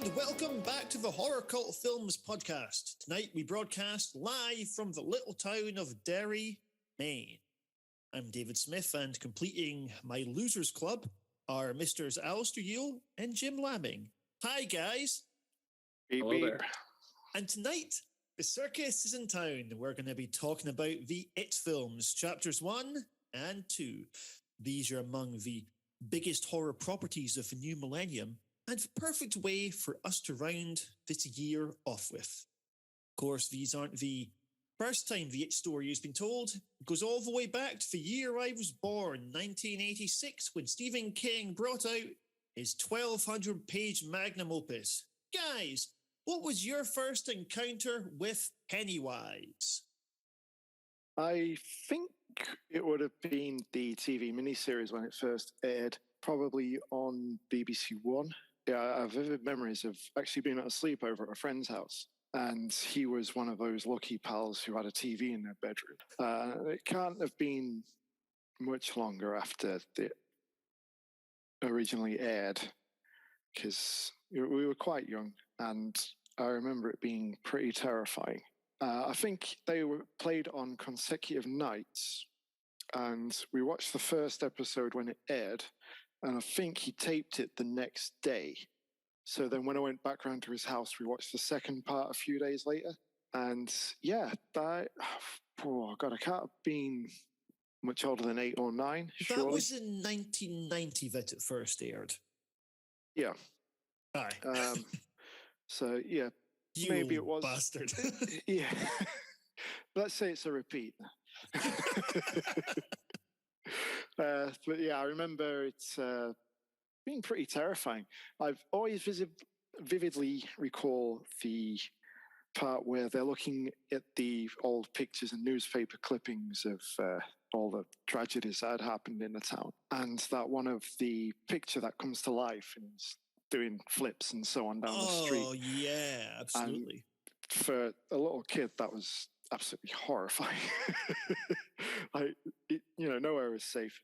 and welcome back to the HorrorCultFilms podcast. Tonight we broadcast live from the little town of Derry, Maine. I'm David Smith, and completing my Losers Club are Misters Alasdair and Jim Lamming. Hi, guys. Hello there. And tonight, the circus is in town. We're going to be talking about the It films, chapters 1 and 2. These are among the biggest horror properties of the new millennium, and the perfect way for us to round this year off with. Of course, these aren't the first time the It story has been told. It goes all the way back to the year I was born, 1986, when Stephen King brought out his 1,200-page magnum opus. Guys, what was your first encounter with Pennywise? I think it would have been the TV miniseries when it first aired, probably on BBC One. Yeah, I have vivid memories of actually being at a sleepover at a friend's house, and he was one of those lucky pals who had a TV in their bedroom. It can't have been much longer after it originally aired, because we were quite young, and I remember it being pretty terrifying. I think they were played on consecutive nights, and we watched the first episode when it aired, and I think he taped it the next day. So then when I went back round to his house, we watched the second part a few days later. And yeah, I can't have been much older than 8 or 9, surely. That was in 1990 that it first aired. Yeah. Aye. So yeah, you maybe it was. Bastard. Yeah. Let's say it's a repeat. But yeah, I remember it's being pretty terrifying. I've always vividly recall the part where they're looking at the old pictures and newspaper clippings of all the tragedies that had happened in the town, and that one of the picture that comes to life and is doing flips and so on down the street. Oh yeah, absolutely. And for a little kid, that was absolutely horrifying. Nowhere is safe.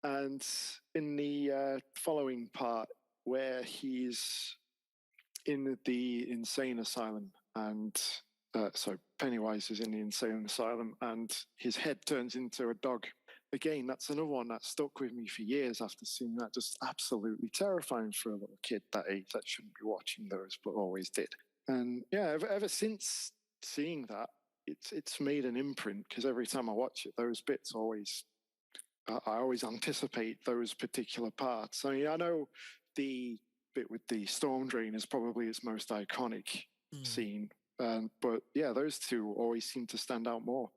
And in the following part, where he's in the insane asylum, and so Pennywise is in the insane asylum, and his head turns into a dog. Again, that's another one that stuck with me for years after seeing that. Just absolutely terrifying for a little kid that age that shouldn't be watching those, but always did. And yeah, ever since seeing that, it's made an imprint, because every time I watch it, those bits I always anticipate those particular parts. I mean, I know the bit with the storm drain is probably its most iconic scene, but yeah, those two always seem to stand out more.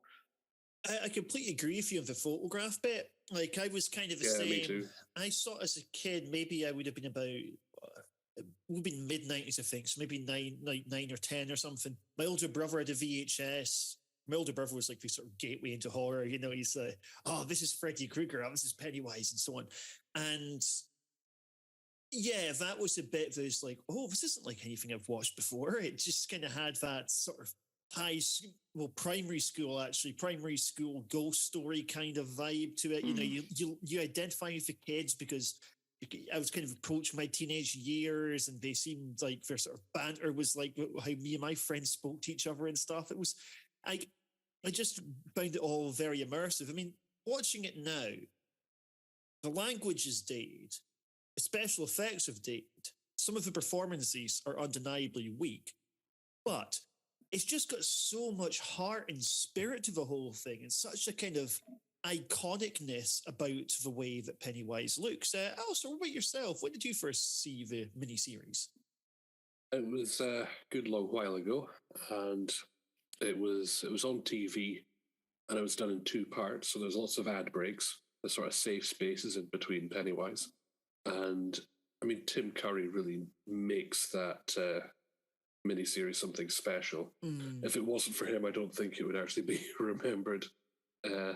I completely agree with you on the photograph bit. Like, I was kind of the same. Me too. I saw it as a kid. Maybe I would have been about, it would have been mid-90s, I think. So maybe 9 or 10 or something. My older brother had a VHS. My older brother was like the sort of gateway into horror. You know, he's like, oh, this is Freddy Krueger. Oh, this is Pennywise, and so on. And yeah, that was a bit that was like, oh, this isn't like anything I've watched before. It just kind of had that sort of primary school ghost story kind of vibe to it. You know, you identify with the kids because I was kind of approaching my teenage years, and they seemed like their sort of banter was like how me and my friends spoke to each other and stuff. It was, I just found it all very immersive. I mean, watching it now, the language is dated, the special effects have dated, some of the performances are undeniably weak, but it's just got so much heart and spirit to the whole thing, and such a kind of iconicness about the way that Pennywise looks. Alistair, what about yourself? When did you first see the miniseries? It was a good long while ago, and it was on TV, and it was done in 2 parts. So there's lots of ad breaks, the sort of safe spaces in between Pennywise, and I mean, Tim Curry really makes that miniseries something special. If it wasn't for him, I don't think it would actually be remembered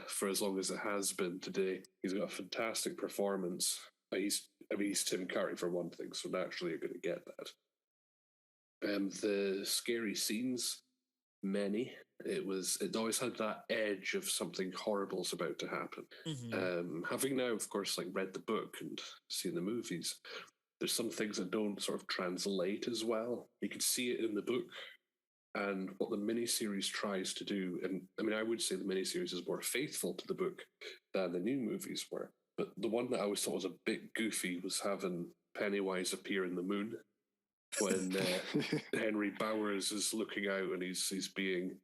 for as long as it has been today. He's got a fantastic performance. He's Tim Curry for one thing, so naturally you're going to get that. The scary scenes, many. It always had that edge of something horrible's about to happen. Having now, of course, like read the book and seen the movies, there's some things that don't sort of translate as well. You can see it in the book and what the miniseries tries to do. And I mean, I would say the miniseries is more faithful to the book than the new movies were. But the one that I always thought was a bit goofy was having Pennywise appear in the moon when Henry Bowers is looking out and he's being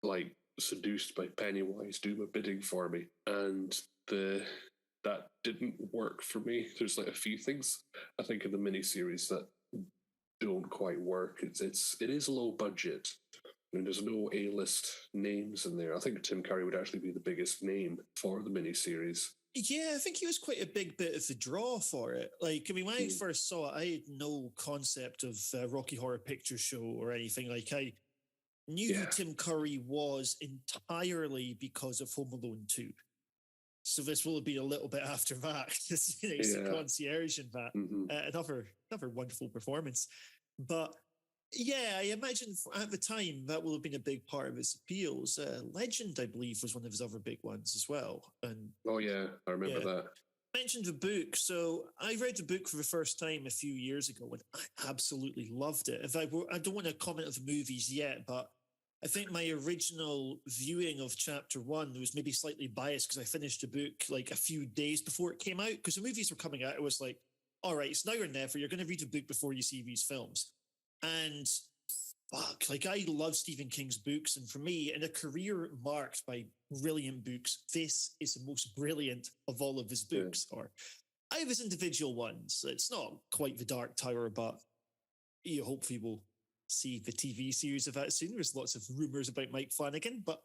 like seduced by Pennywise, do my bidding for me. And that didn't work for me. There's like a few things I think in the miniseries that don't quite work. It is low budget. I mean, there's no A-list names in there. I think Tim Curry would actually be the biggest name for the miniseries. Yeah, I think he was quite a big bit of the draw for it. Like, I mean, when I first saw it, I had no concept of Rocky Horror Picture Show or anything. Like, I knew who Tim Curry was entirely because of Home Alone 2. So this will be a little bit after that. He's the concierge in that. Another wonderful performance. But yeah, I imagine at the time that will have been a big part of his appeals. Legend, I believe, was one of his other big ones as well. And oh yeah, I remember that. Mentioned the book. So I read the book for the first time a few years ago and I absolutely loved it. I don't want to comment on the movies yet, but I think my original viewing of chapter 1 was maybe slightly biased because I finished the book like a few days before it came out. Because the movies were coming out, it was like, all right, it's now or never. You're going to read the book before you see these films. And fuck, like I love Stephen King's books. And for me, in a career marked by brilliant books, this is the most brilliant of all of his books. Or I have his individual ones. It's not quite The Dark Tower, but hopefully we'll see the TV series of that soon. There's lots of rumors about Mike Flanagan, but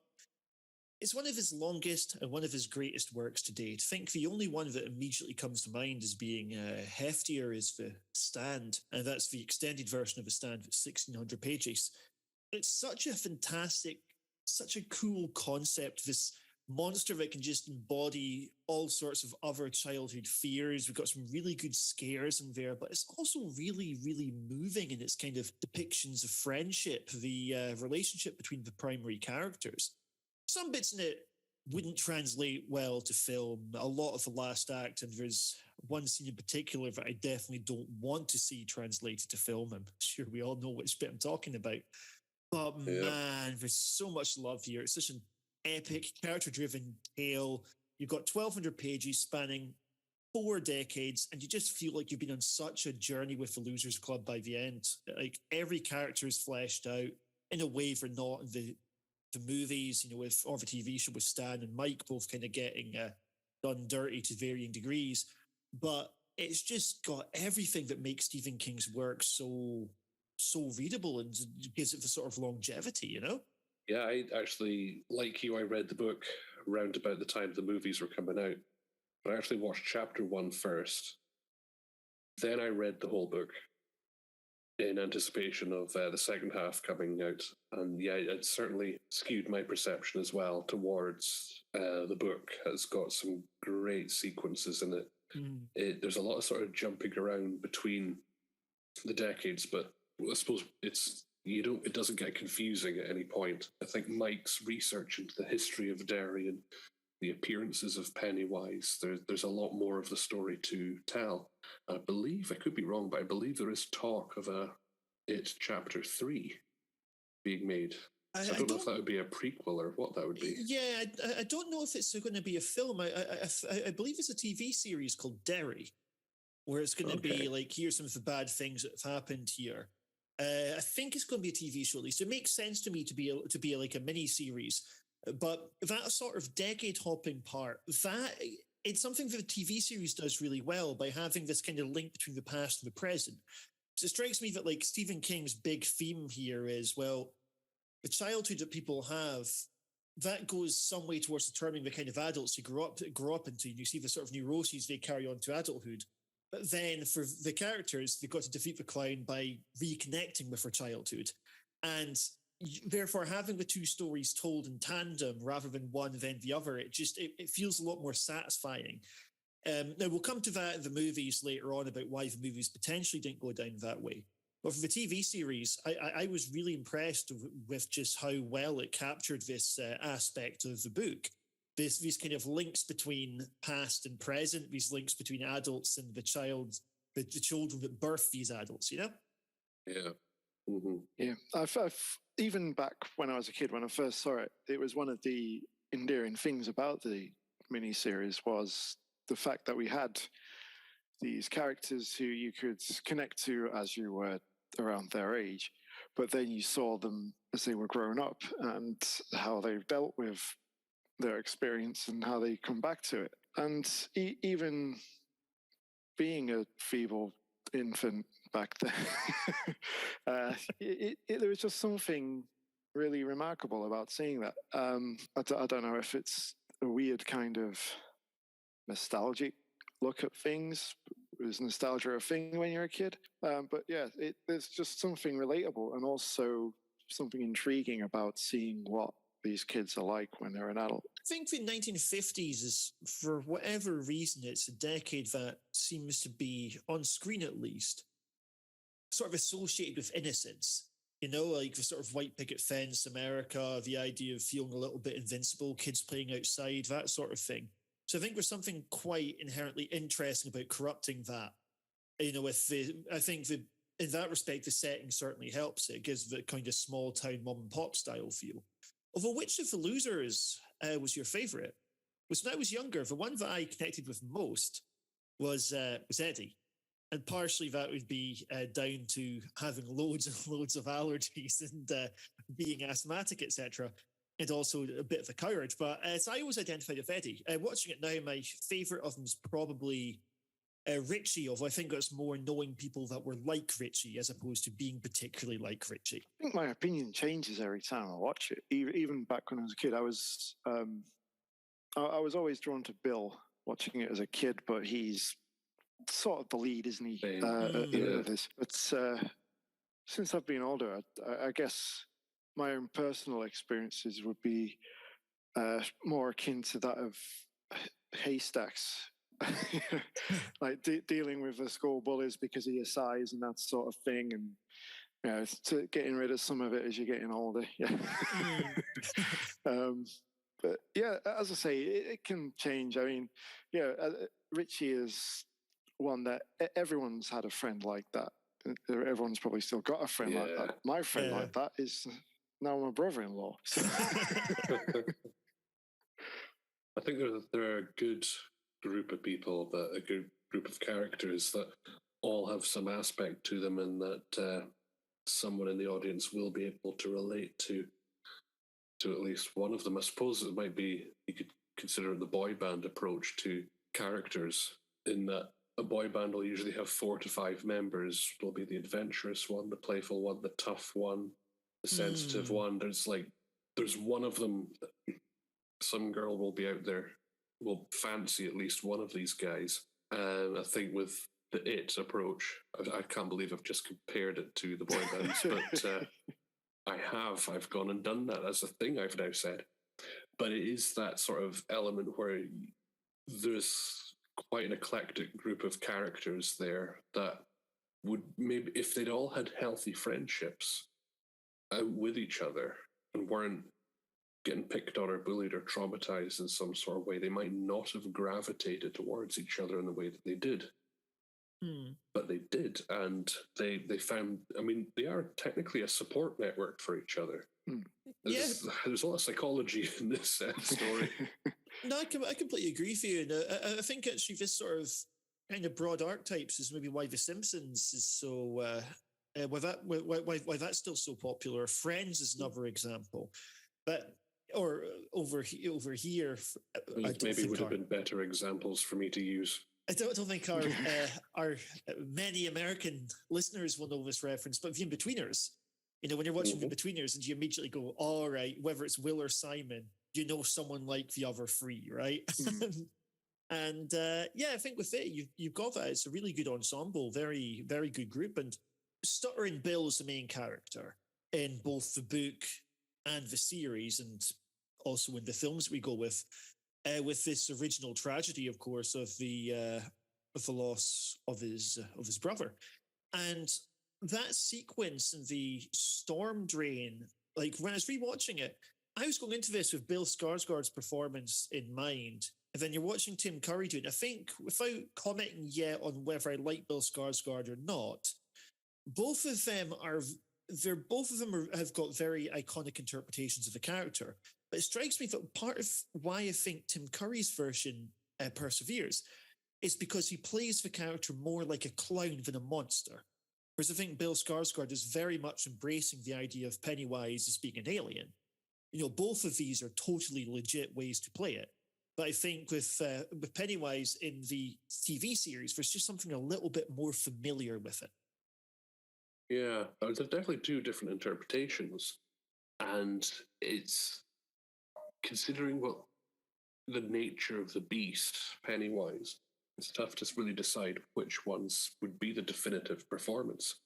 it's one of his longest and one of his greatest works to date. I think the only one that immediately comes to mind as being heftier is The Stand, and that's the extended version of The Stand with 1,600 pages. It's such a fantastic, such a cool concept, this monster that can just embody all sorts of other childhood fears. We've got some really good scares in there, but it's also really, really moving in its kind of depictions of friendship, the relationship between the primary characters. Some bits in it wouldn't translate well to film. A lot of the last act, and there's one scene in particular that I definitely don't want to see translated to film. I'm sure we all know which bit I'm talking about. But man, there's so much love here. It's such an epic, character-driven tale. You've got 1,200 pages spanning 4 decades, and you just feel like you've been on such a journey with the Losers Club by the end. Like every character is fleshed out in a way they're not in the movies, or the TV show with Stan and Mike both kind of getting done dirty to varying degrees. But it's just got everything that makes Stephen King's work so readable and gives it the sort of longevity, Yeah, I actually, like you, I read the book around about the time the movies were coming out. But I actually watched chapter 1 first. Then I read the whole book in anticipation of the second half coming out. And yeah, it certainly skewed my perception as well towards the book. It's got some great sequences in it. There's a lot of sort of jumping around between the decades, but I suppose it doesn't get confusing at any point. I think Mike's research into the history of Derry and the appearances of Pennywise, there's a lot more of the story to tell. I believe, I could be wrong, but I believe there is talk of It Chapter 3 being made. So I don't know if that would be a prequel or what that would be. Yeah, I don't know if it's going to be a film. I believe it's a TV series called Derry, where it's going to be like, here's some of the bad things that have happened here. I think it's going to be a TV show at least. It makes sense to me to be like a mini series, but that sort of decade hopping part, it's something that the TV series does really well by having this kind of link between the past and the present. So it strikes me that like Stephen King's big theme here is, well, the childhood that people have, that goes some way towards determining the kind of adults you grow up into. You see the sort of neuroses they carry on to adulthood. But then for the characters, they've got to defeat the clown by reconnecting with their childhood. And therefore, having the two stories told in tandem rather than one then the other, it feels a lot more satisfying. Now, we'll come to that in the movies later on about why the movies potentially didn't go down that way. But for the TV series, I was really impressed with just how well it captured this aspect of the book. These kind of links between past and present, these links between adults and the child the children that birth these adults, you know? Yeah. Mm-hmm. Yeah, I've even back when I was a kid, when I first saw it, it was one of the endearing things about the miniseries was the fact that we had these characters who you could connect to as you were around their age, but then you saw them as they were grown up and how they dealt with their experience and how they come back to it. And even being a feeble infant back then, there was just something really remarkable about seeing that. I don't know if it's a weird kind of nostalgic look at things. Was nostalgia a thing when you're a kid? But yeah, there's just something relatable and also something intriguing about seeing what these kids are like when they're an adult. I think the 1950s is, for whatever reason, it's a decade that seems to be, on screen at least, sort of associated with innocence. You know, like the sort of white picket fence, America, the idea of feeling a little bit invincible, kids playing outside, that sort of thing. So I think there's something quite inherently interesting about corrupting that. You know, in that respect, the setting certainly helps. It gives the kind of small town mom and pop style feel. Although, which of the losers was your favourite? Was when I was younger, the one that I connected with most was Eddie. And partially that would be down to having loads and loads of allergies and being asthmatic, etc. And also a bit of a coward. But so I always identified with Eddie. Watching it now, my favourite of them is probably Richie, although I think it's more knowing people that were like Richie as opposed to being particularly like Richie. I think my opinion changes every time I watch it. Even back when I was a kid, I was always drawn to Bill watching it as a kid, but he's sort of the lead, isn't he? This. But since I've been older, I guess my own personal experiences would be more akin to that of Haystacks. Like dealing with the school bullies because of your size and that sort of thing, and you know, getting rid of some of it as you're getting older. Yeah. But yeah, as I say, it can change. I mean, yeah, Richie is one that everyone's had a friend like that. Everyone's probably still got a friend like that. My friend like that is now my brother-in-law. I think there are a good group of people, a good group of characters that all have some aspect to them, and that someone in the audience will be able to relate to at least one of them. I suppose it might be, you could consider the boy band approach to characters, in that a boy band will usually have 4 to 5 members. There'll be the adventurous one, the playful one, the tough one, the sensitive one. There's one of them. Some girl will be out there, will fancy at least one of these guys. And I think with the It approach, I can't believe I've just compared it to the boy bands, but I've gone and done that. That's a thing I've now said. But it is that sort of element where there's quite an eclectic group of characters there that would, maybe if they'd all had healthy friendships with each other and weren't getting picked on or bullied or traumatized in some sort of way, they might not have gravitated towards each other in the way that they did. But they did, and they found, I mean, they are technically a support network for each other. There's a lot of psychology in this story. No, I completely agree with you. And I think actually this sort of kind of broad archetypes is maybe why The Simpsons is so, why that's still so popular. Friends is another example. But, or over here, maybe would have been better examples for me to use. I don't think our many American listeners will know this reference, but The In-Betweeners, you know, when you're watching The In-Betweeners and you immediately go, all right, whether it's Will or Simon, you know someone like the other three, right? And I think with it, you've got that. It's a really good ensemble, very, very good group. And Stuttering Bill is the main character in both the book and the series, and also in the films we go with this original tragedy, of course, of the loss of his brother, and that sequence in the storm drain. Like when I was rewatching it, I was going into this with Bill Skarsgård's performance in mind, and then you're watching Tim Curry do it. I think, without commenting yet on whether I like Bill Skarsgård or not, both of them have got very iconic interpretations of the character. But it strikes me that part of why I think Tim Curry's version perseveres is because he plays the character more like a clown than a monster. Whereas I think Bill Skarsgård is very much embracing the idea of Pennywise as being an alien. Both of these are totally legit ways to play it. But I think with Pennywise in the TV series, there's just something a little bit more familiar with it. Yeah, there's definitely two different interpretations. And it's considering what the nature of the beast, Pennywise, it's tough to really decide which ones would be the definitive performance.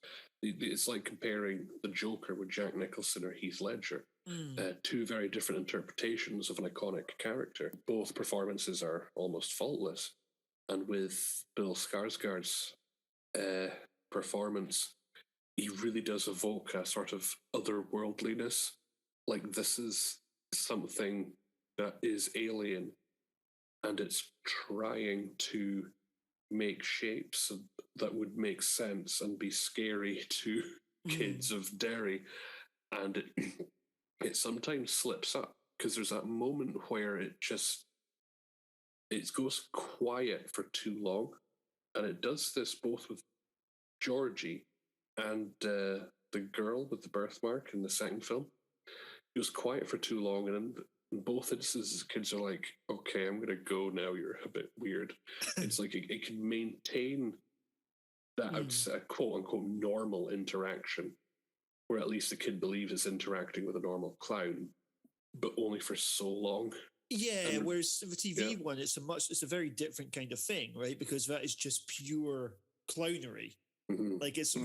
It's like comparing the Joker with Jack Nicholson or Heath Ledger. Two very different interpretations of an iconic character. Both performances are almost faultless. And with Bill Skarsgård's performance, he really does evoke a sort of otherworldliness. Like, this is something that is alien, and it's trying to make shapes that would make sense and be scary to kids of Derry. And it sometimes slips up, because there's that moment where it goes quiet for too long. And it does this both with Georgie and the girl with the birthmark in the second film. It was quiet for too long, and in both instances, kids are like, okay, I'm going to go now, you're a bit weird. It's like it can maintain that quote-unquote normal interaction, where at least the kid believes it's interacting with a normal clown, but only for so long. Yeah, whereas the TV one, it's a very different kind of thing, right? Because that is just pure clownery. Mm-hmm. Like it's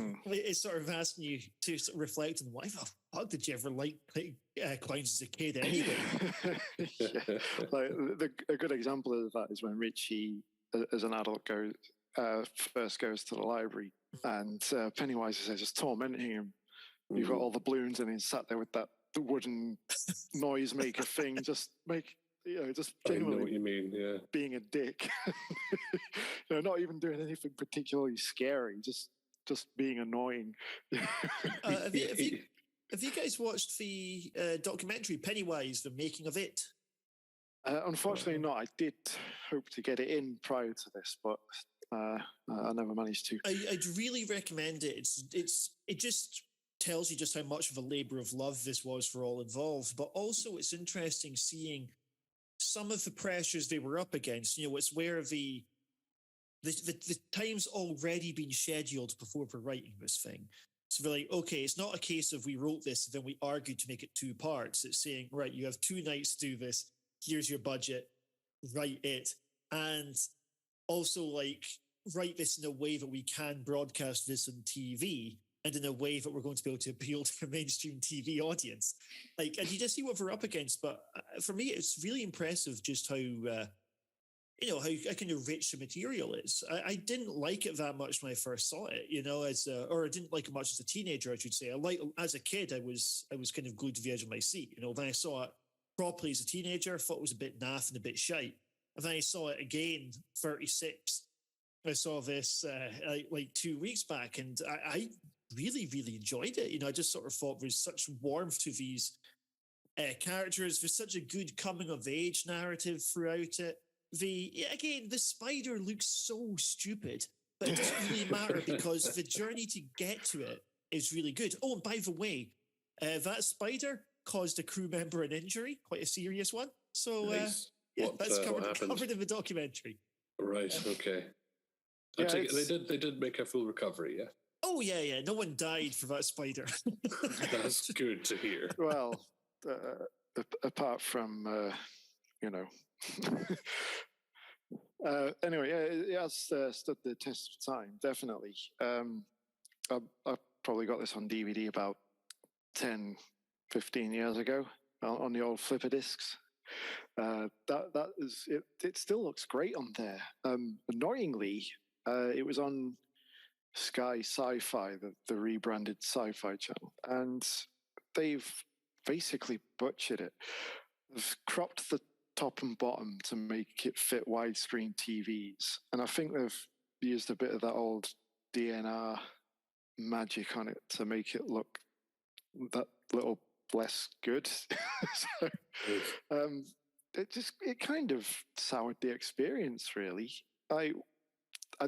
sort of asking you to sort of reflect on why the fuck did you ever like clowns as a kid anyway? Like a good example of that is when Richie, as an adult, first goes to the library, and Pennywise is just tormenting him. You've got all the balloons, and he's sat there with the wooden noisemaker thing, just genuinely, I know what you mean, yeah. Being a dick. Not even doing anything particularly scary, just being annoying. Have you guys watched the documentary Pennywise, the making of it? Unfortunately not. I did hope to get it in prior to this, but I never managed to. I'd really recommend it. It just tells you just how much of a labor of love this was for all involved, but also it's interesting seeing some of the pressures they were up against. It's where the time's already been scheduled before we're writing this thing. So they're like, okay, it's not a case of we wrote this and then we argued to make it 2 parts. It's saying, right, you have 2 nights to do this. Here's your budget. Write it. And also, like, write this in a way that we can broadcast this on TV, and in a way that we're going to be able to appeal to the mainstream TV audience. Like, and you just see what we're up against. But for me, it's really impressive just how kind of rich the material is. I didn't like it that much when I first saw it, or I didn't like it much as a teenager, I should say. As a kid, I was kind of glued to the edge of my seat. When I saw it properly as a teenager, I thought it was a bit naff and a bit shite. And then I saw it again, 36. I saw this like 2 weeks back, and I really, really enjoyed it. I just sort of thought there's such warmth to these characters. There's such a good coming of age narrative throughout it. The spider looks so stupid, but it doesn't really matter because the journey to get to it is really good. Oh, and by the way, that spider caused a crew member an injury, quite a serious one. So nice. That's covered in the documentary. Right. Okay. They did make a full recovery. Yeah. Oh yeah. No one died for that spider. That's good to hear. Well, apart from anyway, it has stood the test of time, definitely. I probably got this on DVD about 10, 15 years ago on the old flipper discs. That is it. It still looks great on there. Annoyingly, it was on Sky Sci-Fi, the rebranded Sci-Fi channel, and they've basically butchered it. They've cropped the top and bottom to make it fit widescreen TVs. And I think they've used a bit of that old DNR magic on it to make it look that little less good. So, it kind of soured the experience, really. I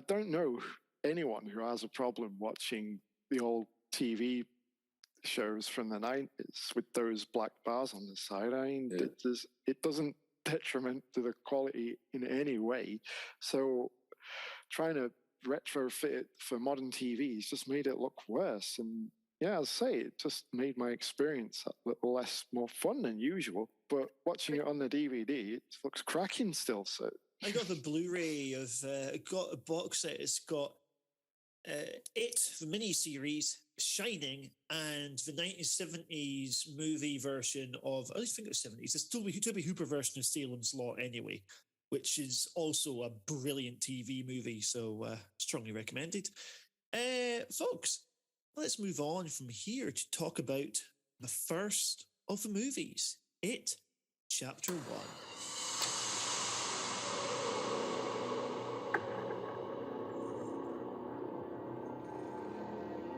don't know anyone who has a problem watching the old TV shows from the 90s with those black bars on the side. I mean, it doesn't detriment to the quality in any way. So trying to retrofit it for modern TVs just made it look worse. And yeah, as I say, it just made my experience a little more fun than usual. But watching it on the DVD, it looks cracking still. So I got the Blu-ray of, got a box set. It's got It, the miniseries, Shining, and the 1970s movie version of, I think it was 70s, it's Toby Hooper version of Salem's Lot anyway, which is also a brilliant TV movie, so strongly recommended. Folks, let's move on from here to talk about the first of the movies, It, Chapter 1.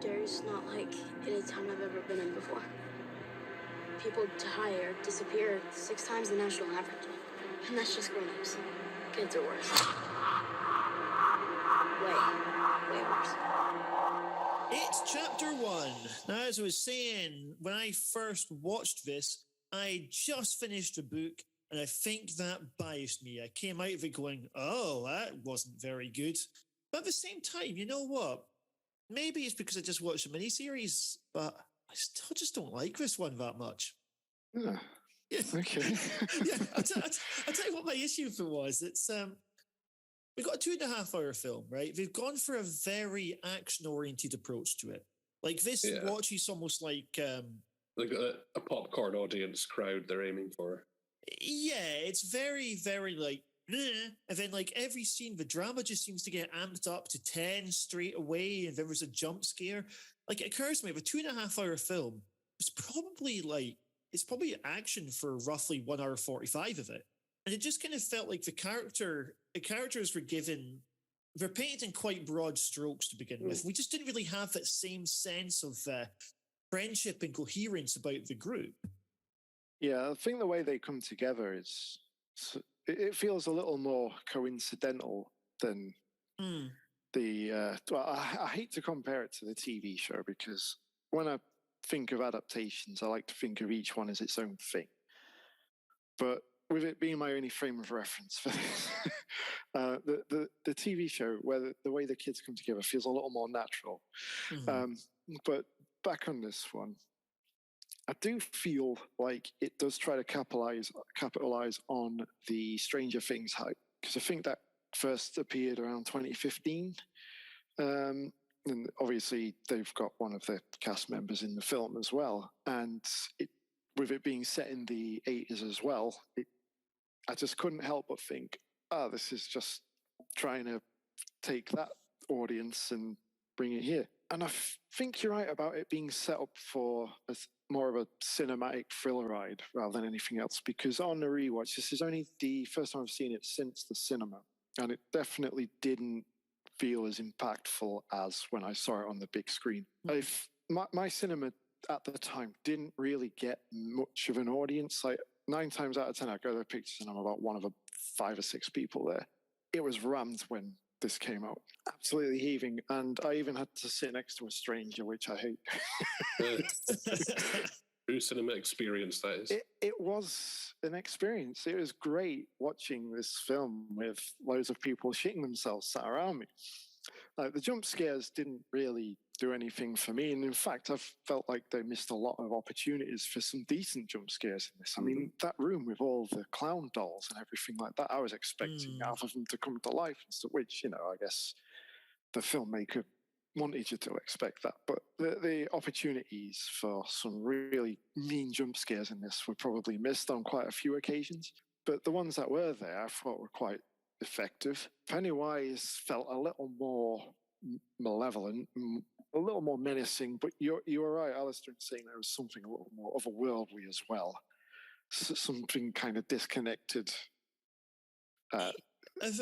There's not like any town I've ever been in before. People die or disappear 6 times the national average. And that's just grown-ups. Kids are worse. Way worse. It's Chapter 1. Now, as I was saying, when I first watched this, I just finished the book, and I think that biased me. I came out of it going, oh, that wasn't very good. But at the same time, you know what? Maybe it's because I just watched the miniseries, but I still just don't like this one that much. yeah. Okay. Yeah, I'll tell you what my issue with it was. It's we've got a 2.5 hour film, right? They've gone for a very action-oriented approach to it. Like this watch is almost like a popcorn audience crowd they're aiming for. Yeah, it's very, very like, and then like every scene, the drama just seems to get amped up to 10 straight away, and there was a jump scare. Like it occurs to me, with a 2.5 hour film, it's probably action for roughly 1 hour 45 of it. And it just kind of felt like the characters they're painted in quite broad strokes to begin with. We just didn't really have that same sense of friendship and coherence about the group. Yeah, I think the way they come together is, it feels a little more coincidental than the, well, I hate to compare it to the TV show, because when I think of adaptations, I like to think of each one as its own thing. But with it being my only frame of reference for this, the TV show, where the way the kids come together feels a little more natural. But back on this one, I do feel like it does try to capitalize on the Stranger Things hype, because I think that first appeared around 2015. And obviously they've got one of the cast members in the film as well. And with it being set in the 80s as well, I just couldn't help but think, this is just trying to take that audience and bring it here. And I think you're right about it being set up for more of a cinematic thriller ride rather than anything else, because on the rewatch, this is only the first time I've seen it since the cinema, and it definitely didn't feel as impactful as when I saw it on the big screen. My cinema at the time didn't really get much of an audience. Like 9 times out of 10, I go to the pictures and I'm about one of the 5 or 6 people there. It was rammed when this came out, absolutely heaving, and I even had to sit next to a stranger, which I hate. True cinema experience, that is. It was an experience. It was great watching this film with loads of people shitting themselves sat around me. Like, the jump scares didn't really do anything for me, and in fact, I felt like they missed a lot of opportunities for some decent jump scares in this. I mean, that room with all the clown dolls and everything like that, I was expecting half of them to come to life, and stuff, which, I guess the filmmaker wanted you to expect that. But the opportunities for some really mean jump scares in this were probably missed on quite a few occasions. But the ones that were there, I thought were quite effective. Pennywise felt a little more malevolent, a little more menacing, but you were right, Alasdair, in saying there was something a little more otherworldly as well. something kind of disconnected. I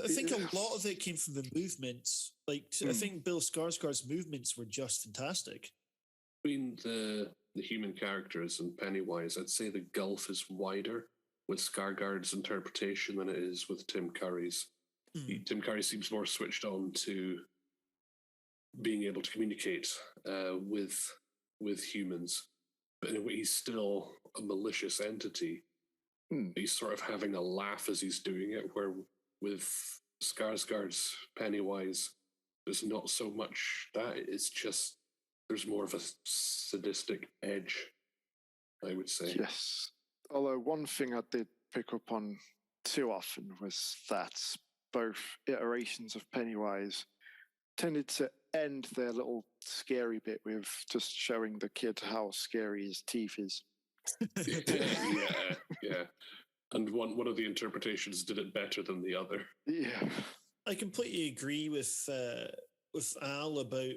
think a lot of it came from the movements. Like, I think Bill Skarsgård's movements were just fantastic. Between the human characters and Pennywise, I'd say the gulf is wider with Skarsgård's interpretation than it is with Tim Curry's. Tim Curry seems more switched on to being able to communicate with humans, but in a way he's still a malicious entity. He's sort of having a laugh as he's doing it, where with Skarsgård's Pennywise, there's not so much that. It's just there's more of a sadistic edge, I would say. Yes. Although one thing I did pick up on too often was that both iterations of Pennywise tended to end their little scary bit with just showing the kid how scary his teeth is. yeah. And one of the interpretations did it better than the other. Yeah. I completely agree with Al about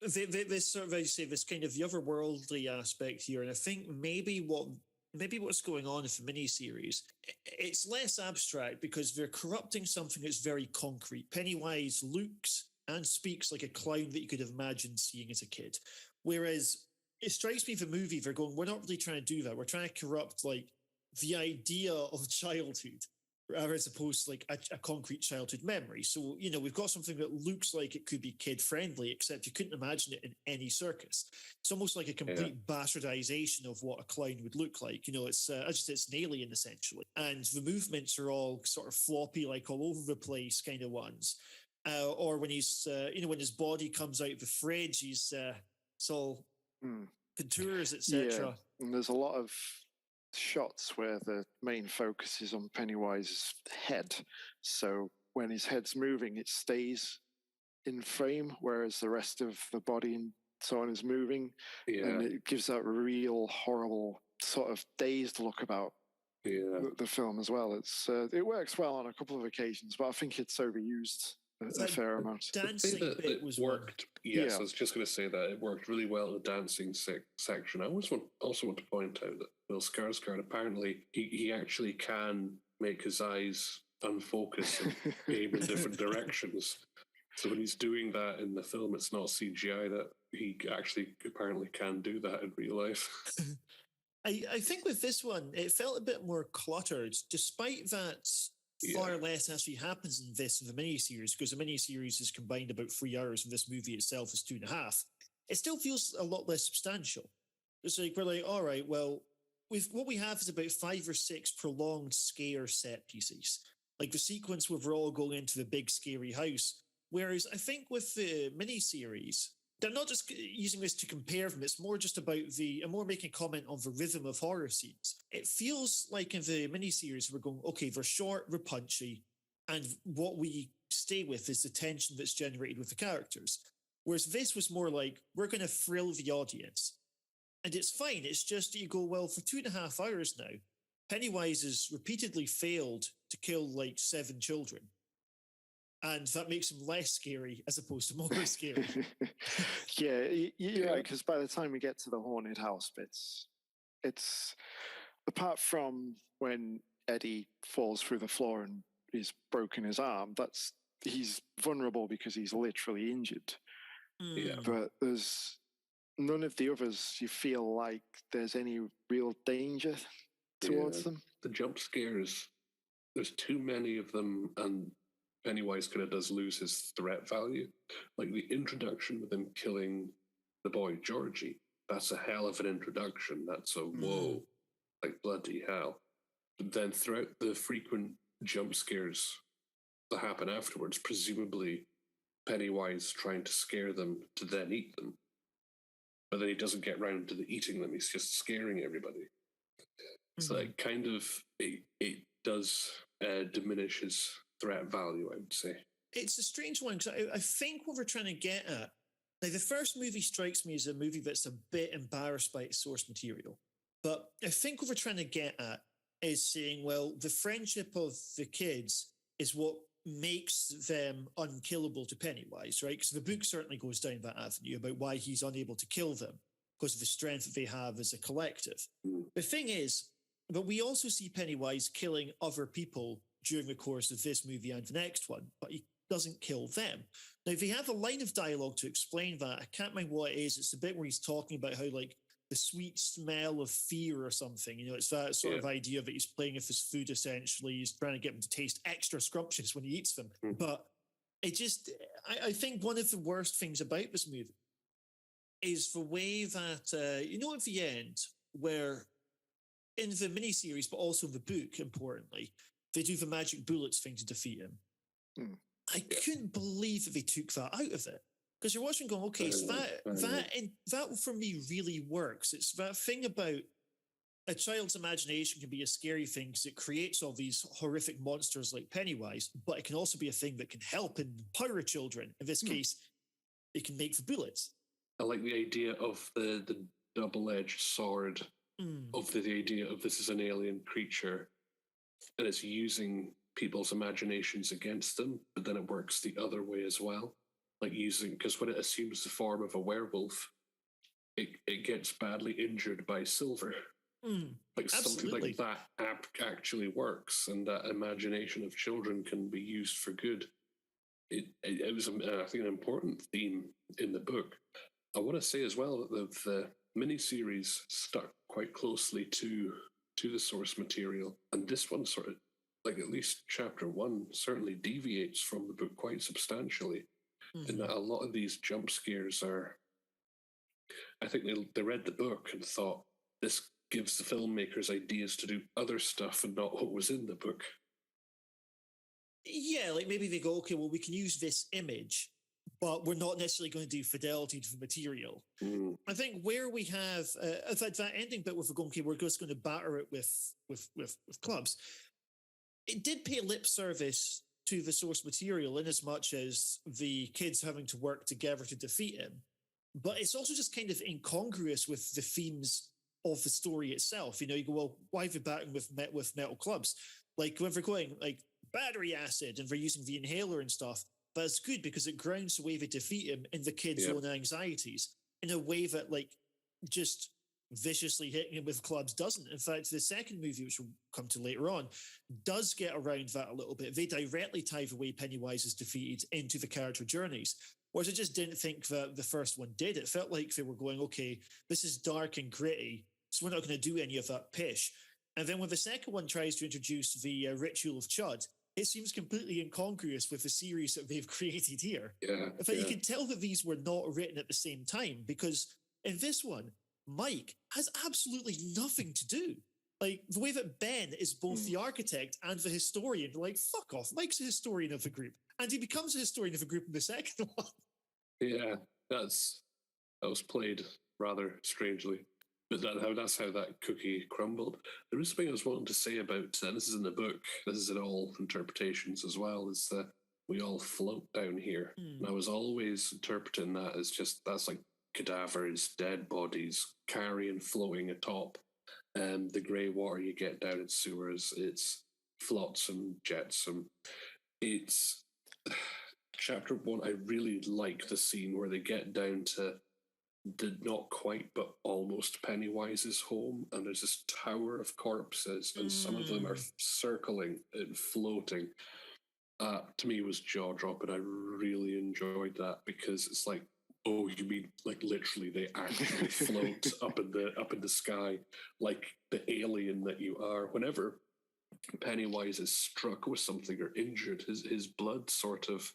this sort of, I say, this kind of the otherworldly aspect here. And I think maybe what's going on with the miniseries, it's less abstract because they're corrupting something that's very concrete. Pennywise looks and speaks like a clown that you could have imagined seeing as a kid. Whereas it strikes me the movie, they're going, we're not really trying to do that. We're trying to corrupt like the idea of childhood, as opposed to like a concrete childhood memory. So, you know, we've got something that looks like it could be kid friendly, except you couldn't imagine it in any circus. It's almost like a complete bastardization of what a clown would look like. You know, it's it's an alien essentially. And the movements are all sort of floppy, like all over the place kind of ones. Or when he's, when his body comes out of the fridge, it's all contours, etc. Yeah. And there's a lot of shots where the main focus is on Pennywise's head. So when his head's moving, it stays in frame, whereas the rest of the body and so on is moving. Yeah. And it gives that real horrible sort of dazed look about the film as well. It works well on a couple of occasions, but I think it's overused a fair amount. Dancing bit was worked. Yes, I was just going to say that it worked really well in the dancing section. I also want to point out that Bill Skarsgård, apparently he actually can make his eyes unfocus and aim in different directions. So when he's doing that in the film, it's not CGI. That he actually apparently can do that in real life. I think with this one, it felt a bit more cluttered, despite that. Far less actually happens in the miniseries, because the miniseries is combined about 3 hours and this movie itself is 2.5. It still feels a lot less substantial. It's like, we're like, all right, well, what we have is about 5 or 6 prolonged scare set pieces. Like the sequence where we're all going into the big scary house. Whereas I think with the miniseries, they're not just using this to compare them. It's more just about I'm more making a comment on the rhythm of horror scenes. It feels like in the miniseries, we're going, okay, they're short, they're punchy, and what we stay with is the tension that's generated with the characters. Whereas this was more like, we're going to thrill the audience. And it's fine. It's just you go, well, for 2.5 hours now, Pennywise has repeatedly failed to kill like 7 children. And that makes him less scary as opposed to more scary. You're right, because by the time we get to the haunted house bits, it's apart from when Eddie falls through the floor and he's broken his arm, he's vulnerable because he's literally injured. But there's none of the others you feel like there's any real danger towards them. The jump scares, there's too many of them, and Pennywise kind of does lose his threat value. Like the introduction with him killing the boy Georgie, that's a hell of an introduction. That's a whoa, like bloody hell. But then throughout the frequent jump scares that happen afterwards, presumably Pennywise trying to scare them to then eat them. But then he doesn't get round to the eating them. He's just scaring everybody. So like kind of, it does diminish his threat value, I would say. It's a strange one, because I think what we're trying to get at, like the first movie strikes me as a movie that's a bit embarrassed by its source material. But I think what we're trying to get at is saying, well, the friendship of the kids is what makes them unkillable to Pennywise, right? Because the book certainly goes down that avenue about why he's unable to kill them because of the strength that they have as a collective. The thing is, But we also see Pennywise killing other people during the course of this movie and the next one, but he doesn't kill them. Now, if they have a line of dialogue to explain that, I can't remember what it is. It's the bit where he's talking about how, like, the sweet smell of fear or something. You know, it's that sort of idea that he's playing with his food, essentially. He's trying to get him to taste extra scrumptious when he eats them. But it just, I think one of the worst things about this movie is the way that, you know, at the end, where in the miniseries, but also the book, importantly, they do the magic bullets thing to defeat him. I couldn't believe that they took that out of it. Because you're watching going, okay, so that for me really works. It's that thing about a child's imagination can be a scary thing because it creates all these horrific monsters like Pennywise, but it can also be a thing that can help and empower children. In this case, it can make the bullets. I like the idea of the double-edged sword of the idea of this is an alien creature and it's using people's imaginations against them, but then it works the other way as well. Like using, because when it assumes the form of a werewolf, it gets badly injured by silver. Like something like that actually works, and that imagination of children can be used for good. It was, I think, an important theme in the book. I want to say as well that the miniseries stuck quite closely to the source material, and this one sort of, like at least chapter 1, certainly deviates from the book quite substantially. In that a lot of these jump scares are, I think they read the book and thought, this gives the filmmakers ideas to do other stuff and not what was in the book. Yeah, like maybe they go, okay, well, we can use this image, but we're not necessarily going to do fidelity to the material. I think where we have, in fact, that ending bit with going, okay, we're just going to batter it with clubs. It did pay lip service to the source material in as much as the kids having to work together to defeat him. But it's also just kind of incongruous with the themes of the story itself. You know, you go, well, why are they batting with metal clubs? Like when they're going like battery acid and they're using the inhaler and stuff, that's good because it grounds the way they defeat him in the kids' own anxieties in a way that like just viciously hitting him with clubs doesn't. In fact, the second movie, which we'll come to later on, does get around that a little bit. They directly tie the way Pennywise is defeated into the character journeys, whereas I just didn't think that the first one did. It felt like they were going, okay, this is dark and gritty, so we're not going to do any of that pish. And then when the second one tries to introduce the ritual of Chud, it seems completely incongruous with the series that they've created here. In fact, you can tell that these were not written at the same time, because in this one, Mike has absolutely nothing to do. Like the way that Ben is both the architect and the historian, like, fuck off. Mike's a historian of the group, and he becomes a historian of the group in the second one. Yeah, that was played rather strangely, but that's how that cookie crumbled. There is something I was wanting to say about, and this is in the book, this is in all interpretations as well, is that we all float down here. And I was always interpreting that as just, that's like cadavers, dead bodies, carrying, floating atop. The grey water you get down in sewers, it's flotsam, jetsam. It's chapter 1. I really like the scene where they get down to the not quite but almost Pennywise's home, and there's this tower of corpses, and some of them are circling and floating. To me, it was jaw-dropping. I really enjoyed that because it's like, oh, you mean like literally they actually float up in the sky like the alien that you are. Whenever Pennywise is struck with something or injured, his blood sort of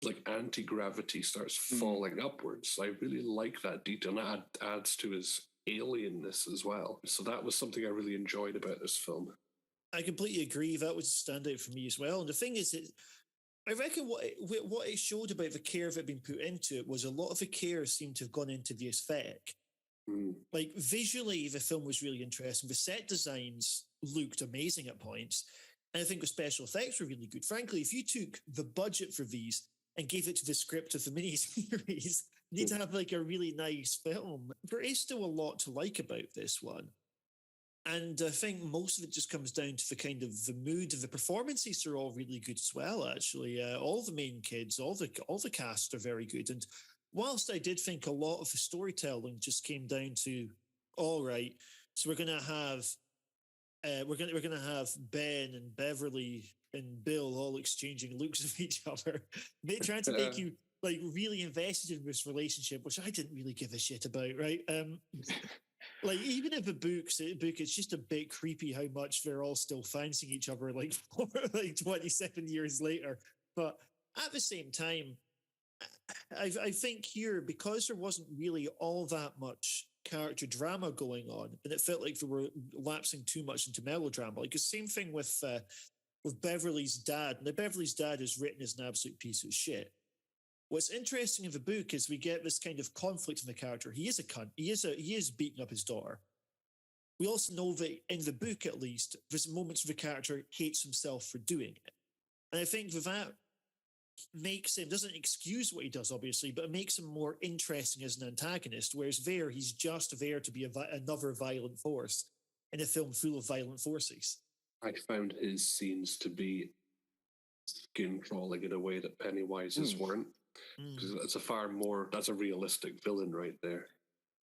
like anti-gravity starts falling upwards. I really like that detail, and that adds to his alienness as well. So that was something I really enjoyed about this film. I completely agree. That was a standout for me as well. And the thing is, I reckon what it showed about the care that had been put into it was a lot of the care seemed to have gone into the aesthetic. Like visually, the film was really interesting. The set designs looked amazing at points. And I think the special effects were really good. Frankly, if you took the budget for these and gave it to the script of the miniseries, you need to have like a really nice film. There is still a lot to like about this one. And I think most of it just comes down to the kind of the mood of the performances are all really good as well, actually. All the main kids, all the cast are very good. And whilst I did think a lot of the storytelling just came down to, all right, so we're going to have we're gonna have Ben and Beverly and Bill all exchanging looks of each other, trying to make you like really invested in this relationship, which I didn't really give a shit about, right? Like even if the book, it's just a bit creepy how much they're all still fancying each other, like like 27 years later. But at the same time, I think here, because there wasn't really all that much character drama going on, and it felt like they were lapsing too much into melodrama. Like the same thing with Beverly's dad. Now Beverly's dad is written as an absolute piece of shit. What's interesting in the book is we get this kind of conflict in the character. He is a cunt. He is beating up his daughter. We also know that in the book, at least, there's moments where the character hates himself for doing it. And I think that makes him, doesn't excuse what he does, obviously, but it makes him more interesting as an antagonist, whereas there, he's just there to be another violent force in a film full of violent forces. I found his scenes to be skin crawling in a way that Pennywise's weren't. Because that's a realistic villain right there.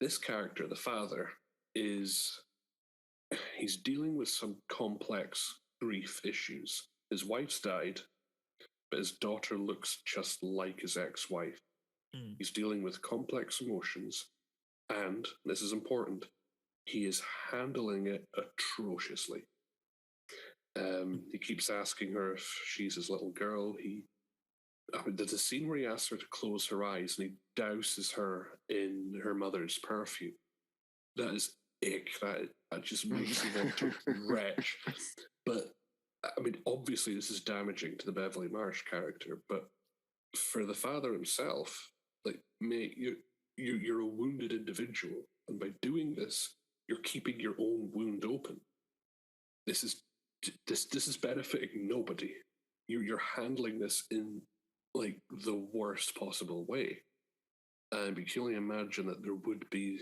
This character, the father, he's dealing with some complex grief issues. His wife's died, but his daughter looks just like his ex-wife. He's dealing with complex emotions, and this is important, he is handling it atrociously. He keeps asking her if she's his little girl. There's a scene where he asks her to close her eyes and he douses her in her mother's perfume. That is ick. That just makes me want to retch. But, I mean, obviously this is damaging to the Beverly Marsh character, but for the father himself, like, mate, you're a wounded individual, and by doing this, you're keeping your own wound open. This is benefiting nobody. You're handling this in like the worst possible way. And you can only imagine that there would be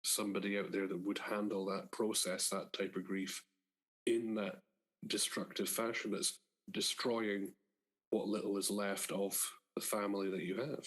somebody out there that would handle that process, that type of grief, in that destructive fashion that's destroying what little is left of the family that you have.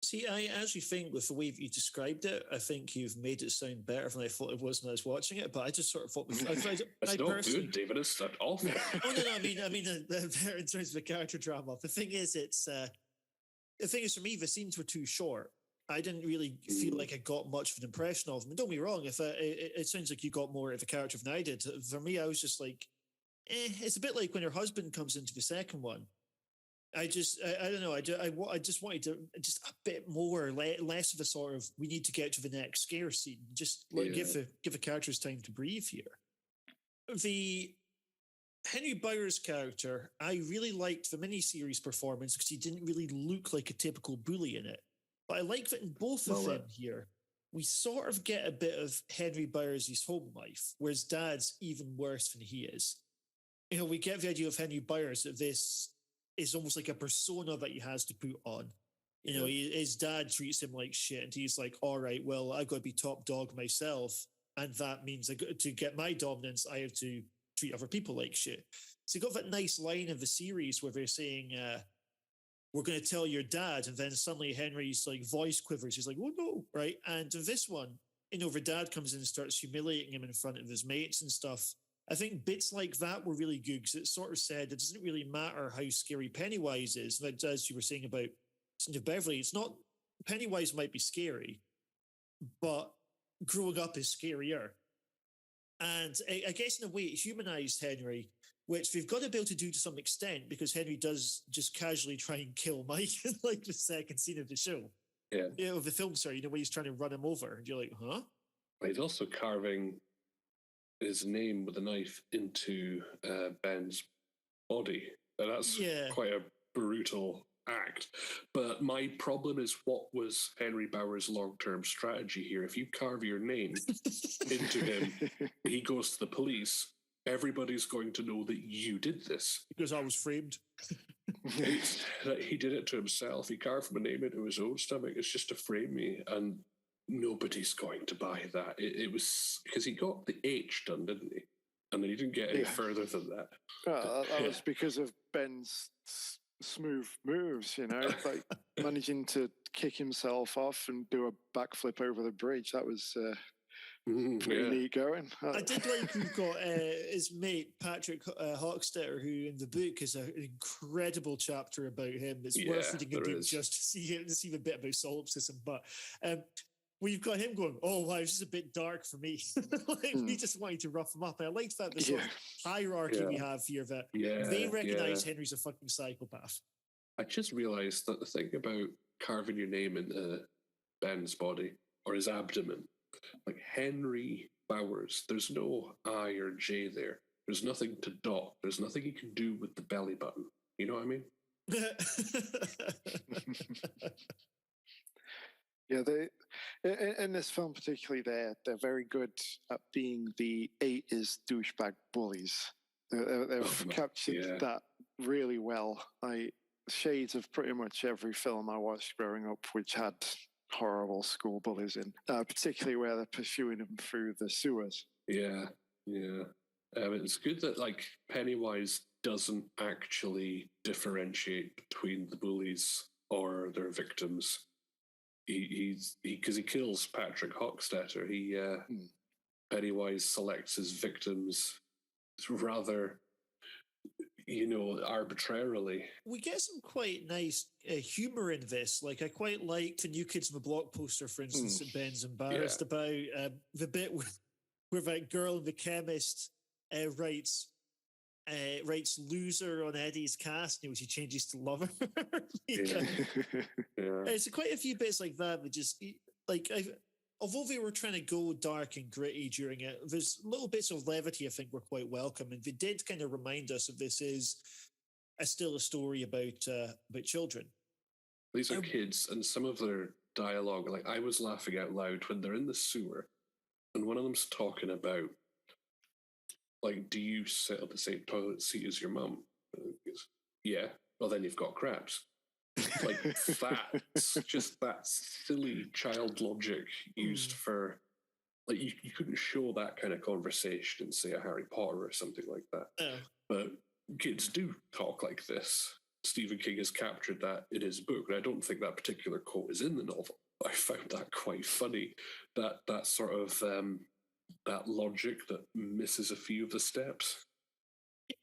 See, I actually think with the way that you described it, I think you've made it sound better than I thought it was when I was watching it. But I just sort of thought It's not good, David. It's not awful. Oh no, I mean, in terms of the character drama, the thing is, for me, the scenes were too short. I didn't really feel like I got much of an impression of them. And don't be wrong, it sounds like you got more of the character than I did. For me, I was just like, it's a bit like when her husband comes into the second one. I don't know. I just wanted to just a bit more, less of a sort of we need to get to the next scare scene. Just give the characters time to breathe here. The Henry Bowers character, I really liked the miniseries performance because he didn't really look like a typical bully in it. But I like that in both of them here, we sort of get a bit of Henry Bowers' home life, whereas Dad's even worse than he is. You know, we get the idea of Henry Bowers that this is almost like a persona that he has to put on. You know, his dad treats him like shit, and he's like, all right, well, I've got to be top dog myself, and that means to get my dominance, I have to treat other people like shit. So you got that nice line of the series where they're saying, we're going to tell your dad, and then suddenly Henry's like voice quivers. He's like, oh no, right? And this one, you know, the dad comes in and starts humiliating him in front of his mates and stuff. I think bits like that were really good because it sort of said it doesn't really matter how scary Pennywise is. But as you were saying about Beverly, it's not, Pennywise might be scary, but growing up is scarier. And I guess in a way it humanized Henry, which we've got to be able to do to some extent because Henry does just casually try and kill Mike in like the second scene of the show. Yeah. You know, of the film, sorry, you know, where he's trying to run him over. And you're like, huh? He's also carving his name with a knife into Ben's body. And that's quite a brutal act. But my problem is, what was Henry Bowers' long-term strategy here? If you carve your name into him, he goes to the police, everybody's going to know that you did this. Because I was framed. He did it to himself. He carved my name into his own stomach. It's just to frame me. And nobody's going to buy that. It was because he got the H done, didn't he? And then he didn't get any further than that. That was because of Ben's smooth moves, you know, like managing to kick himself off and do a backflip over the bridge. That was pretty neat going. I did like we've got his mate Patrick Hockstetter, who in the book is an incredible chapter about him. It's worth reading a book just to see a bit about solipsism. But we've got him going, oh wow, this is a bit dark for me. We just wanted to rough him up. And I liked that the sort of hierarchy we have here, that they recognise Henry's a fucking psychopath. I just realised that the thing about carving your name into Ben's body or his abdomen, like Henry Bowers, there's no I or J there. There's nothing to dot. There's nothing you can do with the belly button. You know what I mean? Yeah, they in this film particularly, they're very good at being the 80s douchebag bullies. They've captured that really well. Shades of pretty much every film I watched growing up, which had horrible school bullies in, particularly where they're pursuing them through the sewers. Yeah. It's good that like Pennywise doesn't actually differentiate between the bullies or their victims. Because he kills Patrick Hockstetter. Pennywise selects his victims rather, arbitrarily. We get some quite nice humour in this. Like, I quite like the New Kids on the Block poster, for instance, that Ben's embarrassed about. The bit where that girl in the chemist writes loser on Eddie's cast, she changes to lover. It's quite a few bits like that just although they were trying to go dark and gritty during it, there's little bits of levity I think were quite welcome, and they did kind of remind us that this is still a story about children. These are kids, and some of their dialogue, like I was laughing out loud when they're in the sewer and one of them's talking about, like, do you sit on the same toilet seat as your mum? Yeah. Well, then you've got craps. Like, that's just that silly child logic used for, like, you couldn't show that kind of conversation in, say, a Harry Potter or something like that. But kids do talk like this. Stephen King has captured that in his book, and I don't think that particular quote is in the novel. I found that quite funny. That sort of that logic that misses a few of the steps.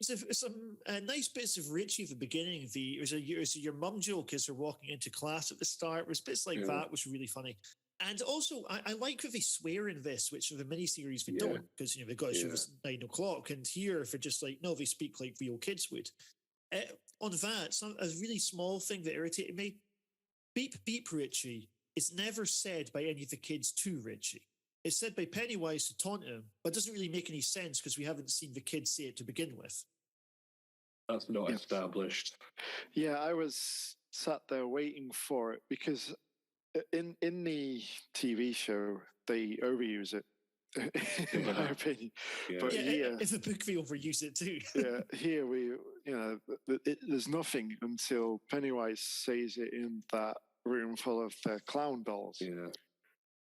Some nice bits of Richie at the beginning. It was your mum joke as they're walking into class at the start. It was bits like that was really funny. And also, I like that they swear in this, which in the miniseries they don't, because they've got to show us 9 o'clock. And here, they're just like, no, they speak like real kids would. On that, a really small thing that irritated me: beep beep Richie is never said by any of the kids to Richie. It's said by Pennywise to taunt him, but it doesn't really make any sense because we haven't seen the kids say it to begin with. That's not established. Yeah, I was sat there waiting for it because in the TV show, they overuse it, in my opinion. But here, in the book, they overuse it too. Here there's nothing until Pennywise says it in that room full of clown dolls.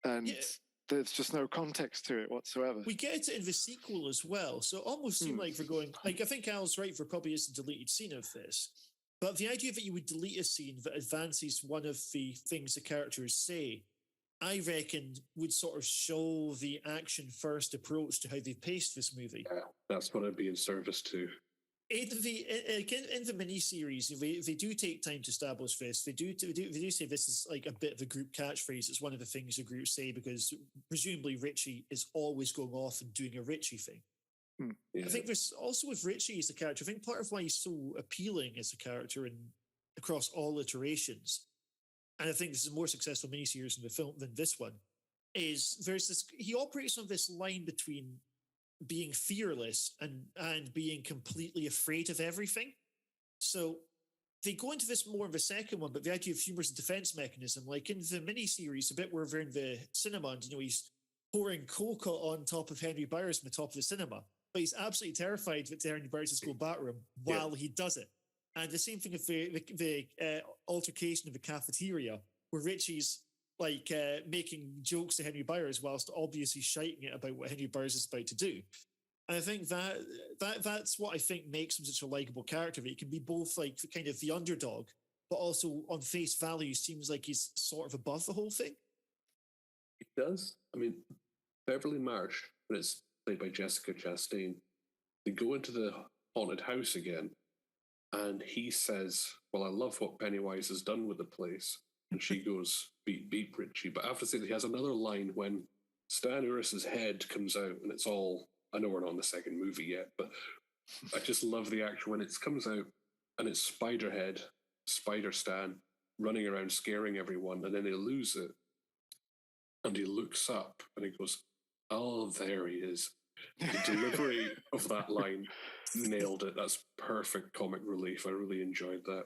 And there's just no context to it whatsoever. We get it in the sequel as well, so it almost seemed like we're going, like, I think Al's right, there probably is a deleted scene of this, but the idea that you would delete a scene that advances one of the things the characters say, I reckon would sort of show the action-first approach to how they paced this movie. Yeah, that's what I'd be in service to. In the miniseries, they do take time to establish this. They do say this is like a bit of a group catchphrase. It's one of the things the group say because presumably Richie is always going off and doing a Richie thing. I think there's also with Richie as a character, I think part of why he's so appealing as a character across all iterations, and I think this is a more successful miniseries in the film than this one, is he operates on this line between being fearless and being completely afraid of everything. So they go into this more in the second one, but the idea of humor as a defense mechanism, like in the miniseries, a bit where they're in the cinema and he's pouring coca on top of Henry Byers from the top of the cinema, but he's absolutely terrified that Henry Byers is going to batter him while he does it. And the same thing with the altercation in the cafeteria, where Richie's like making jokes to Henry Byers whilst obviously shiting it about what Henry Byers is about to do. And I think that's what I think makes him such a likable character. That he can be both like kind of the underdog, but also on face value seems like he's sort of above the whole thing. He does. I mean, Beverly Marsh, and it's played by Jessica Chastain, they go into the haunted house again, and he says, "Well, I love what Pennywise has done with the place." And she goes, "Beep, beep, Richie." But I have to say that he has another line when Stan Uris's head comes out, and it's all, I know we're not in the second movie yet, but I just love the action when it comes out, and it's Spiderhead, Spider Stan, running around scaring everyone, and then they lose it. And he looks up, and he goes, "Oh, there he is." The delivery of that line nailed it. That's perfect comic relief. I really enjoyed that.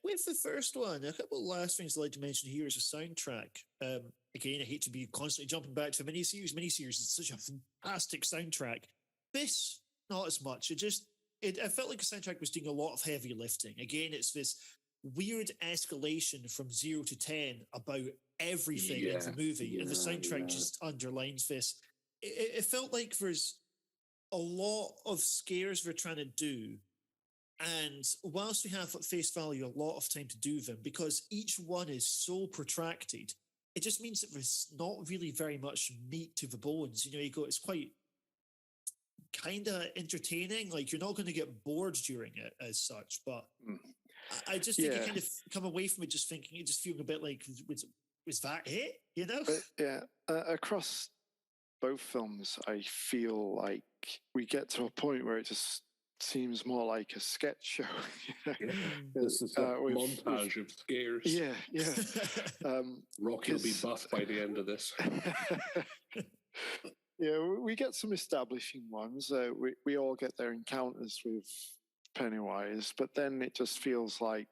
With the first one, a couple of last things I'd like to mention here is a soundtrack. Again, I hate to be constantly jumping back to a miniseries. Miniseries is such a fantastic soundtrack. This, not as much. I felt like the soundtrack was doing a lot of heavy lifting. Again, it's this weird escalation from 0 to 10 about everything in the movie, and the soundtrack just underlines this. It felt like there's a lot of scares they're trying to do, and whilst we have at face value a lot of time to do them, because each one is so protracted, it just means that there's not really very much meat to the bones. It's quite kind of entertaining. Like, you're not going to get bored during it as such, but I just think you kind of come away from it just thinking, it just feeling a bit like, was that it? Across both films, I feel like we get to a point where it just seems more like a sketch show. This is a montage of scares. Yeah. Rocky will be buff by the end of this. We get some establishing ones. We all get their encounters with Pennywise, but then it just feels like,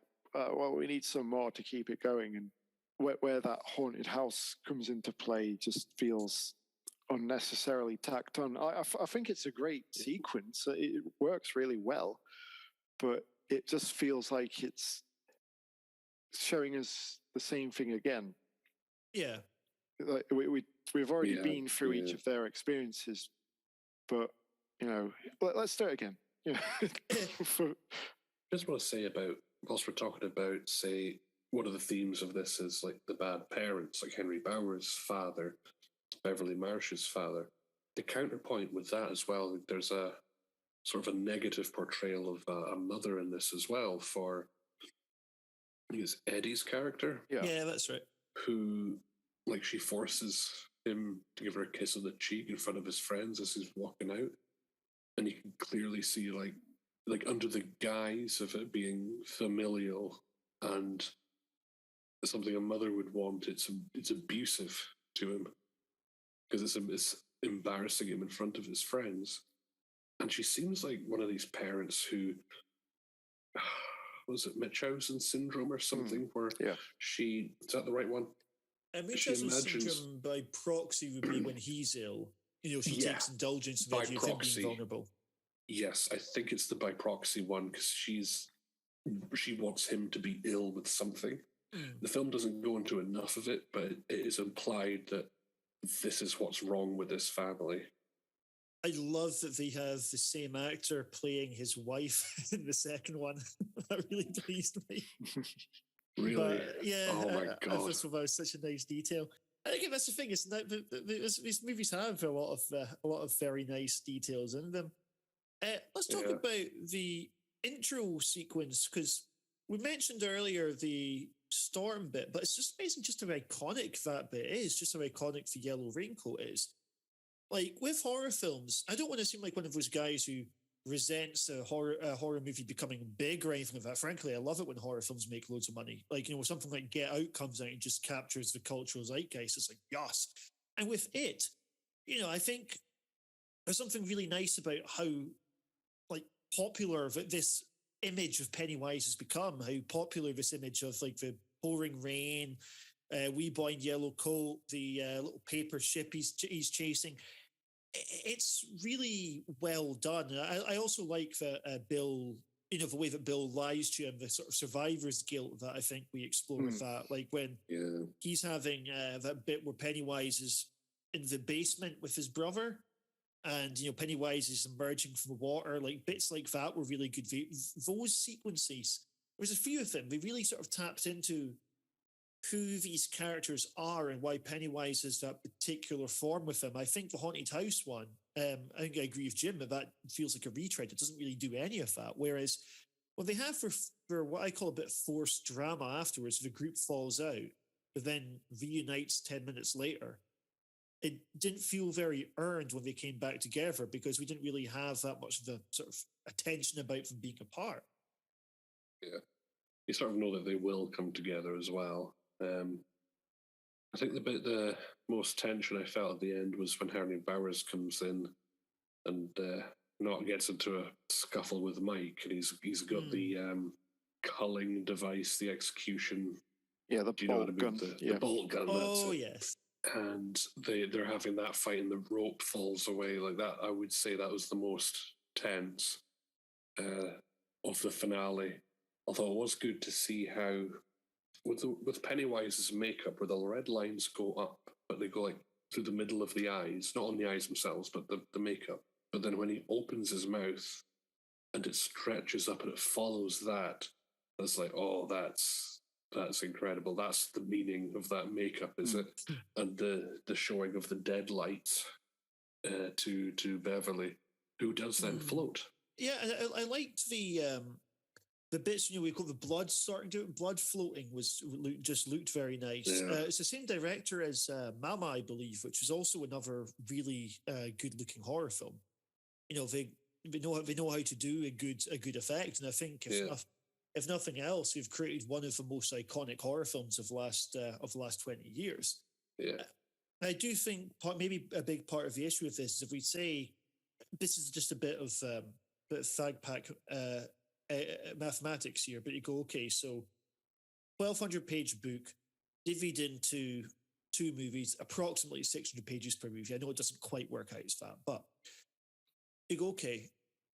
we need some more to keep it going. And where that haunted house comes into play just feels unnecessarily tacked on. I think it's a great sequence. It works really well, but it just feels like it's showing us the same thing again. Yeah. Like we've already been through each of their experiences, but let's do it again. Just want to say about, whilst we're talking about, say, one of the themes of this is like the bad parents, like Henry Bauer's father, Beverly Marsh's father. The counterpoint with that as well, there's a sort of a negative portrayal of a mother in this as well for, I think it's Eddie's character. Yeah, that's right. Who, like, she forces him to give her a kiss on the cheek in front of his friends as he's walking out. And you can clearly see, like under the guise of it being familial and something a mother would want, it's abusive to him because it's embarrassing him in front of his friends. And she seems like one of these parents who, was it Munchausen syndrome or something, where she, is that the right one? Munchausen syndrome by proxy would be when he's ill. She takes indulgence in the idea of him being vulnerable. Yes, I think it's the by proxy one because she wants him to be ill with something. The film doesn't go into enough of it, but it is implied that this is what's wrong with this family. I love that they have the same actor playing his wife in the second one. That really pleased me. Really? But, oh my God. I thought that was such a nice detail. And again, that's the thing, is that these movies have a lot of very nice details in them. Let's talk about the intro sequence, because we mentioned earlier the storm bit, but it's just amazing just how iconic that bit is, just how iconic the yellow raincoat is. Like, with horror films, I don't want to seem like one of those guys who resents a horror movie becoming big or anything like that. Frankly, I love it when horror films make loads of money. Like, something like Get Out comes out and just captures the cultural zeitgeist. It's like, yes. And with it, I think there's something really nice about how, like, popular this image of Pennywise has become, how popular this image of, like, the pouring rain, wee boy in yellow coat, the little paper ship he's chasing. It's really well done. I also like that Bill, the way that Bill lies to him, the sort of survivor's guilt that I think we explore with that. Like when he's having that bit where Pennywise is in the basement with his brother, and Pennywise is emerging from the water. Like, bits like that were really good. Those sequences, there's a few of them. They really sort of tapped into who these characters are and why Pennywise is that particular form with them. I think the Haunted House one, I think I agree with Jim that feels like a retread. It doesn't really do any of that. Whereas what they have for what I call a bit of forced drama afterwards, the group falls out, but then reunites 10 minutes later. It didn't feel very earned when they came back together because we didn't really have that much of the sort of attention about them being apart. Yeah. You sort of know that they will come together as well. I think the most tension I felt at the end was when Henry Bowers comes in and not gets into a scuffle with Mike, and he's got the culling device, the execution. Yeah, the bolt gun. The bolt gun. Oh, yes. And they're having that fight, and the rope falls away like that. I would say that was the most tense of the finale. Although it was good to see how, with Pennywise's makeup, where the red lines go up, but they go like through the middle of the eyes, not on the eyes themselves, but the makeup. But then when he opens his mouth and it stretches up and it follows that, that's like, oh, that's incredible. That's the meaning of that makeup, is it? And the showing of the dead lights to Beverly, who does then float. Yeah, I liked the bits, we call the blood starting to blood floating just looked very nice. Yeah. It's the same director as Mama, I believe, which is also another really good looking horror film. They know how to do a good effect, and I think if nothing else, we've created one of the most iconic horror films of the last 20 years. Yeah, I do think maybe a big part of the issue with this is if we say this is just a bit of fag pack mathematics here, but you go, okay, so 1,200-page book divided into 2 movies, approximately 600 pages per movie. I know it doesn't quite work out as that, but you go, okay,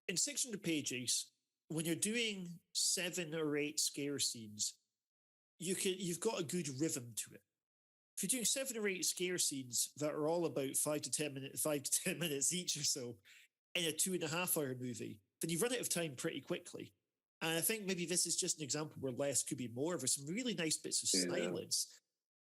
in 600 pages, when you're doing 7 or 8 scare scenes, you've got a good rhythm to it. If you're doing 7 or 8 scare scenes that are all about 5 to 10 minutes each or so in a 2.5-hour movie, then you run out of time pretty quickly. And I think maybe this is just an example where less could be more. There's some really nice bits of silence.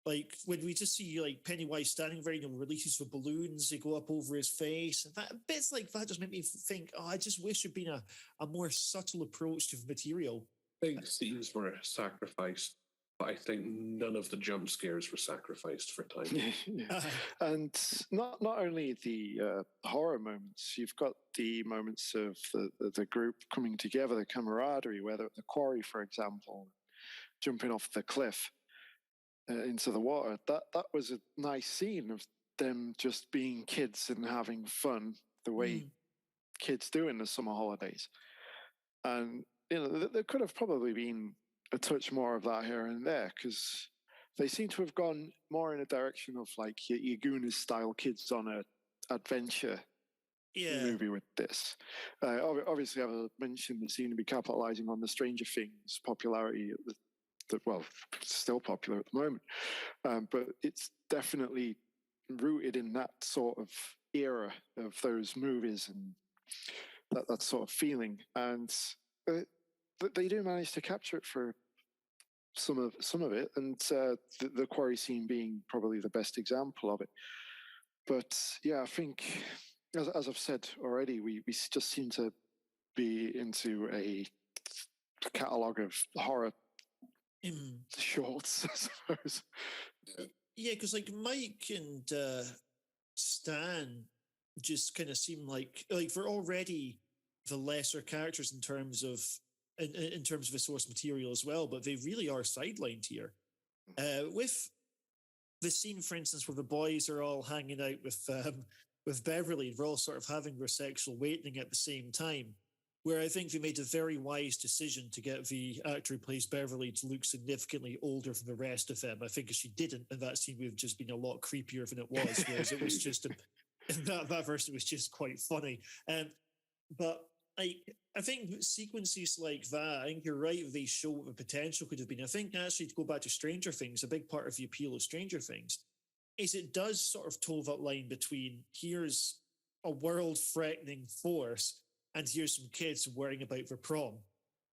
Like when we just see like Pennywise standing there, releases the balloons, they go up over his face. And that bits like that just make me think, I just wish there'd been a more subtle approach to the material. Big scenes were sacrificed, but I think none of the jump scares were sacrificed for time. And not only the horror moments, you've got the moments of the group coming together, the camaraderie, whether at the quarry, for example, jumping off the cliff into the water. That was a nice scene of them just being kids and having fun the way kids do in the summer holidays. And there could have probably been a touch more of that here and there, because they seem to have gone more in a direction of like your Goonies style kids on a adventure movie with this. Obviously, I've mentioned they seem to be capitalizing on the Stranger Things popularity, well, still popular at the moment, but it's definitely rooted in that sort of era of those movies and that sort of feeling, and they do manage to capture it for some of it, and the quarry scene being probably the best example of it. But yeah, I think as I've said already, we just seem to be into a catalogue of horror shorts, I suppose. Yeah, because like Mike and Stan just kind of seem like they're already the lesser characters in terms of the source material as well, but they really are sidelined here. With the scene, for instance, where the boys are all hanging out with Beverly, they're all sort of having their sexual awakening at the same time, where I think they made a very wise decision to get the actor who plays Beverly to look significantly older than the rest of them. I think if she didn't, and that scene would have just been a lot creepier than it was, whereas it was just in that version was just quite funny. But I think sequences like that, I think you're right, they show what the potential could have been. I think actually, to go back to Stranger Things, a big part of the appeal of Stranger Things is it does sort of toe that line between here's a world-threatening force and here's some kids worrying about their prom.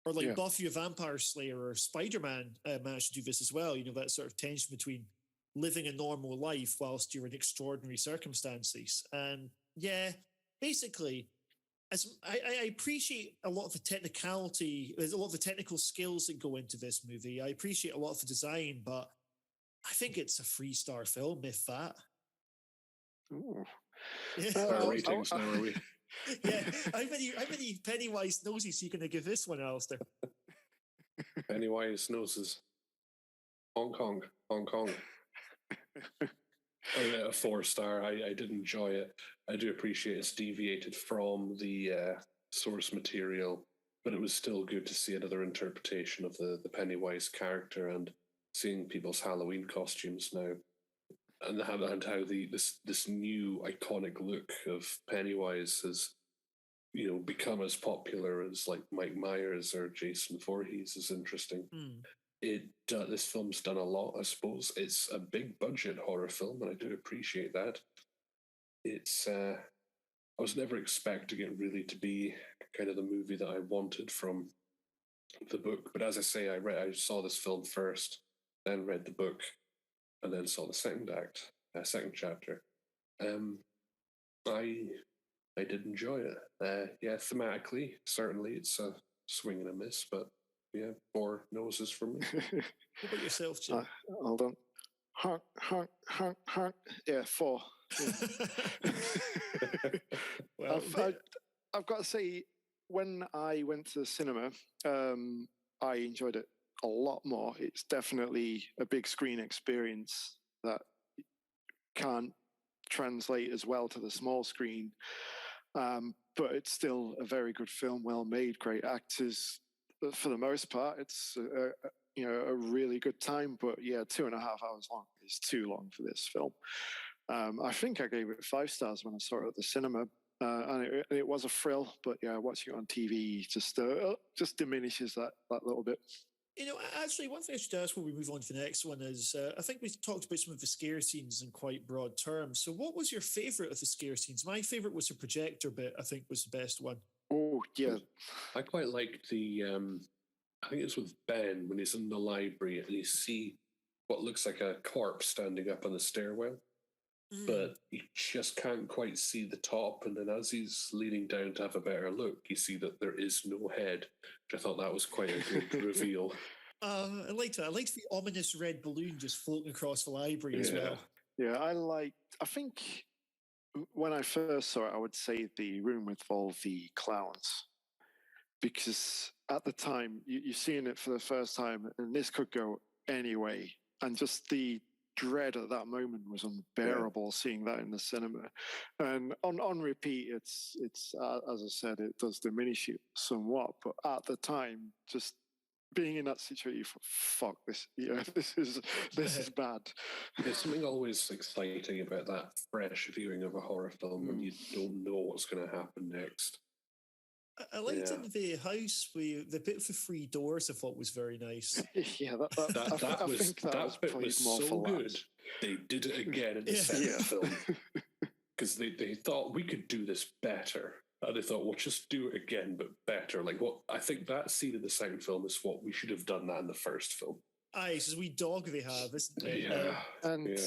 Or like Yeah. Buffy the Vampire Slayer or Spider-Man managed to do this as well. You know, that sort of tension between living a normal life whilst you're in extraordinary circumstances. And yeah, basically, I appreciate a lot of the technicality, there's a lot of the technical skills that go into this movie. I appreciate a lot of the design, but I think it's a 3-star film, if that. Ooh. Yeah. Our ratings now, are we? Yeah. How many Pennywise noses are you going to give this one, Alistair? Pennywise noses. Hong Kong. A 4-star. I did enjoy it. I do appreciate it's deviated from the source material, but it was still good to see another interpretation of the Pennywise character and seeing people's Halloween costumes now, and how this new iconic look of Pennywise has, you know, become as popular as like Mike Myers or Jason Voorhees is interesting. This film's done a lot, I suppose. It's a big budget horror film, and I do appreciate that. It's I was never expecting it really to be kind of the movie that I wanted from the book, but as I say, I saw this film first, then read the book, and then saw the second chapter. I did enjoy it. Yeah, thematically, certainly it's a swing and a miss, but yeah, 4 noses for me. What about yourself, Jim? Hold on. Honk. Yeah, 4. Yeah. Well, I've got to say, when I went to the cinema, I enjoyed it a lot more. It's definitely a big screen experience that can't translate as well to the small screen. But it's still a very good film, well made, great actors. For the most part, it's a really good time. But yeah, 2.5 hours long is too long for this film. I think I gave it 5 stars when I saw it at the cinema, and it was a thrill. But yeah, watching it on TV just diminishes that little bit. You know, actually, one thing I should ask before we move on to the next one is, I think we talked about some of the scare scenes in quite broad terms. So what was your favourite of the scare scenes? My favourite was the projector bit, I think was the best one. Oh, yeah. I quite liked the, I think it's with Ben, when he's in the library and you see what looks like a corpse standing up on the stairwell, but you just can't quite see the top. And then as he's leaning down to have a better look, you see that there is no head, which I thought that was quite a good reveal. I liked it. I liked the ominous red balloon just floating across the library as well. Yeah, I think when I first saw it, I would say the room with all the clowns, because at the time you're seeing it for the first time, and this could go anyway, and just the dread at that moment was unbearable. Seeing that in the cinema, and on repeat, it's as I said, it does diminish it somewhat, but at the time, just being in that situation, you thought, fuck this, this is bad. There's something always exciting about that fresh viewing of a horror film when you don't know what's going to happen next. I liked in the house, the bit with the 3 doors I thought was very nice. Yeah, that bit was so good. They did it again in the second film. Because they thought we could do this better. And they thought, we'll just do it again, but better. Like, what I think that scene in the second film is what we should have done that in the first film. Aye, it's a wee dog they have, isn't it? Yeah. And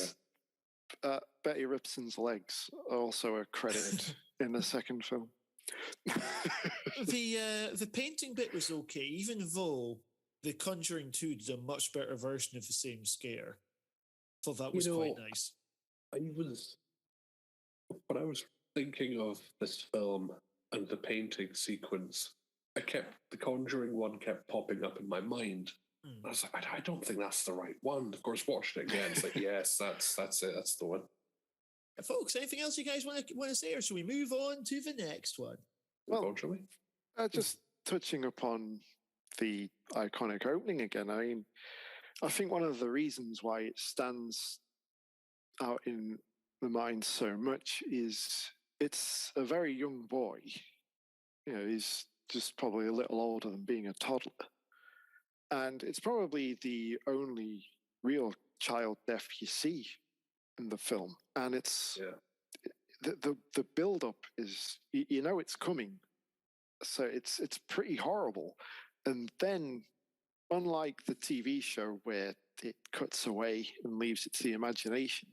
Betty Ripson's legs also are credited in the second film. The painting bit was okay, even though The Conjuring 2 did a much better version of the same scare. Thought that was quite nice. When I was thinking of this film and the painting sequence, the Conjuring one kept popping up in my mind. I was like, I don't think that's the right one. Of course, watching it again, it's like, yes, that's it, that's the one. Folks, anything else you guys want to say, or should we move on to the next one? Well, just touching upon the iconic opening again. I mean, I think one of the reasons why it stands out in the mind so much is it's a very young boy. You know, he's just probably a little older than being a toddler. And it's probably the only real child death you see in the film. And it's the build-up is, you know it's coming. So it's pretty horrible. And then, unlike the TV show where it cuts away and leaves it to the imagination,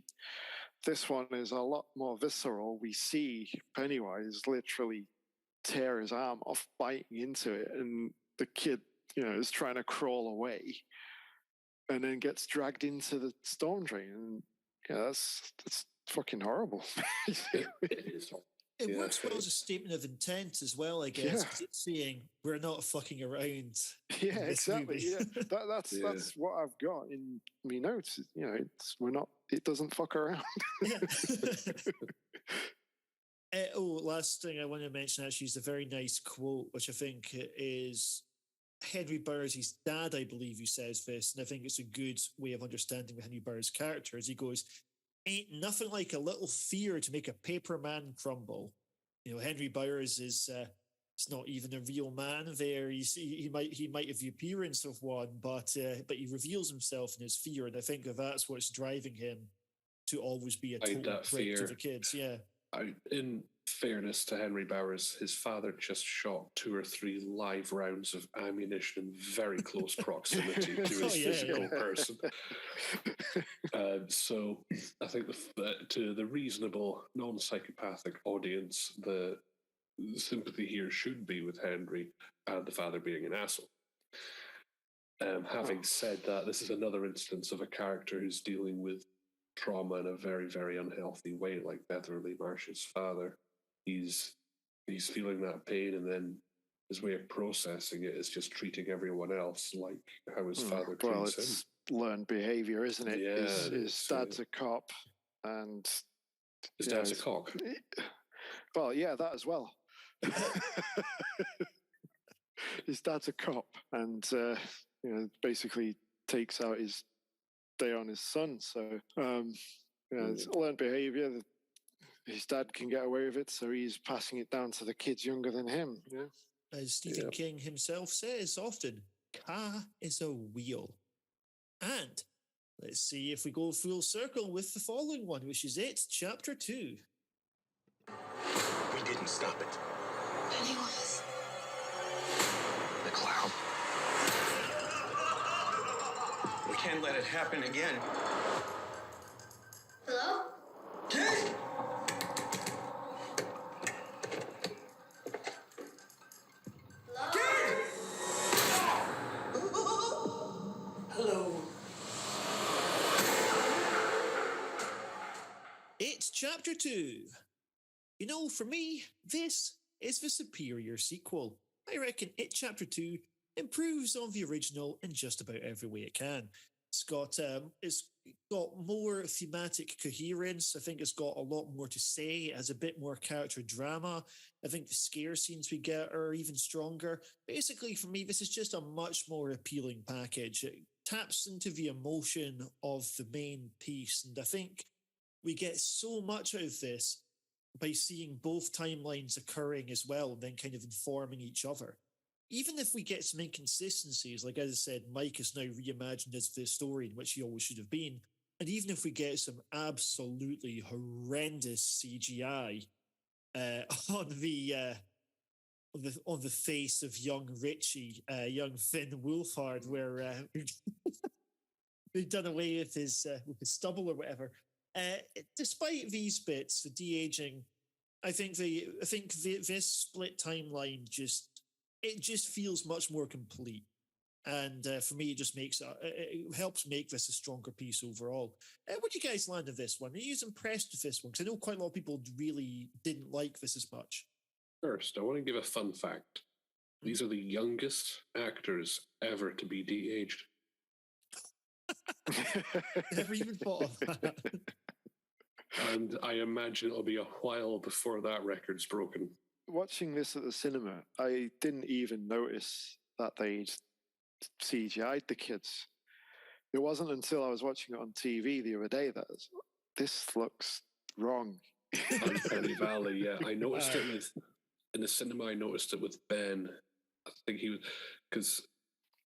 this one is a lot more visceral. We see Pennywise literally tear his arm off, biting into it, and the kid, is trying to crawl away, and then gets dragged into the storm drain. And that's fucking horrible. It is. It Yeah. works well as a statement of intent as well, I guess. 'Cause it's saying we're not fucking around. Yeah, in this exactly. movie. Yeah, that's Yeah. that's what I've got in my notes. We're not. It doesn't fuck around. Yeah. Last thing I want to mention actually is a very nice quote, which I think is Henry Burroughs' dad, I believe, who says this, and I think it's a good way of understanding Henry Burroughs' character. As he goes, "Ain't nothing like a little fear to make a paper man crumble." Henry Burroughs is it's not even a real man. There, he might have the appearance of one, but he reveals himself in his fear, and I think that's what's driving him to always be a Hide total that prick to fear. the kids. Yeah. In fairness to Henry Bowers, his father just shot 2 or 3 live rounds of ammunition in very close proximity to his physical person. So I think to the reasonable, non-psychopathic audience, the sympathy here should be with Henry and the father being an asshole. Having said that, this is another instance of a character who's dealing with trauma in a very, very unhealthy way, like Beverly Marsh's father. He's feeling that pain, and then his way of processing it is just treating everyone else like how his father Well, treats it's him. learned behavior, isn't it? Yeah, His dad's a cop, and His dad's a cock. Well, yeah, that as well. His dad's a cop, and basically takes out his day on his son. So, it's learned behavior. His dad can get away with it, so he's passing it down to the kids younger than him. Yeah. As Stephen King himself says often, "Ka is a wheel." And let's see if we go full circle with the following one, which is It, Chapter 2. We didn't stop it. Pennywise. The clown. We can't let it happen again. Hello? Kid! Hello? It's Chapter 2. For me, this is the superior sequel. I reckon It Chapter 2 improves on the original in just about every way it can. It's got more thematic coherence. I think it's got a lot more to say. It has a bit more character drama. I think the scare scenes we get are even stronger. Basically, for me, this is just a much more appealing package. It taps into the emotion of the main piece, and I think we get so much out of this by seeing both timelines occurring as well, and then kind of informing each other. Even if we get some inconsistencies, like as I said, Mike is now reimagined as the story in which he always should have been. And even if we get some absolutely horrendous CGI on the face of young Richie, young Finn Wolfhard, where they've done away with his stubble or whatever. Despite these bits, the de-aging, I think this split timeline just feels much more complete, and for me, it just it helps make this a stronger piece overall. What do you guys land of this one? Are you impressed with this one? Because I know quite a lot of people really didn't like this as much. First, I want to give a fun fact. These are the youngest actors ever to be de-aged. Never even thought of that. And I imagine it'll be a while before that record's broken. Watching this at the cinema, I didn't even notice that they'd CGI'd the kids. It wasn't until I was watching it on TV the other day that this looks wrong. Uncanny Valley, yeah. I noticed it in the cinema. I noticed it with Ben. I think he was, because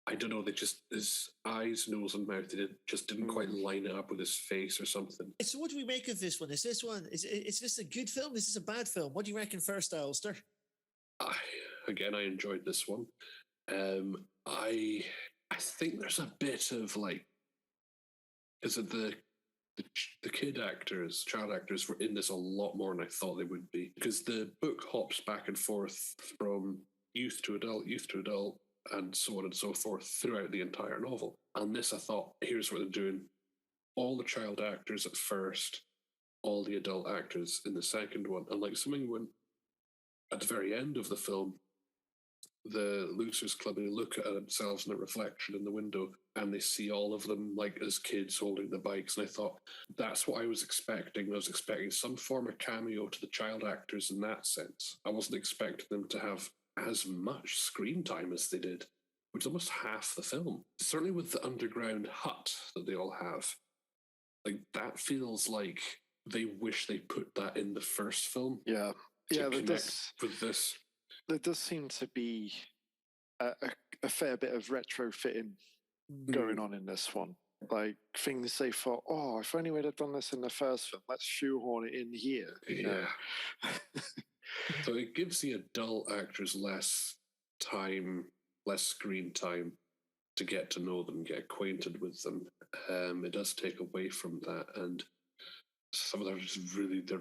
I don't know, his eyes, nose, and mouth just didn't quite line it up with his face or something. So, what do we make of this one? Is this a good film? Is this a bad film? What do you reckon first, Alasdair? Again, I enjoyed this one. I think there's a bit of like, is it the kid actors, child actors were in this a lot more than I thought they would be, because the book hops back and forth from youth to adult, and so on and so forth throughout the entire novel. And this, I thought, here's what they're doing: all the child actors at first, all the adult actors in the second one, and like something when at the very end of the film, the Losers Club, they look at themselves in a reflection in the window and they see all of them like as kids holding the bikes. And I thought, that's what I was expecting. I was expecting some form of cameo to the child actors in that sense. I wasn't expecting them to have as much screen time as they did, which is almost half the film. Certainly with the underground hut that they all have, like that feels like they wish they put that in the first film. Yeah. To Yeah, connect with this. there does seem to be a fair bit of retrofitting going on in this one. Like things they thought, oh, if only we'd have done this in the first film, let's shoehorn it in here. Yeah. So it gives the adult actors less time, less screen time to get to know them, get acquainted with them. It does take away from that, and some of them are just they're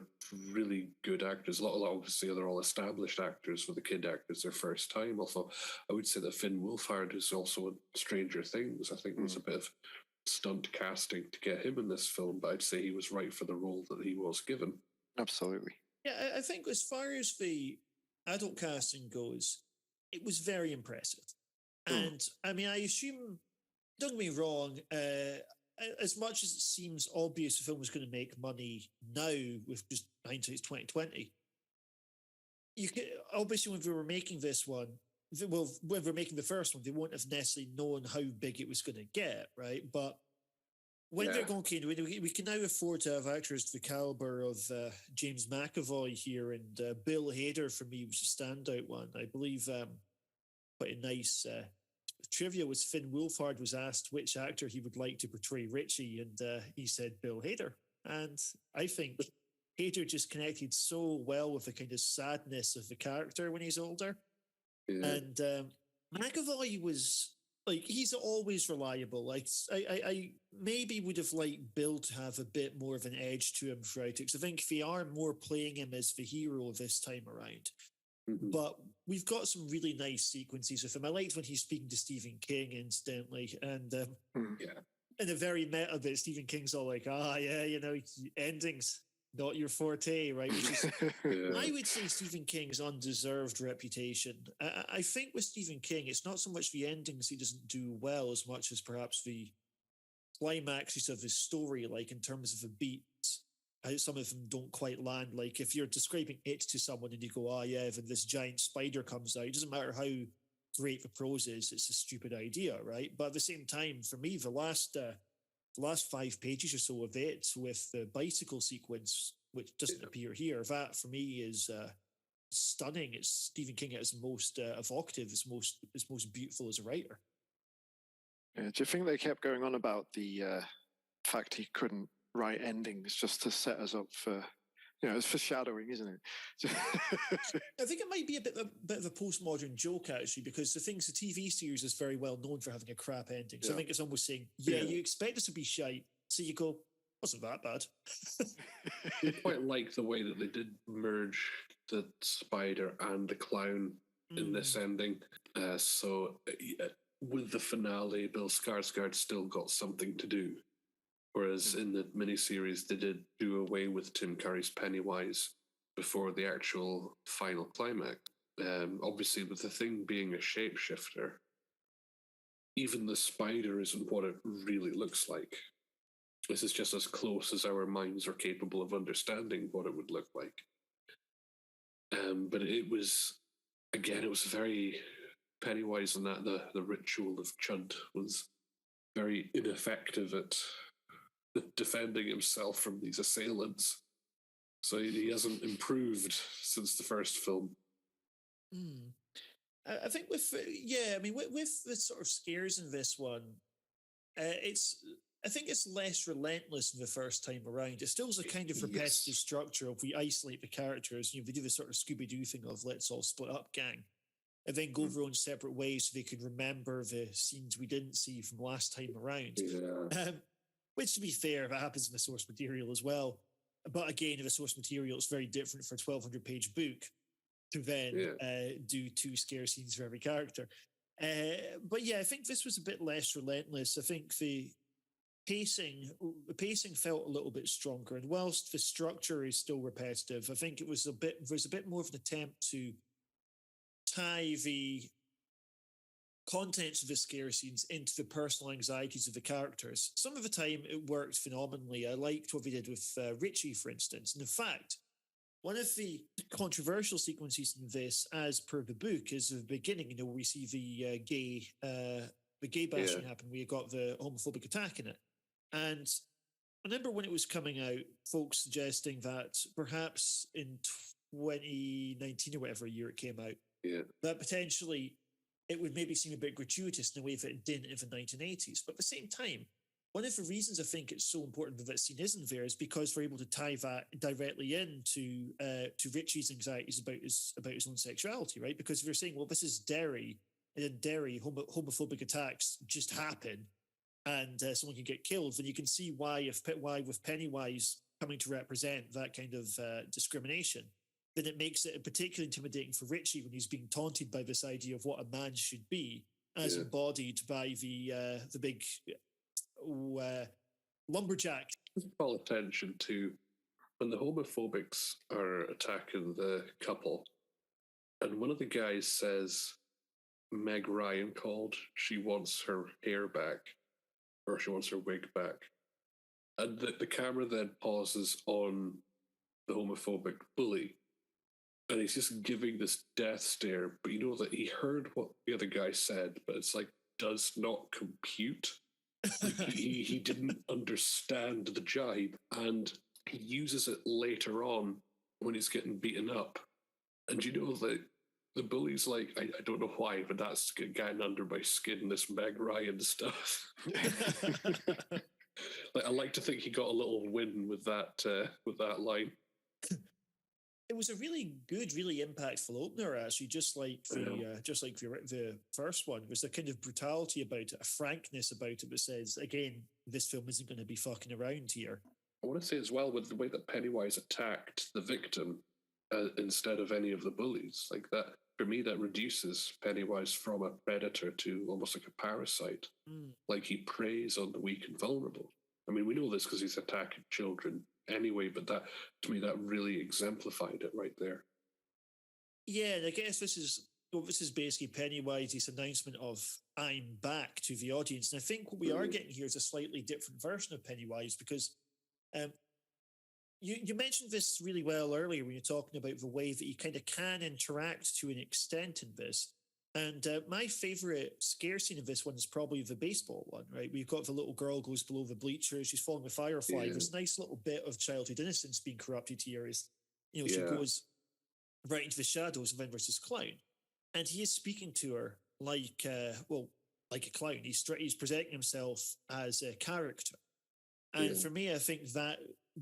really good actors. A lot obviously they're all established actors. For the kid actors, their first time. Although I would say that Finn Wolfhard, who's also in Stranger Things, I think was a bit of stunt casting to get him in this film, but I'd say he was right for the role that he was given. Absolutely. Yeah, I think as far as the adult casting goes, it was very impressive. And I mean, I assume, don't get me wrong, as much as it seems obvious the film was going to make money now with just hindsight's 2020, you could, obviously when we were making this one, well, when we were making the first one, they wouldn't have necessarily known how big it was going to get, right? But when they're going, okay, we can now afford to have actors to the caliber of James McAvoy here, and Bill Hader for me was a standout one. I believe quite a nice trivia was Finn Wolfhard was asked which actor he would like to portray Richie, and he said Bill Hader. And I think Hader just connected so well with the kind of sadness of the character when he's older. Yeah. And McAvoy was like, he's always reliable. Like I maybe would have liked Bill to have a bit more of an edge to him throughout it, because I think they are more playing him as the hero this time around. But we've got some really nice sequences with him. I liked when he's speaking to Stephen King, incidentally, and in a very meta bit, Stephen King's all like, endings, not your forte, right? Which is, I would say Stephen King's undeserved reputation. I think with Stephen King, it's not so much the endings he doesn't do well as much as perhaps the climaxes of his story, like in terms of the beats. Some of them don't quite land. Like if you're describing it to someone and you go, then this giant spider comes out, it doesn't matter how great the prose is, it's a stupid idea, right? But at the same time, for me, the last 5 pages or so of it with the bicycle sequence, which doesn't appear here, that for me is stunning. It's Stephen King at his most evocative, his most beautiful as a writer. Yeah, do you think they kept going on about the fact he couldn't write endings just to set us up for, it's foreshadowing, isn't it? I think it might be a bit of a postmodern joke, actually, because the TV series is very well known for having a crap ending. So I think it's almost saying, you expect us to be shite, so you go, wasn't that bad. I quite like the way that they did merge the spider and the clown in this ending. So with the finale, Bill Skarsgård still got something to do. Whereas in the miniseries, they did do away with Tim Curry's Pennywise before the actual final climax. Obviously, with the thing being a shapeshifter, even the spider isn't what it really looks like. This is just as close as our minds are capable of understanding what it would look like. But it was, again, it was very Pennywise, and that the ritual of Chud was very ineffective at defending himself from these assailants. So he hasn't improved since the first film. I think with the sort of scares in this one, I think it's less relentless than the first time around. It still has a kind of repetitive structure of we isolate the characters. They do the sort of Scooby-Doo thing of let's all split up, gang. and then go their own separate ways so they could remember the scenes we didn't see from last time around. Yeah. Which, to be fair, that happens in the source material as well. But again, in the source material, it's very different for a 1,200-page book to then do 2 scare scenes for every character. But yeah, I think this was a bit less relentless. I think the pacing felt a little bit stronger, and whilst the structure is still repetitive, I think there's a bit more of an attempt to tie the contents of the scare scenes into the personal anxieties of the characters. Some of the time it worked phenomenally. I liked what they did with Richie, for instance. And in fact, one of the controversial sequences in this, as per the book, is the beginning. We see the gay bashing happen. We got the homophobic attack in it. And I remember when it was coming out, folks suggesting that perhaps in 2019 or whatever year it came out, that potentially it would maybe seem a bit gratuitous in a way that it didn't in the 1980s. But at the same time, one of the reasons I think it's so important that that scene isn't there is because we're able to tie that directly into to Richie's anxieties about his own sexuality, right? Because if you're saying, well, this is Derry, and in Derry, homophobic attacks just happen, and someone can get killed, then you can see why with Pennywise coming to represent that kind of discrimination, then it makes it particularly intimidating for Richie when he's being taunted by this idea of what a man should be, as embodied by the big lumberjack. Call attention to when the homophobics are attacking the couple, and one of the guys says Meg Ryan called, she wants her hair back, or she wants her wig back. And the camera then pauses on the homophobic bully, and he's just giving this death stare, but you know that he heard what the other guy said, but it's like, does not compute. he didn't understand the jibe, and he uses it later on when he's getting beaten up. And you know that the bully's like, I don't know why, but that's getting under my skin, this Meg Ryan stuff. Like, I like to think he got a little win with that line. It was a really good, really impactful opener, actually, just like the first one. There's a kind of brutality about it, a frankness about it that says, again, this film isn't going to be fucking around here. I want to say as well, with the way that Pennywise attacked the victim instead of any of the bullies, like that, for me, that reduces Pennywise from a predator to almost like a parasite. Like, he preys on the weak and vulnerable. I mean, we know this because he's attacking children anyway, but that, to me, that really exemplified it right there. Yeah, and I guess this is basically Pennywise's announcement of I'm back to the audience. And I think what we are getting here is a slightly different version of Pennywise, because you mentioned this really well earlier when you're talking about the way that you kind of can interact to an extent in this. And my favorite scare scene of this one is probably the baseball one, right? We've got the little girl goes below the bleachers, she's following a firefly. Yeah. This nice little bit of childhood innocence being corrupted here is, she goes right into the shadows, and then there's this clown. And he is speaking to her like a clown. He's presenting himself as a character. And for me, I think that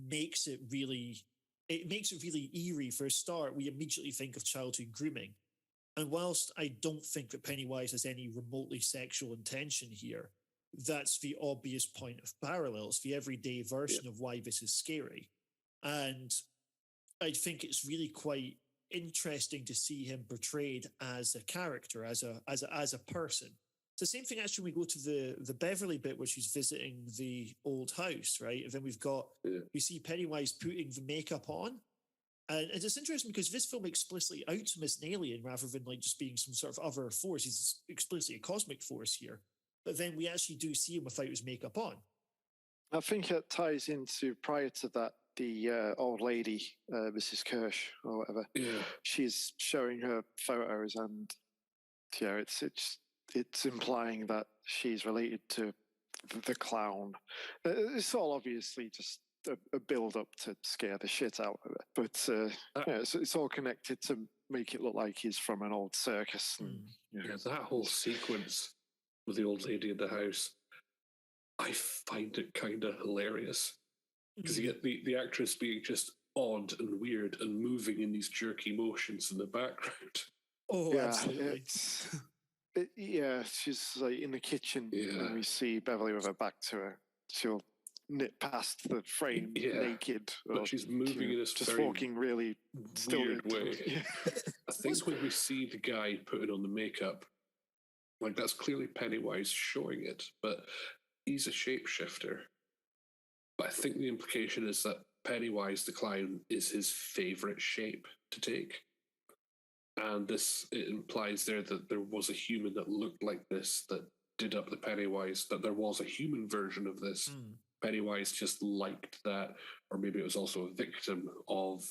makes it really eerie. For a start, we immediately think of childhood grooming. And whilst I don't think that Pennywise has any remotely sexual intention here, that's the obvious point of parallel. It's the everyday version of why this is scary. And I think it's really quite interesting to see him portrayed as a character, as a person. It's the same thing actually when we go to the Beverly bit where she's visiting the old house, right? And then we see Pennywise putting the makeup on. And it's interesting because this film explicitly outs him as an alien rather than like just being some sort of other force. He's explicitly a cosmic force here. But then we actually do see him without his makeup on. I think it ties into, prior to that, the old lady, Mrs. Kirsch or whatever. Yeah. She's showing her photos, and it's implying that she's related to the clown. It's all obviously just a build-up to scare the shit out of it. But it's all connected to make it look like he's from an old circus. And, that whole sequence with the old lady in the house, I find it kind of hilarious. Because you get the actress being just odd and weird and moving in these jerky motions in the background. Oh, Yeah, absolutely. yeah, she's like in the kitchen, Yeah. and we see Beverly with her back to her. She'll knit past the frame Yeah, naked, or but she's moving in this just very walking really weird stilted. way. Yeah. I think when we see the guy putting on the makeup, like that's clearly Pennywise showing it, but he's a shapeshifter. But I think the implication is that Pennywise the clown is his favorite shape to take. And it implies there that there was a human that looked like this that did up the Pennywise, that there was a human version of this. Pennywise just liked that, or maybe it was also a victim of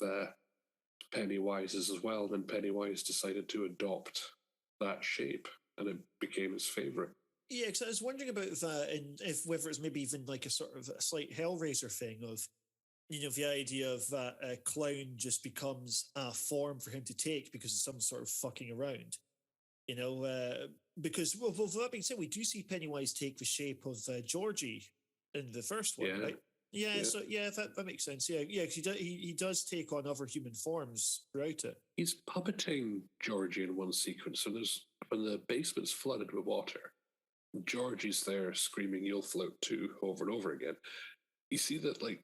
Pennywise's as well. Then Pennywise decided to adopt that shape, and it became his favorite. Yeah, because I was wondering about that, and if whether it's maybe even like a sort of a slight Hellraiser thing of, the idea of that a clown just becomes a form for him to take because of some sort of fucking around. Because, well, that being said, we do see Pennywise take the shape of Georgie in the first one, Yeah. right? Yeah, Yeah. so yeah, that makes sense. Yeah, because he does take on other human forms throughout it. He's puppeting Georgie in one sequence. So when the basement's flooded with water, Georgie's there screaming, "You'll float too," over and over again. You see that, like,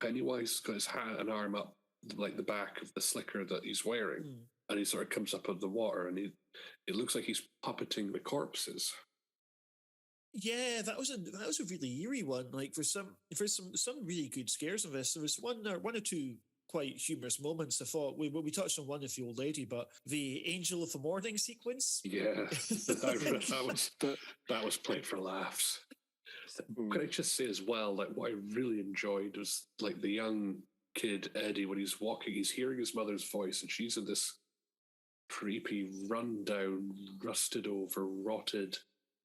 Pennywise has got his hand and arm up, like the back of the slicker that he's wearing, and he sort of comes up out of the water, and it looks like he's puppeting the corpses. Yeah, that was a really eerie one. Like for some really good scares in this. There was one or two quite humorous moments. I thought we touched on one with the old lady, but the Angel of the Morning sequence. Yeah, that was played for laughs. Can I just say as well, like what I really enjoyed was like the young kid Eddie when he's walking, he's hearing his mother's voice, and she's in this creepy, rundown, rusted over, rotted,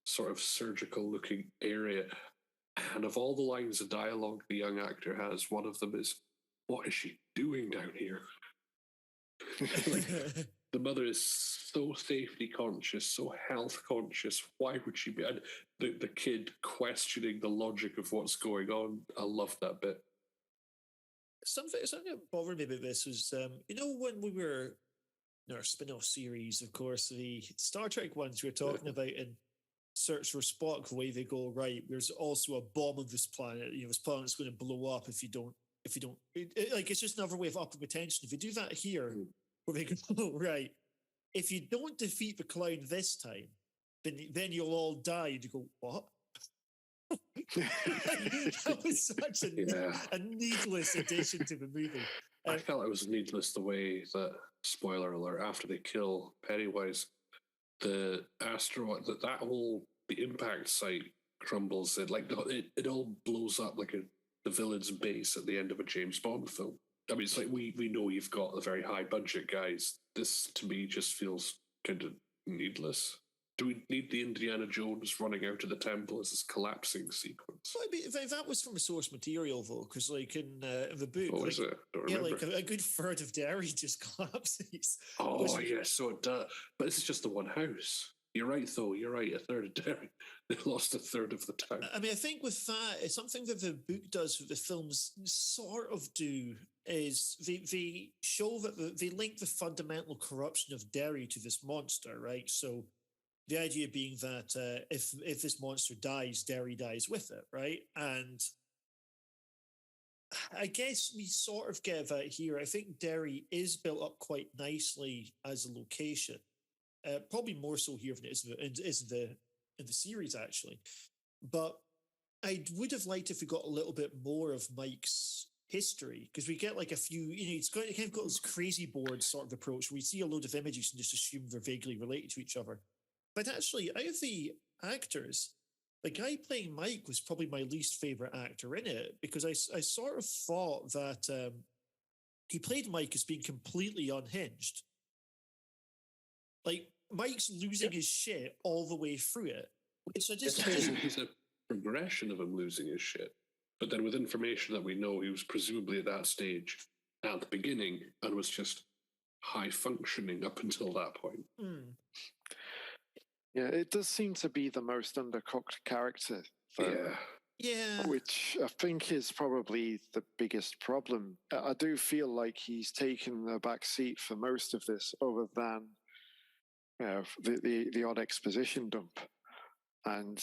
sort of surgical looking area. And of all the lines of dialogue the young actor has, one of them is, "What is she doing down here?" Like, the mother is so safety conscious, so health conscious. Why would she be? And the kid questioning the logic of what's going on. I love that bit. Something that bothered me about this was, when we were in our spin-off series, of course, the Star Trek ones we were talking about in Search for Spock, the way they go, right, there's also a bomb on this planet. This planet's going to blow up if you don't, it's just another way of upping the tension. If you do that here, where they go, right, if you don't defeat the clown this time, then you'll all die. And you go, what? That was such a needless addition to the movie. I felt it was needless the way that, spoiler alert, after they kill Pennywise, the asteroid, the impact site crumbles. It all blows up like the villain's base at the end of a James Bond film. I mean, it's like we know you've got the very high budget guys. This to me just feels kind of needless. Do we need the Indiana Jones running out of the temple as this collapsing sequence? Well, I mean, that was from the source material, though, because like in the book, is it? Don't remember. Like a good third of Derry just collapses. So it does. But this is just the one house. You're right, though. You're right. A third of Derry. They lost a third of the town. I mean, I think with that, it's something that the book does, that the films sort of do, is they show that they link the fundamental corruption of Derry to this monster, right? So the idea being that if this monster dies, Derry dies with it, right? And I guess we sort of get that here. I think Derry is built up quite nicely as a location. Probably more so here than it is in the series, actually. But I would have liked if we got a little bit more of Mike's history, because we get like a few, it's kind of got this crazy board sort of approach where we see a load of images and just assume they're vaguely related to each other. But actually, out of the actors, the guy playing Mike was probably my least favorite actor in it, because I sort of thought that he played Mike as being completely unhinged. Like, Mike's losing his shit all the way through it. Which He's a progression of him losing his shit. But then with information that we know, he was presumably at that stage at the beginning and was just high functioning up until that point. Yeah, it does seem to be the most undercooked character, though. Yeah. Which I think is probably the biggest problem. I do feel like he's taken the back seat for most of this, other than the odd exposition dump. And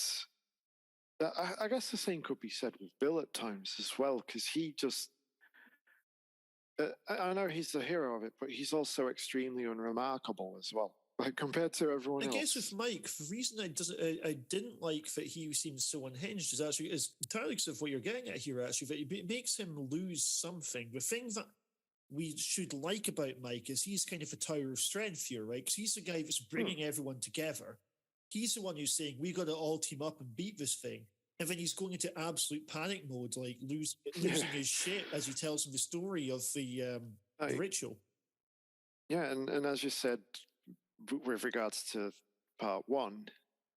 I guess the same could be said with Bill at times as well, because he just, I know he's the hero of it, but he's also extremely unremarkable as well. Like compared to everyone else. I guess with Mike, the reason I didn't like that he seems so unhinged is entirely because of what you're getting at here, actually, that it makes him lose something. The thing that we should like about Mike is he's kind of a tower of strength here, right? Because he's the guy that's bringing everyone together. He's the one who's saying, we got to all team up and beat this thing. And then he's going into absolute panic mode, like losing his shit as he tells him the story of the ritual. Yeah, and as you said, with regards to part one,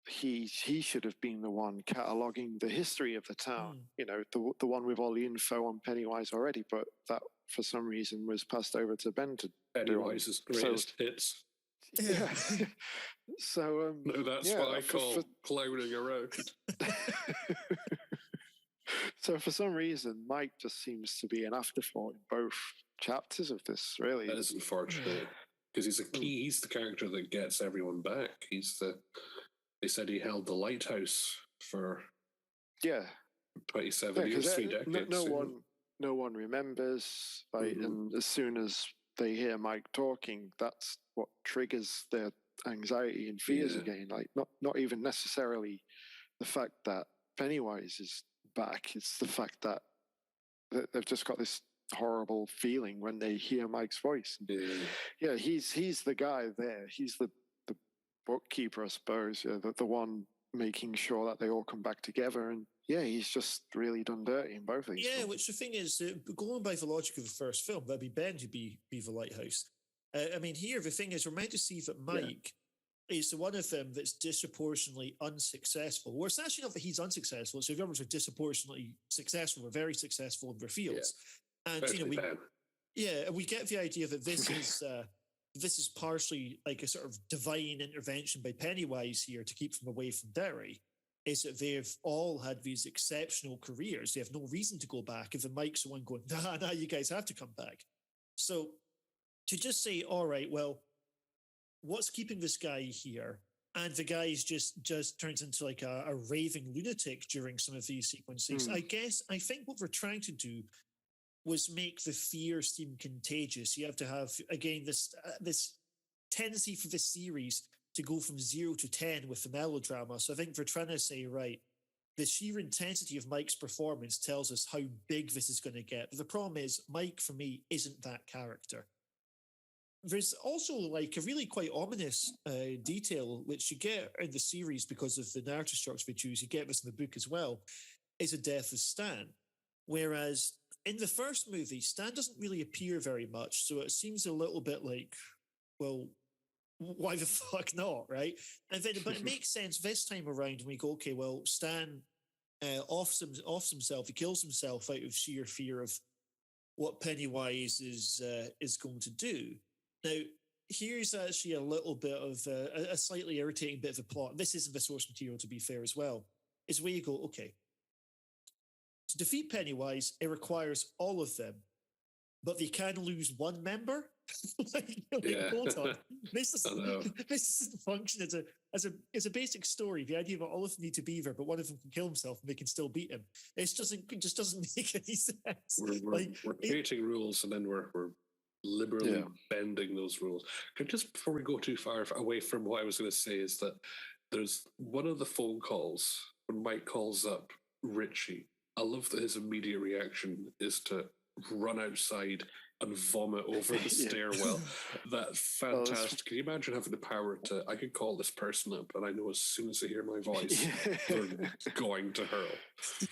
he should have been the one cataloging the history of the town. You know, the one with all the info on Pennywise already, but that for some reason was passed over to Ben to Pennywise's greatest hits. Yeah. So no, that's what I call clowning around. So for some reason, Mike just seems to be an afterthought in both chapters of this. Really, that is unfortunate. Because he's the character that gets everyone back. They said he held the lighthouse for 27 years, 3 decades. No one remembers. Like, and as soon as they hear Mike talking, that's what triggers their anxiety and fears again. Like not even necessarily the fact that Pennywise is back. It's the fact that they've just got this horrible feeling when they hear Mike's voice. Yeah, he's the guy there. He's the bookkeeper, I suppose. The one making sure that they all come back together. And yeah, he's just really done dirty in both of these. Yeah, which the thing is, going by the logic of the first film, that'd be Ben to be the lighthouse. I mean, here the thing is, we're meant to see that Mike is the one of them that's disproportionately unsuccessful. Well, it's actually not that he's unsuccessful. So the others are disproportionately successful or very successful in their fields. And we get the idea that this is partially like a sort of divine intervention by Pennywise here to keep them away from Derry. Is that they've all had these exceptional careers. They have no reason to go back. If the Mike's the one going, nah, you guys have to come back. So to just say, all right, well, what's keeping this guy here? And the guy's just turns into like a raving lunatic during some of these sequences. I think what we're trying to do was make the fear seem contagious. You have to have, again, this tendency for this series to go from 0 to 10 with the melodrama. So I think they're trying to say, right, the sheer intensity of Mike's performance tells us how big this is going to get. But the problem is, Mike, for me, isn't that character. There's also like a really quite ominous detail, which you get in the series because of the narrative structure they choose. You get this in the book as well, is a death of Stan. Whereas in the first movie, Stan doesn't really appear very much. So it seems a little bit like, well, why the fuck not, right? And then, but it makes sense this time around when we go, okay, well, Stan offs himself, he kills himself out of sheer fear of what Pennywise is going to do. Now, here's actually a little bit of a slightly irritating bit of a plot. This isn't the source material, to be fair, as well. Is where you go, okay, to defeat Pennywise, it requires all of them, but they can lose one member. Hold on. This doesn't function as a basic story. The idea that all of them need to be there, but one of them can kill himself and they can still beat him. It just doesn't make any sense. We're creating rules and then we're liberally bending those rules. Just before we go too far away from what I was going to say, is that there's one of the phone calls when Mike calls up Richie. I love that his immediate reaction is to run outside and vomit over the stairwell. That's fantastic. Can you imagine having the power to, I could call this person up and I know as soon as they hear my voice, they're going to hurl.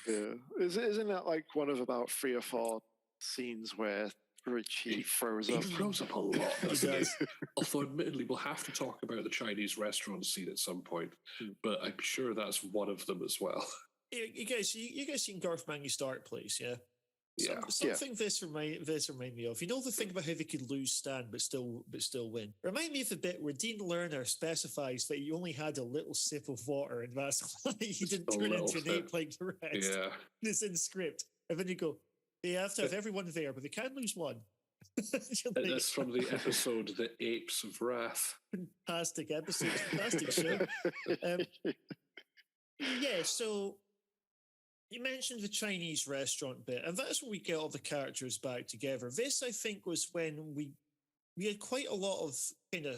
Yeah. Isn't that like one of about 3 or 4 scenes where Richie throws up? He throws up a lot, doesn't he? Although admittedly, we'll have to talk about the Chinese restaurant scene at some point, but I'm sure that's one of them as well. You guys seen Garth Mangy Start Place, yeah? Something this remind me of. You know the thing about how they could lose Stan but still win? Remind me of the bit where Dean Lerner specifies that he only had a little sip of water and that's why he didn't turn into an ape like the rest. Yeah. It's in script. And then you go, they have to have everyone there, but they can lose one. That's from the episode The Apes of Wrath. Fantastic episode, fantastic show. Um, yeah, so you mentioned the Chinese restaurant bit, and that's where we get all the characters back together. This, I think, was when we had quite a lot of kind of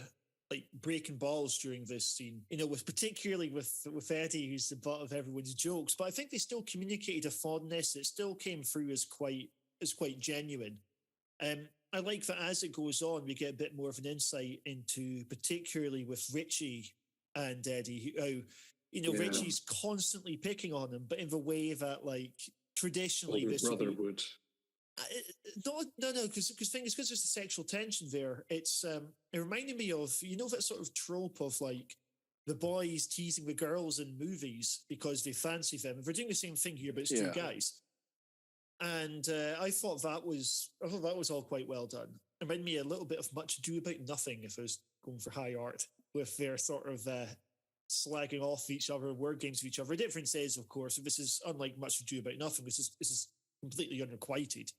like breaking balls during this scene, with particularly with Eddie, who's the butt of everyone's jokes. But I think they still communicated a fondness. It still came through as quite genuine. I like that as it goes on, we get a bit more of an insight into, particularly with Richie and Eddie, how Richie's constantly picking on him, but in the way that like traditionally Older this brother would. No, because there's a sexual tension there. It's it reminded me of that sort of trope of like the boys teasing the girls in movies because they fancy them. And they're doing the same thing here, but it's two guys. And I thought that was all quite well done. It reminded me a little bit of Much Ado About Nothing, if I was going for high art, with their sort of slagging off each other, word games of each other. The difference is, of course, this is unlike Much Ado About Nothing. This is completely unrequited.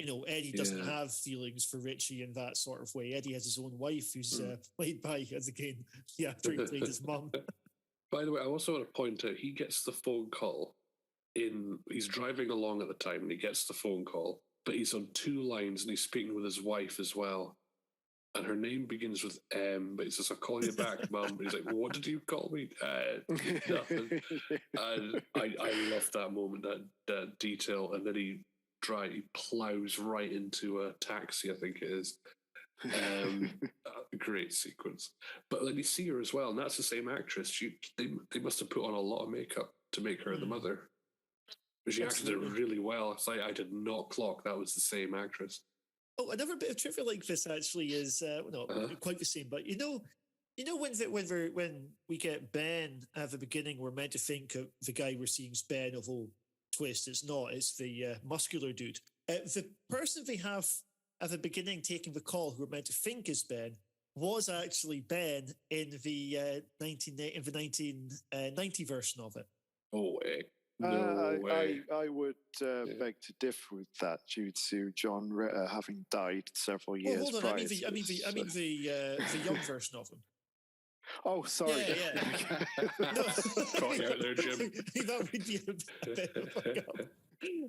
Eddie doesn't have feelings for Richie in that sort of way. Eddie has his own wife, who's played by, as again, the actor who played his mum. By the way, I also want to point out he gets the phone call. He's driving along at the time and he gets the phone call, but he's on two lines and he's speaking with his wife as well. And her name begins with M, but he says, "I'll call you back, Mum." And he's like, "What did you call me?" Nothing. And I love that moment, that detail. And then he plows right into a taxi, I think it is. A great sequence. But then you see her as well, and that's the same actress. They must have put on a lot of makeup to make her the mother. But she acted it really well. It's like I did not clock that was the same actress. Oh, another bit of trivia like this actually is not quite the same, but when we get Ben at the beginning, we're meant to think of the guy we're seeing is Ben, although twist, it's not. It's the muscular dude. The person they have at the beginning taking the call, who we're meant to think is Ben, was actually Ben in the 1990 version of it. Oh way. No way. I would beg to differ with that due to John Ritter having died several years hold on. prior. I mean the young version of him. Oh, sorry. Yeah. Caught you out there, Jim. That would be a bit of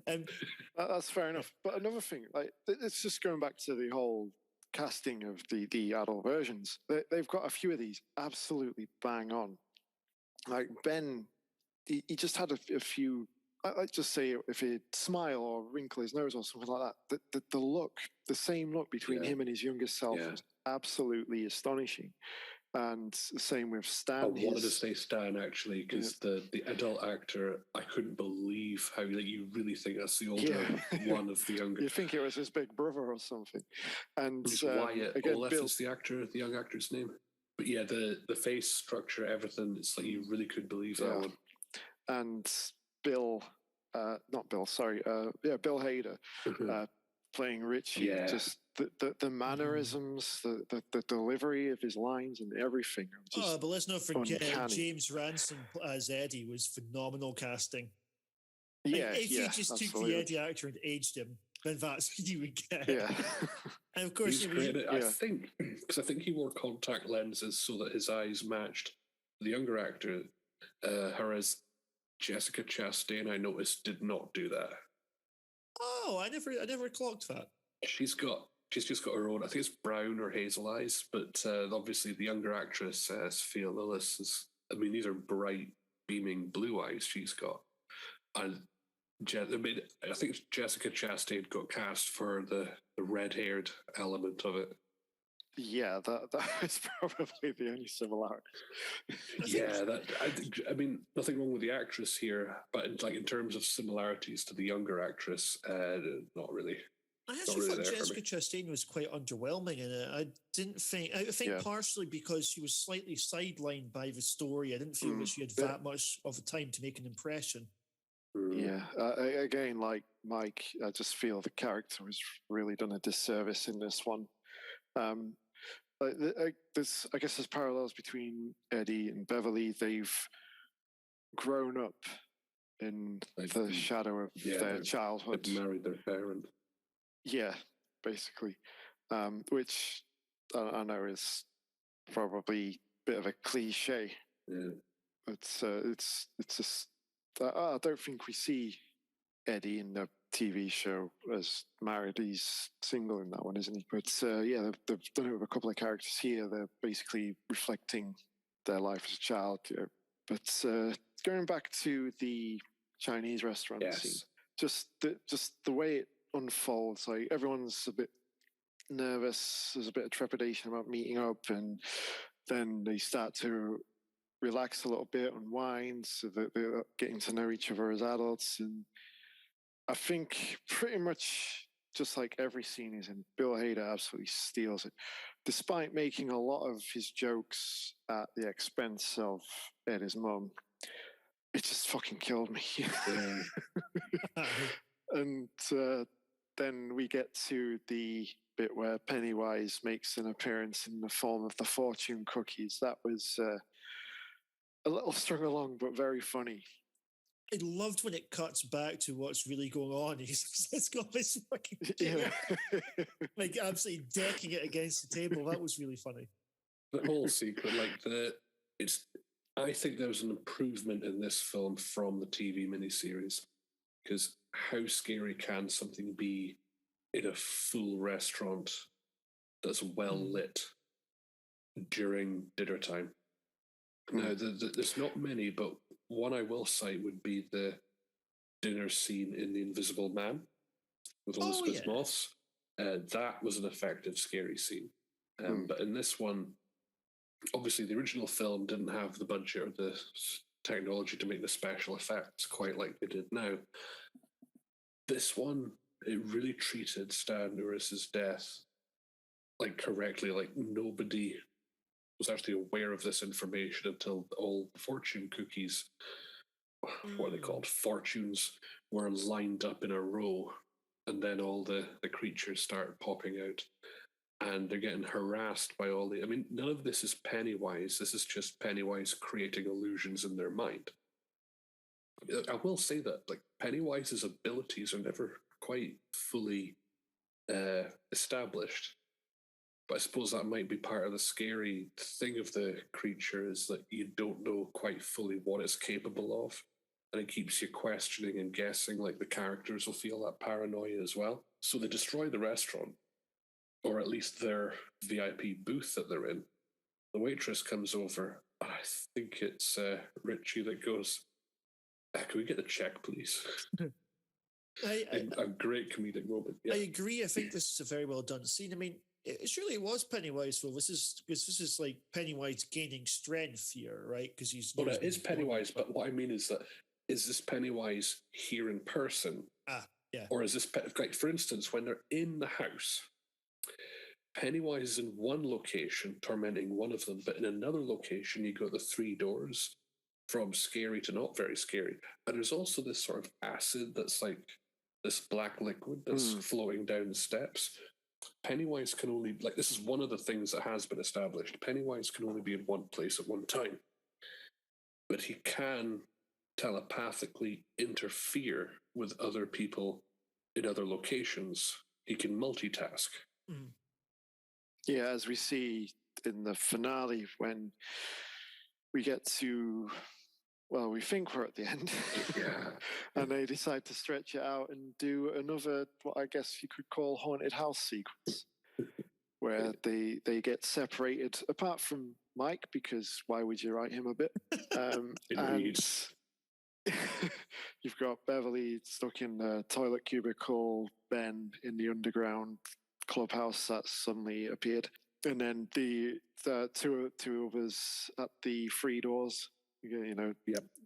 a That's fair enough. But another thing, like, it's just going back to the whole casting of the adult versions. They've got a few of these absolutely bang on. Like Ben, he just had a few. I'd just say if he'd smile or wrinkle his nose or something like that, the look, the same look between him and his younger self was absolutely astonishing. And the same with Stan. I wanted to say Stan actually, because the adult actor, I couldn't believe how you really think that's the older one of the younger. You think it was his big brother or something. And Wyatt again, Olaf Bill, is the young actor's name. But yeah, the face structure, everything, it's like you really could believe that one. And Bill Hader playing Richie. Just the mannerisms, the delivery of his lines and everything. But let's not forget uncanny. James Ransom as Eddie was phenomenal casting. Yeah, if you just took the Eddie actor and aged him, then that's what you would get. Yeah. And of course, he's great. I think he wore contact lenses so that his eyes matched the younger actor, whereas Jessica Chastain, I noticed, did not do that. Oh, I never clocked that. She's just got her own. I think it's brown or hazel eyes, but obviously the younger actress, Sophia Lillis, these are bright, beaming blue eyes she's got, and I think Jessica Chastain got cast for the red-haired element of it. Yeah, that is probably the only similarity. Nothing wrong with the actress here, but in terms of similarities to the younger actress, not really. I actually thought Jessica Chastain was quite underwhelming in it. I think partially because she was slightly sidelined by the story. I didn't feel that she had that much of a time to make an impression. Yeah, again, like Mike, I just feel the character was really done a disservice in this one. I guess there's parallels between Eddie and Beverly. They've grown up in the shadow of their childhood. They've married their parent. Yeah, basically. which I know is probably a bit of a cliche. Yeah. But it's just I don't think we see Eddie in the TV show as married. He's single in that one, isn't he? But yeah, they've done it with a couple of characters here. They're basically reflecting their life as a child. But going back to the Chinese restaurant scene, just the way it unfolds, like everyone's a bit nervous. There's a bit of trepidation about meeting up, and then they start to relax a little bit, unwind, so that they're getting to know each other as adults. And I think pretty much just like every scene is in, Bill Hader absolutely steals it, despite making a lot of his jokes at the expense of Eddie's mum. It just fucking killed me. And then we get to the bit where Pennywise makes an appearance in the form of the fortune cookies. That was a little strung along, but very funny. I loved when it cuts back to what's really going on. He's got this fucking chair, like absolutely decking it against the table. That was really funny. The whole sequence, I think there was an improvement in this film from the TV miniseries, because how scary can something be in a full restaurant that's well lit during dinner time? Now, there's not many, but one I will cite would be the dinner scene in The Invisible Man with Elizabeth Moss. That was an effective, scary scene. But in this one, obviously the original film didn't have the budget or the technology to make the special effects quite like they did now. This one, it really treated Stan Uris's death like correctly, like nobody was actually aware of this information until all the fortune cookies, what are they called, fortunes, were lined up in a row, and then all the creatures start popping out, and they're getting harassed by all the, I mean, none of this is Pennywise. This is just Pennywise creating illusions in their mind. I will say that, like, Pennywise's abilities are never quite fully established. But I suppose that might be part of the scary thing of the creature, is that you don't know quite fully what it's capable of. And it keeps you questioning and guessing, like the characters will feel that paranoia as well. So they destroy the restaurant, or at least their VIP booth that they're in. The waitress comes over, and I think it's Richie that goes, can we get the check, please? A great comedic moment. Yeah. I agree. I think this is a very well done scene. I mean, it surely was Pennywise, though. This is like Pennywise gaining strength here, right? Because he's. Well, it is Pennywise, but what I mean is that, is this Pennywise here in person? Yeah. Or is this, like, for instance, when they're in the house, Pennywise is in one location tormenting one of them, but in another location you got the three doors from scary to not very scary. And there's also this sort of acid that's like this black liquid that's floating down the steps. Pennywise can only, like, this is one of the things that has been established. Pennywise can only be in one place at one time, but he can telepathically interfere with other people in other locations. He can multitask. Yeah, as we see in the finale, when we get to, well, we think we're at the end, and they decide to stretch it out and do another, what I guess you could call haunted house sequence, where they get separated, apart from Mike, because why would you write him a bit? And you've got Beverly stuck in the toilet cubicle, Ben in the underground clubhouse that suddenly appeared, and then the two of us at the free doors.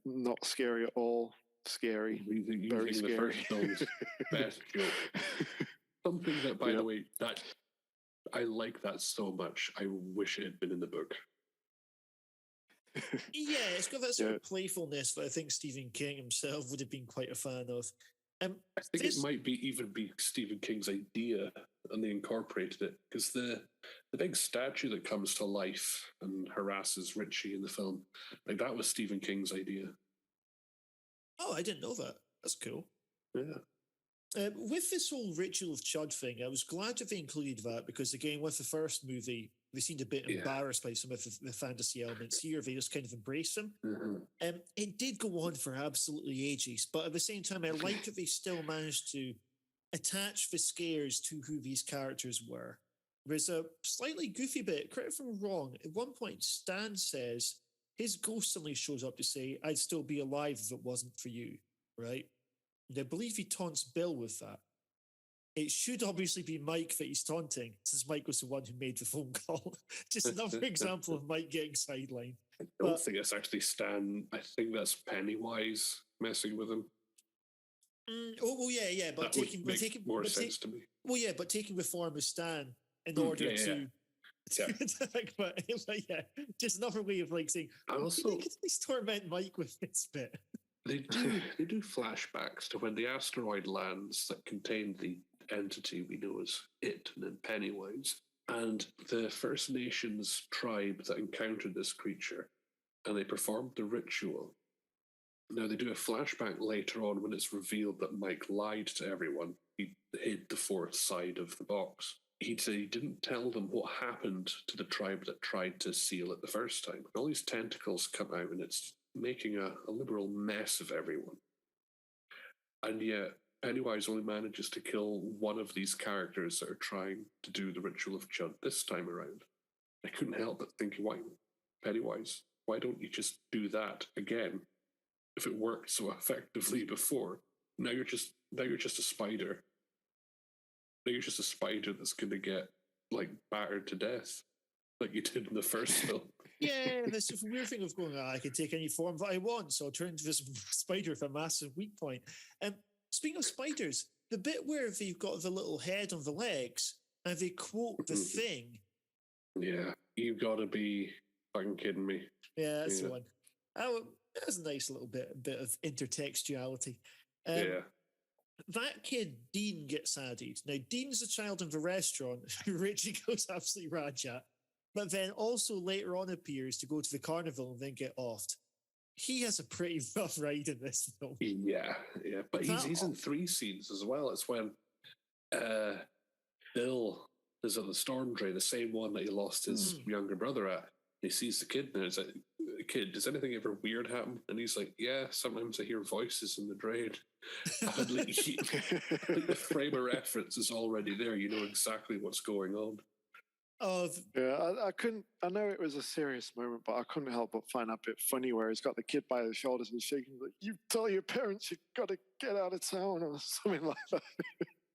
Not scary at all. Scary, very scary. The first film's best joke. Something that, by the way, that I like that so much. I wish it had been in the book. Yeah, it's got that sort of playfulness that I think Stephen King himself would have been quite a fan of. I think it might even be Stephen King's idea, and they incorporated it, because the big statue that comes to life and harasses Richie in the film, like, that was Stephen King's idea. Oh, I didn't know that. That's cool. Yeah. With this whole ritual of Chud thing, I was glad that they included that because, again, with the first movie, they seemed a bit embarrassed by some of the fantasy elements. Here, they just kind of embrace them. It did go on for absolutely ages, but at the same time, I like that they still managed to attach the scares to who these characters were. There's a slightly goofy bit, correct if I'm wrong. At one point, Stan says his ghost suddenly shows up to say, I'd still be alive if it wasn't for you, right? And I believe he taunts Bill with that. It should obviously be Mike that he's taunting, since Mike was the one who made the phone call. Just another example of Mike getting sidelined. I don't think it's actually Stan. I think that's Pennywise messing with him. Yeah, but that taking more sense to me. Well, yeah, but taking the form of Stan in order to attack. But yeah, just another way of like saying, also, at least torment Mike with this bit. They do flashbacks to when the asteroid lands that contained the entity we know as it and then Pennywise, and the First Nations tribe that encountered this creature, and they performed the ritual. Now, they do a flashback later on when it's revealed that Mike lied to everyone. He hid the fourth side of the box. He didn't tell them what happened to the tribe that tried to seal it the first time. All these tentacles come out, and it's making a literal mess of everyone. And yet, Pennywise only manages to kill one of these characters that are trying to do the ritual of Chud this time around. I couldn't help but thinking, why, Pennywise, why don't you just do that again? If it worked so effectively before, now you're just a spider. Now you're just a spider that's going to get like battered to death, like you did in the first film. Yeah, this weird thing of going, I can take any form that I want, so I'll turn into this spider with a massive weak point. Speaking of spiders, the bit where they've got the little head on the legs and they quote the thing. Yeah, you've got to be fucking kidding me. Yeah, that's the one. That's a nice little bit of intertextuality. That kid, Dean, gets added. Now, Dean's a child in the restaurant who Richie goes absolutely raj at, but then also later on appears to go to the carnival and then get offed. He has a pretty rough ride in this film. Yeah. But he's in 3 scenes as well. It's when Bill is on the storm drain, the same one that he lost his younger brother at. He sees the kid and he's like, kid, does anything ever weird happen? And he's like, yeah, sometimes I hear voices in the drain. And like, the frame of reference is already there. You know exactly what's going on. I know it was a serious moment, but I couldn't help but find that bit funny where he's got the kid by the shoulders and shaking like, you tell your parents you've got to get out of town or something like that.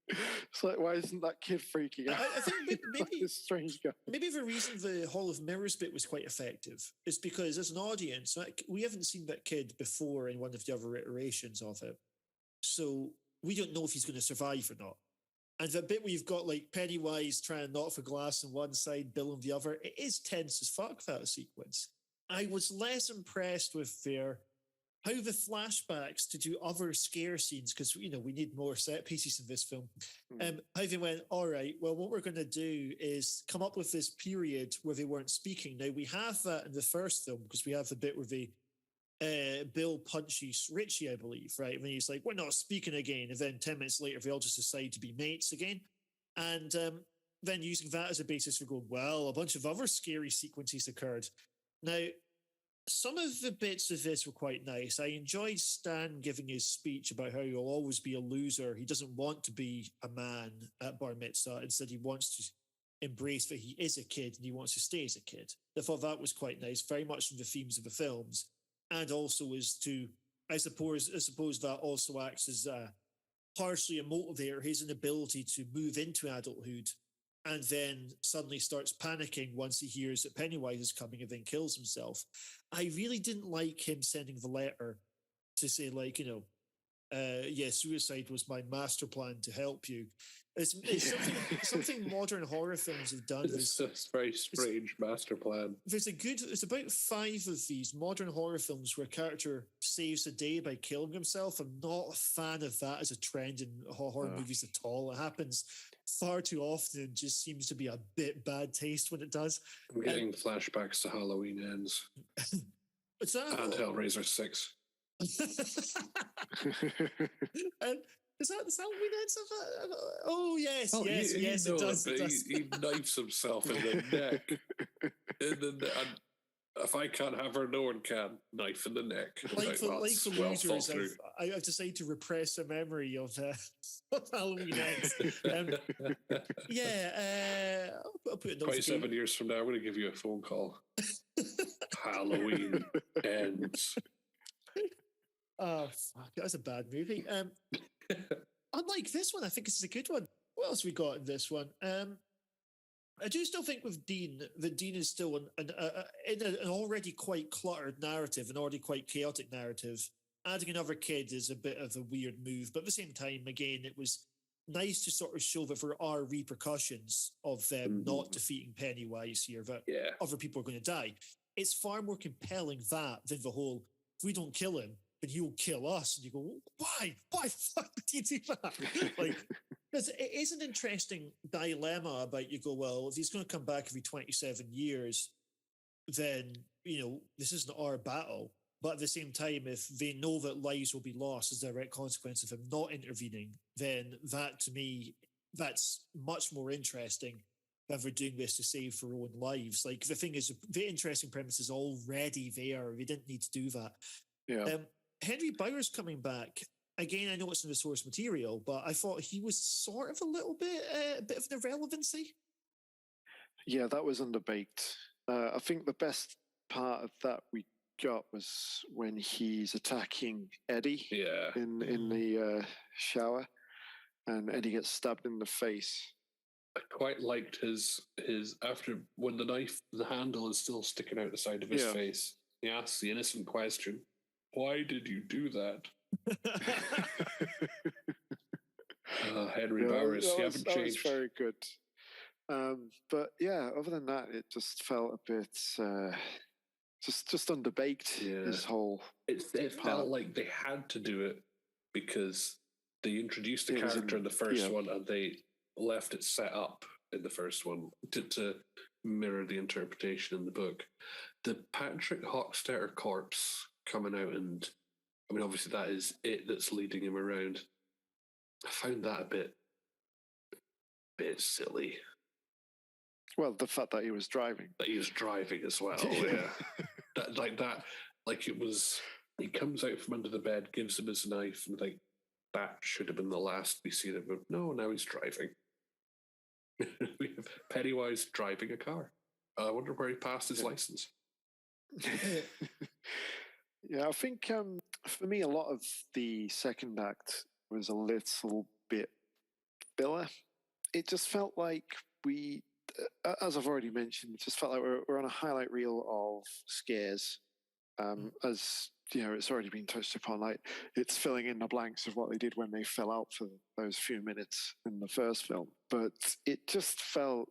It's like, why isn't that kid freaking out? I think maybe this strange guy. Maybe the reason the Hall of Mirrors bit was quite effective is because as an audience, we haven't seen that kid before in one of the other iterations of it. So we don't know if he's going to survive or not. And the bit where you've got like Pennywise trying to knock the glass on one side, Bill on the other, it is tense as fuck, that sequence. I was less impressed with how the flashbacks to do other scare scenes, because we need more set pieces in this film. How they went, all right, well, what we're going to do is come up with this period where they weren't speaking. Now, we have that in the first film, because we have the bit where Bill punches Richie, I believe, right? And he's like, we're not speaking again. And then 10 minutes later, they all just decide to be mates again. And then using that as a basis for going, well, a bunch of other scary sequences occurred. Now, some of the bits of this were quite nice. I enjoyed Stan giving his speech about how he'll always be a loser. He doesn't want to be a man at Bar Mitzvah. Instead, he wants to embrace that he is a kid and he wants to stay as a kid. I thought that was quite nice, very much from the themes of the films. And also I suppose that also acts as partially a motivator, his inability to move into adulthood and then suddenly starts panicking once he hears that Pennywise is coming and then kills himself. I really didn't like him sending the letter to say, like, suicide was my master plan to help you. It's something modern horror films have done. It's a very strange master plan. There's about 5 of these modern horror films where a character saves the day by killing himself. I'm not a fan of that as a trend in horror movies at all. It happens far too often and just seems to be a bit bad taste when it does. I'm getting flashbacks to Halloween Ends. And Hellraiser 6. And Is that what he did? Oh yes, Well, yes, you yes. know It does. but It does. he knifes himself in the neck. And if I can't have her, no one can. Knife in the neck. Like for well thought losers, through. I've decided to repress a memory of Halloween Ends. I'll put a 27 years from now, I'm going to give you a phone call. Halloween Ends. Oh, fuck. That's a bad movie. Unlike this one, I think this is a good one. What else we got in this one? I do still think with Dean, that Dean is still in an already quite cluttered narrative, an already quite chaotic narrative. Adding another kid is a bit of a weird move, but at the same time, again, it was nice to sort of show that there are repercussions of them not defeating Pennywise here, that other people are going to die. It's far more compelling that than the whole, if we don't kill him, then he will kill us. And you go, why? Why fuck would you do that? Like, because it is an interesting dilemma about, you go, well, if he's going to come back every 27 years, then, this isn't our battle. But at the same time, if they know that lives will be lost as a direct consequence of him not intervening, then that, to me, that's much more interesting than they're doing this to save their own lives. Like, the thing is, the interesting premise is already there. They didn't need to do that. Yeah. Henry Bowers coming back. Again, I know it's in the source material, but I thought he was sort of a bit of an irrelevancy. Yeah, that was underbaked. I think the best part of that we got was when he's attacking Eddie in the shower, and Eddie gets stabbed in the face. I quite liked his after when the handle is still sticking out the side of his face. He asks the innocent question, "Why did you do that?" Henry Bowers, you haven't changed. That was very good. But yeah, other than that, it just felt a bit just underbaked. This whole it felt like they had to do it because they introduced the character in the first one and they left it set up in the first one to mirror the interpretation in the book. The Patrick Hockstetter corpse coming out, and I mean, obviously that is it that's leading him around. I found that a bit silly. Well, the fact that he was driving. That he was driving as well, like it was, he comes out from under the bed, gives him his knife, and like, that should have been the last we see of him. No, now he's driving. We have Pennywise driving a car. I wonder where he passed his license. Yeah, I think for me, a lot of the second act was a little bit filler. It just felt like we, as I've already mentioned, it just felt like we're on a highlight reel of scares. As you know, it's already been touched upon. Like, it's filling in the blanks of what they did when they fell out for those few minutes in the first film. But it just felt,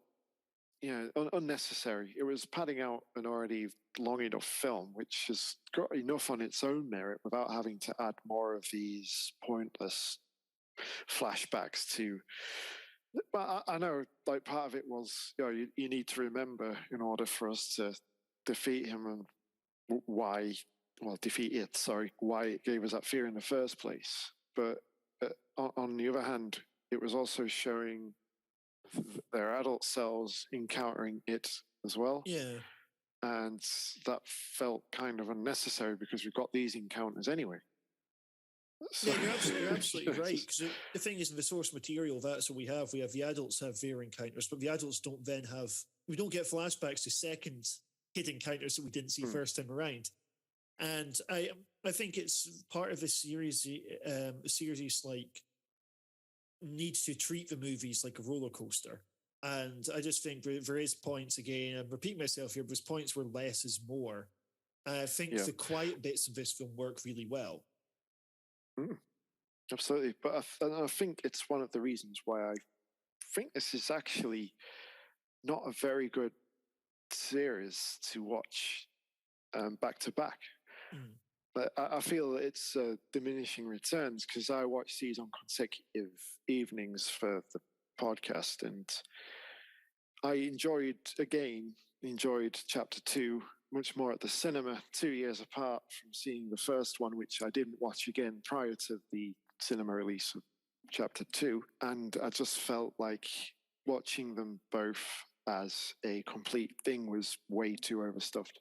unnecessary. It was padding out an already long enough film, which has got enough on its own merit without having to add more of these pointless flashbacks to. Well, I know, like, part of it was, you need to remember in order for us to defeat him and why it gave us that fear in the first place. But on the other hand, it was also showing their adult selves encountering it as well. Yeah. And that felt kind of unnecessary because we've got these encounters anyway. So, yeah, you're absolutely right. Because the thing is, in the source material, that's what we have. We have the adults have their encounters, but the adults don't then have. We don't get flashbacks to second kid encounters that we didn't see first time around. And I think it's part of the series. The series like needs to treat the movies like a roller coaster. And I just think there is points, again, I'm repeating myself here, there's points where less is more. And I think the quiet bits of this film work really well. Absolutely. But I think it's one of the reasons why I think this is actually not a very good series to watch back to back. But I feel it's diminishing returns because I watched these on consecutive evenings for the podcast, and I enjoyed chapter 2 much more at the cinema 2 years apart from seeing the first one, which I didn't watch again prior to the cinema release of Chapter 2, and I just felt like watching them both as a complete thing was way too overstuffed.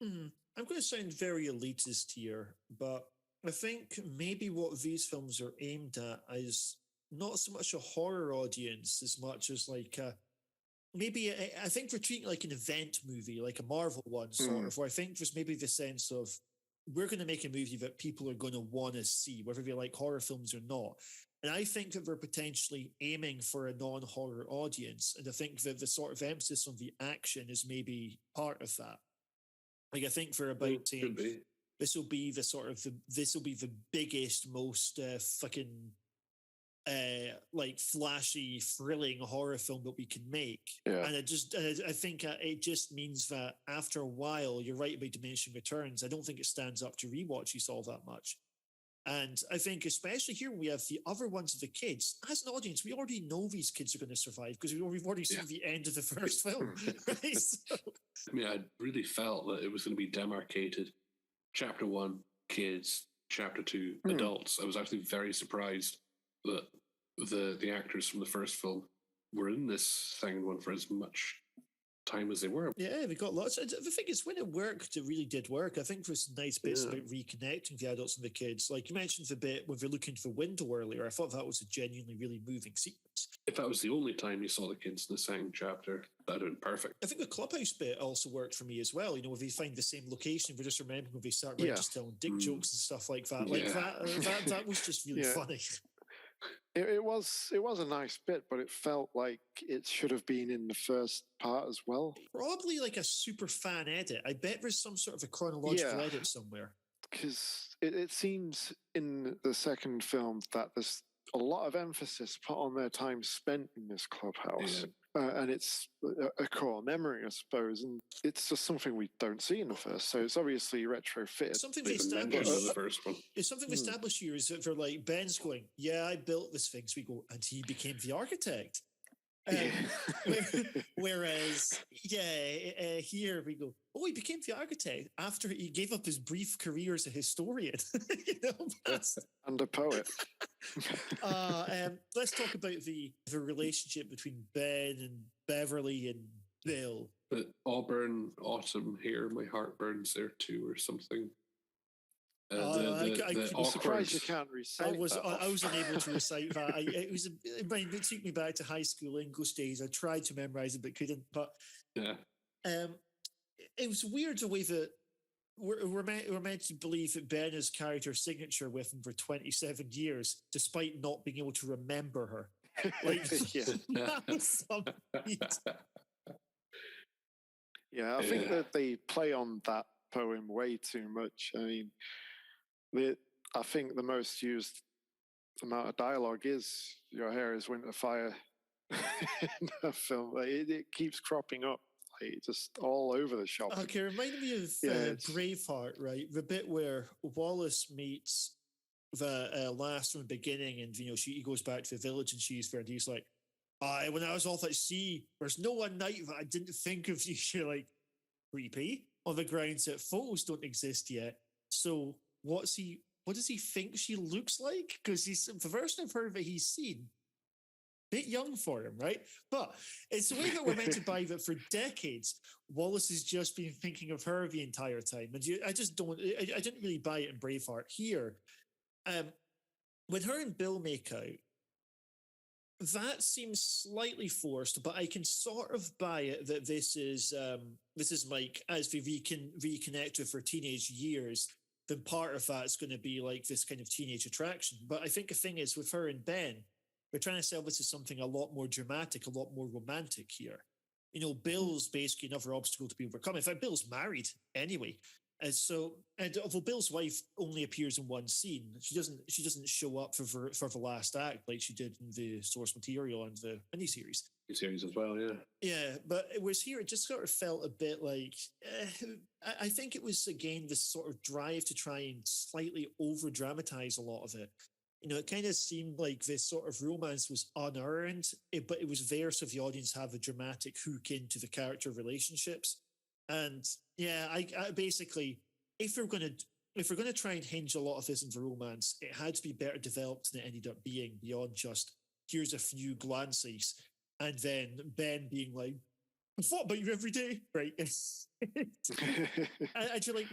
I'm going to sound very elitist here, but I think maybe what these films are aimed at is not so much a horror audience as much as like maybe I think we're treating it like an event movie, like a Marvel one, sort of, where I think there's maybe the sense of we're going to make a movie that people are going to want to see, whether they like horror films or not. And I think that we're potentially aiming for a non-horror audience. And I think that the sort of emphasis on the action is maybe part of that. Like, I think for about saying this will be the sort of this will be the biggest, most fucking like flashy, thrilling horror film that we can make. Yeah. And I think it just means that after a while, you're right about diminishing returns. I don't think it stands up to rewatches all that much. And I think especially here when we have the other ones of the kids, as an audience, we already know these kids are going to survive because we've already seen the end of the first film. Right? So, I mean, I really felt that it was going to be demarcated. Chapter 1, kids. Chapter 2, adults. I was actually very surprised that the actors from the first film were in this second one for as much time as they were. yeah, we got lots. The thing is, when it worked, it really did work. I think there's nice bits about reconnecting the adults and the kids. Like you mentioned the bit when they're looking for window earlier. I thought that was a genuinely really moving sequence. If that was the only time you saw the kids in the second chapter, that'd have been perfect. I think the clubhouse bit also worked for me as well. You know, if they find the same location, we're just remembering when they start just telling dick jokes and stuff like that. Like that was just really funny. It was a nice bit, but it felt like it should have been in the first part as well. Probably like a super fan edit. I bet there's some sort of a chronological edit somewhere. Because it seems in the second film that there's a lot of emphasis put on their time spent in this clubhouse. And it's a core memory, I suppose. And it's just something we don't see in the first. So it's obviously retrofitted. Something they established. The first one. It's something we established here is that they're like, Ben's going, yeah, I built this thing. So we go, and he became the architect. Whereas, here we go, oh, he became the architect after he gave up his brief career as a historian. You know, and a poet. Let's talk about the relationship between Ben and Beverly and Bill. But Auburn, autumn here, my heart burns there too, or something. I'm surprised you can't recite I was unable to recite that. It took me back to high school English days. I tried to memorize it but couldn't. But it was weird the way that we're meant to believe that Ben has carried her signature with him for 27 years, despite not being able to remember her. Like, that was something. Yeah, I think that they play on that poem way too much. I mean, I think the most used amount of dialogue is "Your hair is winter fire" in the film. Like, it keeps cropping up, like, just all over the shop. Okay, reminded me of Braveheart, right? The bit where Wallace meets the lass from the beginning, and he goes back to the village, and she's there, and he's like, when I was off at sea, there's no one night that I didn't think of you. You're like, creepy, on the grounds that photos don't exist yet. So what does he think she looks like? Because the version of her that he's seen, bit young for him, right? But it's the way that we're meant to buy that for decades, Wallace has just been thinking of her the entire time. And I didn't really buy it in Braveheart. Here, when her and Bill make out, that seems slightly forced, but I can sort of buy it that this is like, as we reconnect with her teenage years, then part of that's going to be like this kind of teenage attraction. But I think the thing is, with her and Ben, we're trying to sell this as something a lot more dramatic, a lot more romantic here. Bill's basically another obstacle to be overcome. In fact, Bill's married anyway. And although Bill's wife only appears in one scene, she doesn't show up for the last act like she did in the source material and the miniseries. Series as well, yeah. Yeah, but it was here, it just sort of felt a bit like, I think it was, again, this sort of drive to try and slightly over-dramatize a lot of it. It kind of seemed like this sort of romance was unearned, but it was there so the audience have a dramatic hook into the character relationships. And yeah, I basically, if we're going to, if we're going to try and hinge a lot of this into romance, it had to be better developed than it ended up being, beyond just here's a few glances and then Ben being like, I thought about you every day, right? And you're like,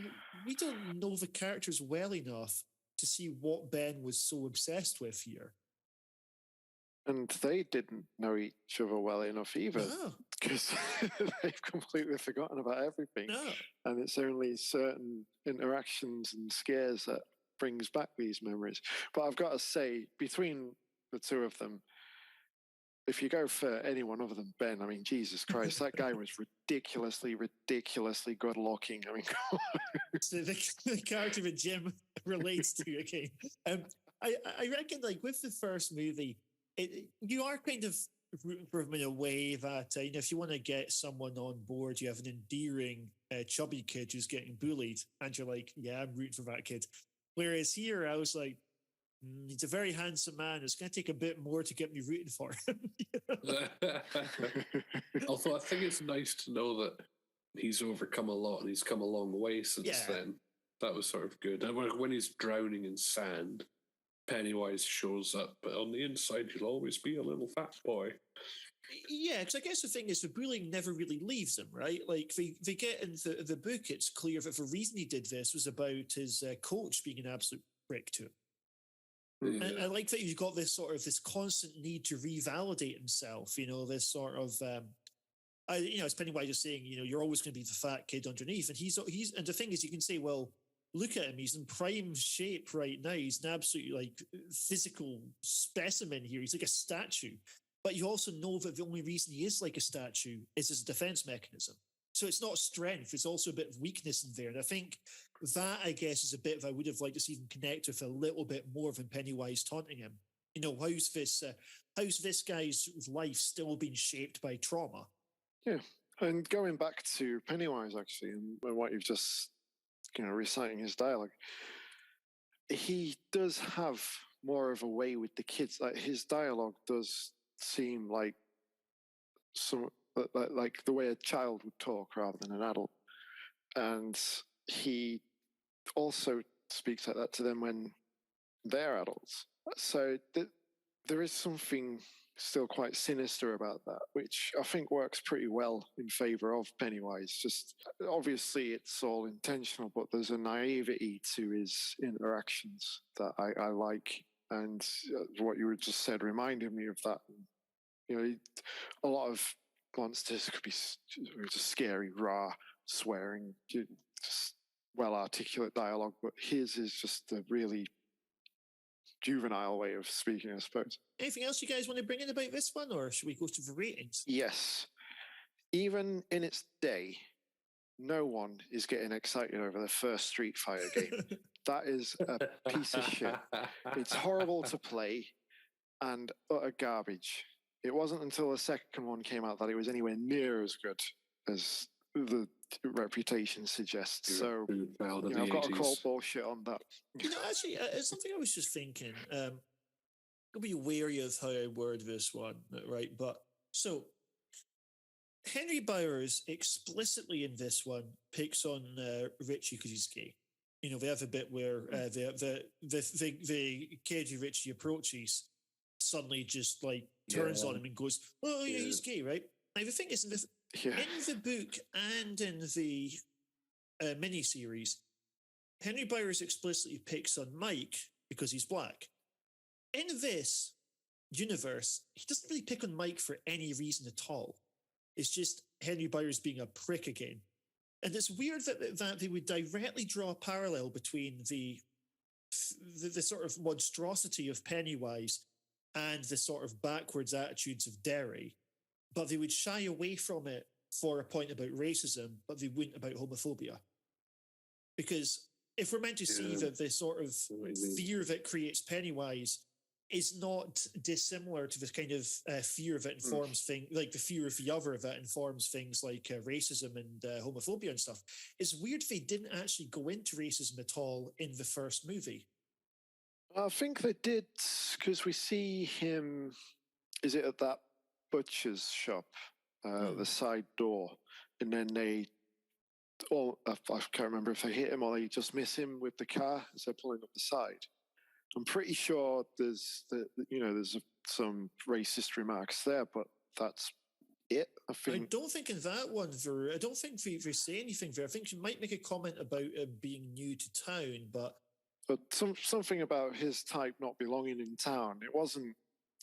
we don't know the characters well enough to see what Ben was so obsessed with here. And they didn't know each other well enough either, No, because they've completely forgotten about everything. no. And it's only certain interactions and scares that brings back these memories. But I've got to say, between the two of them, if you go for anyone other than Ben, I mean, Jesus Christ, that guy was ridiculously good looking. I mean, So the character that Jim relates to, okay. I reckon, like, with the first movie, you are kind of rooting for him in a way that, if you want to get someone on board, you have an endearing, chubby kid who's getting bullied, and you're like, yeah, I'm rooting for that kid. Whereas here, I was like, he's a very handsome man. It's going to take a bit more to get me rooting for him. Although I think it's nice to know that he's overcome a lot and he's come a long way since then. That was sort of good. And when he's drowning in sand, Pennywise shows up, but on the inside, he'll always be a little fat boy. Yeah, because I guess the thing is, the bullying never really leaves him, right? Like, they get in the book, it's clear that the reason he did this was about his coach being an absolute prick to him. Yeah. I like that you've got this constant need to revalidate himself, this sort of, as Pennywise is saying, you're always going to be the fat kid underneath. And and the thing is, you can say, well, look at him, he's in prime shape right now. He's an absolute, like, physical specimen here. He's like a statue. But you also know that the only reason he is like a statue is his defense mechanism. So it's not strength, it's also a bit of weakness in there. And I think that, I guess, is a bit of I would have liked to see him connect with a little bit more than Pennywise taunting him. How's this guy's life still being shaped by trauma? Yeah. And going back to Pennywise, actually, and what you've just, reciting his dialogue, he does have more of a way with the kids. Like, his dialogue does seem like like the way a child would talk rather than an adult. And he also speaks like that to them when they're adults. So there is something still quite sinister about that, which I think works pretty well in favor of Pennywise. Just obviously it's all intentional, but there's a naivety to his interactions that I like. And what you just said reminded me of that. A lot of monsters could be just scary, raw, swearing, just well-articulate dialogue, but his is just a really juvenile way of speaking, I suppose. Anything else you guys want to bring in about this one, or should we go to the ratings? Yes. Even in its day, no one is getting excited over the first Street Fighter game. That is a piece of shit. It's horrible to play and utter garbage. It wasn't until the second one came out that it was anywhere near as good as the reputation suggests. So, I've got to call bullshit on that. Actually, it's something I was just thinking. I'll be wary of how I word this one, right? But so, Henry Bowers explicitly in this one picks on Richie because he's gay. They have a bit where the kid who Richie approaches suddenly just like turns on him and goes, "Oh yeah, he's gay, right?" Now the thing is, in the book and in the miniseries, Henry Bowers explicitly picks on Mike because he's black. In this universe, he doesn't really pick on Mike for any reason at all. It's just Henry Bowers being a prick again. And it's weird that they would directly draw a parallel between the sort of monstrosity of Pennywise and the sort of backwards attitudes of Derry, but they would shy away from it for a point about racism, but they wouldn't about homophobia. Because if we're meant to see that the sort of fear that creates Pennywise is not dissimilar to this kind of fear that informs things, like the fear of the other that informs things like racism and homophobia and stuff, it's weird they didn't actually go into racism at all in the first movie. I think they did, because we see him, is it at that butcher's shop, the side door, and then they I can't remember if they hit him or they just miss him with the car as they're pulling up the side. I'm pretty sure there's some racist remarks there, but that's it. I I think. don't think in that one, I don't think they say anything there. I think she might make a comment about being new to town, but Something about his type not belonging in town. It wasn't,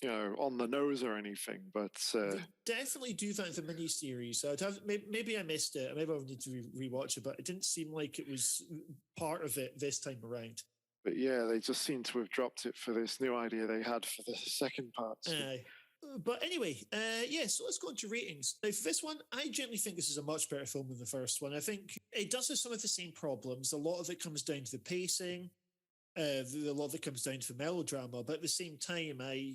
on the nose or anything, but they definitely do that in the miniseries. Maybe I missed it. Maybe I'll need to rewatch it, but it didn't seem like it was part of it this time around. But yeah, they just seem to have dropped it for this new idea they had for the second part. So. But anyway, so let's go into ratings. Now, for this one, I generally think this is a much better film than the first one. I think it does have some of the same problems. A lot of it comes down to the pacing. A lot of it comes down to the melodrama. But at the same time, I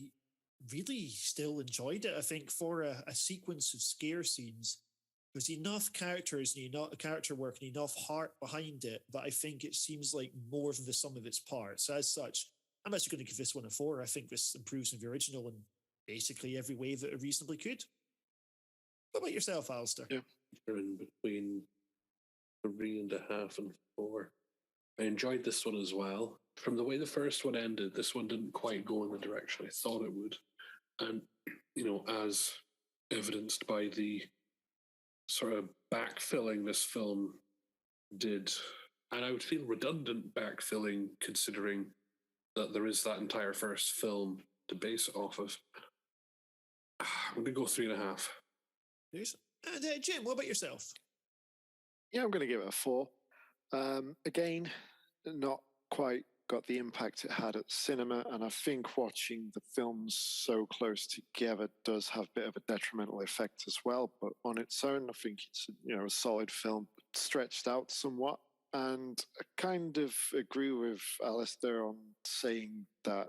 really still enjoyed it. I think for a sequence of scare scenes, there's enough characters and enough character work and enough heart behind it that I think it seems like more than the sum of its parts. So as such, I'm actually going to give this one a 4. I think this improves on the original in basically every way that it reasonably could. What about yourself, Alasdair? Yeah, you're in between 3.5 and 4. I enjoyed this one as well. From the way the first one ended, this one didn't quite go in the direction I thought it would. And, as evidenced by the sort of backfilling this film did, and I would feel redundant backfilling considering that there is that entire first film to base it off of. I'm going to go 3.5. Yes. And Jim, what about yourself? Yeah, I'm going to give it a 4. Again, not quite got the impact it had at cinema, and I think watching the films so close together does have a bit of a detrimental effect as well. But on its own, I think it's a solid film, stretched out somewhat. And I kind of agree with Alasdair on saying that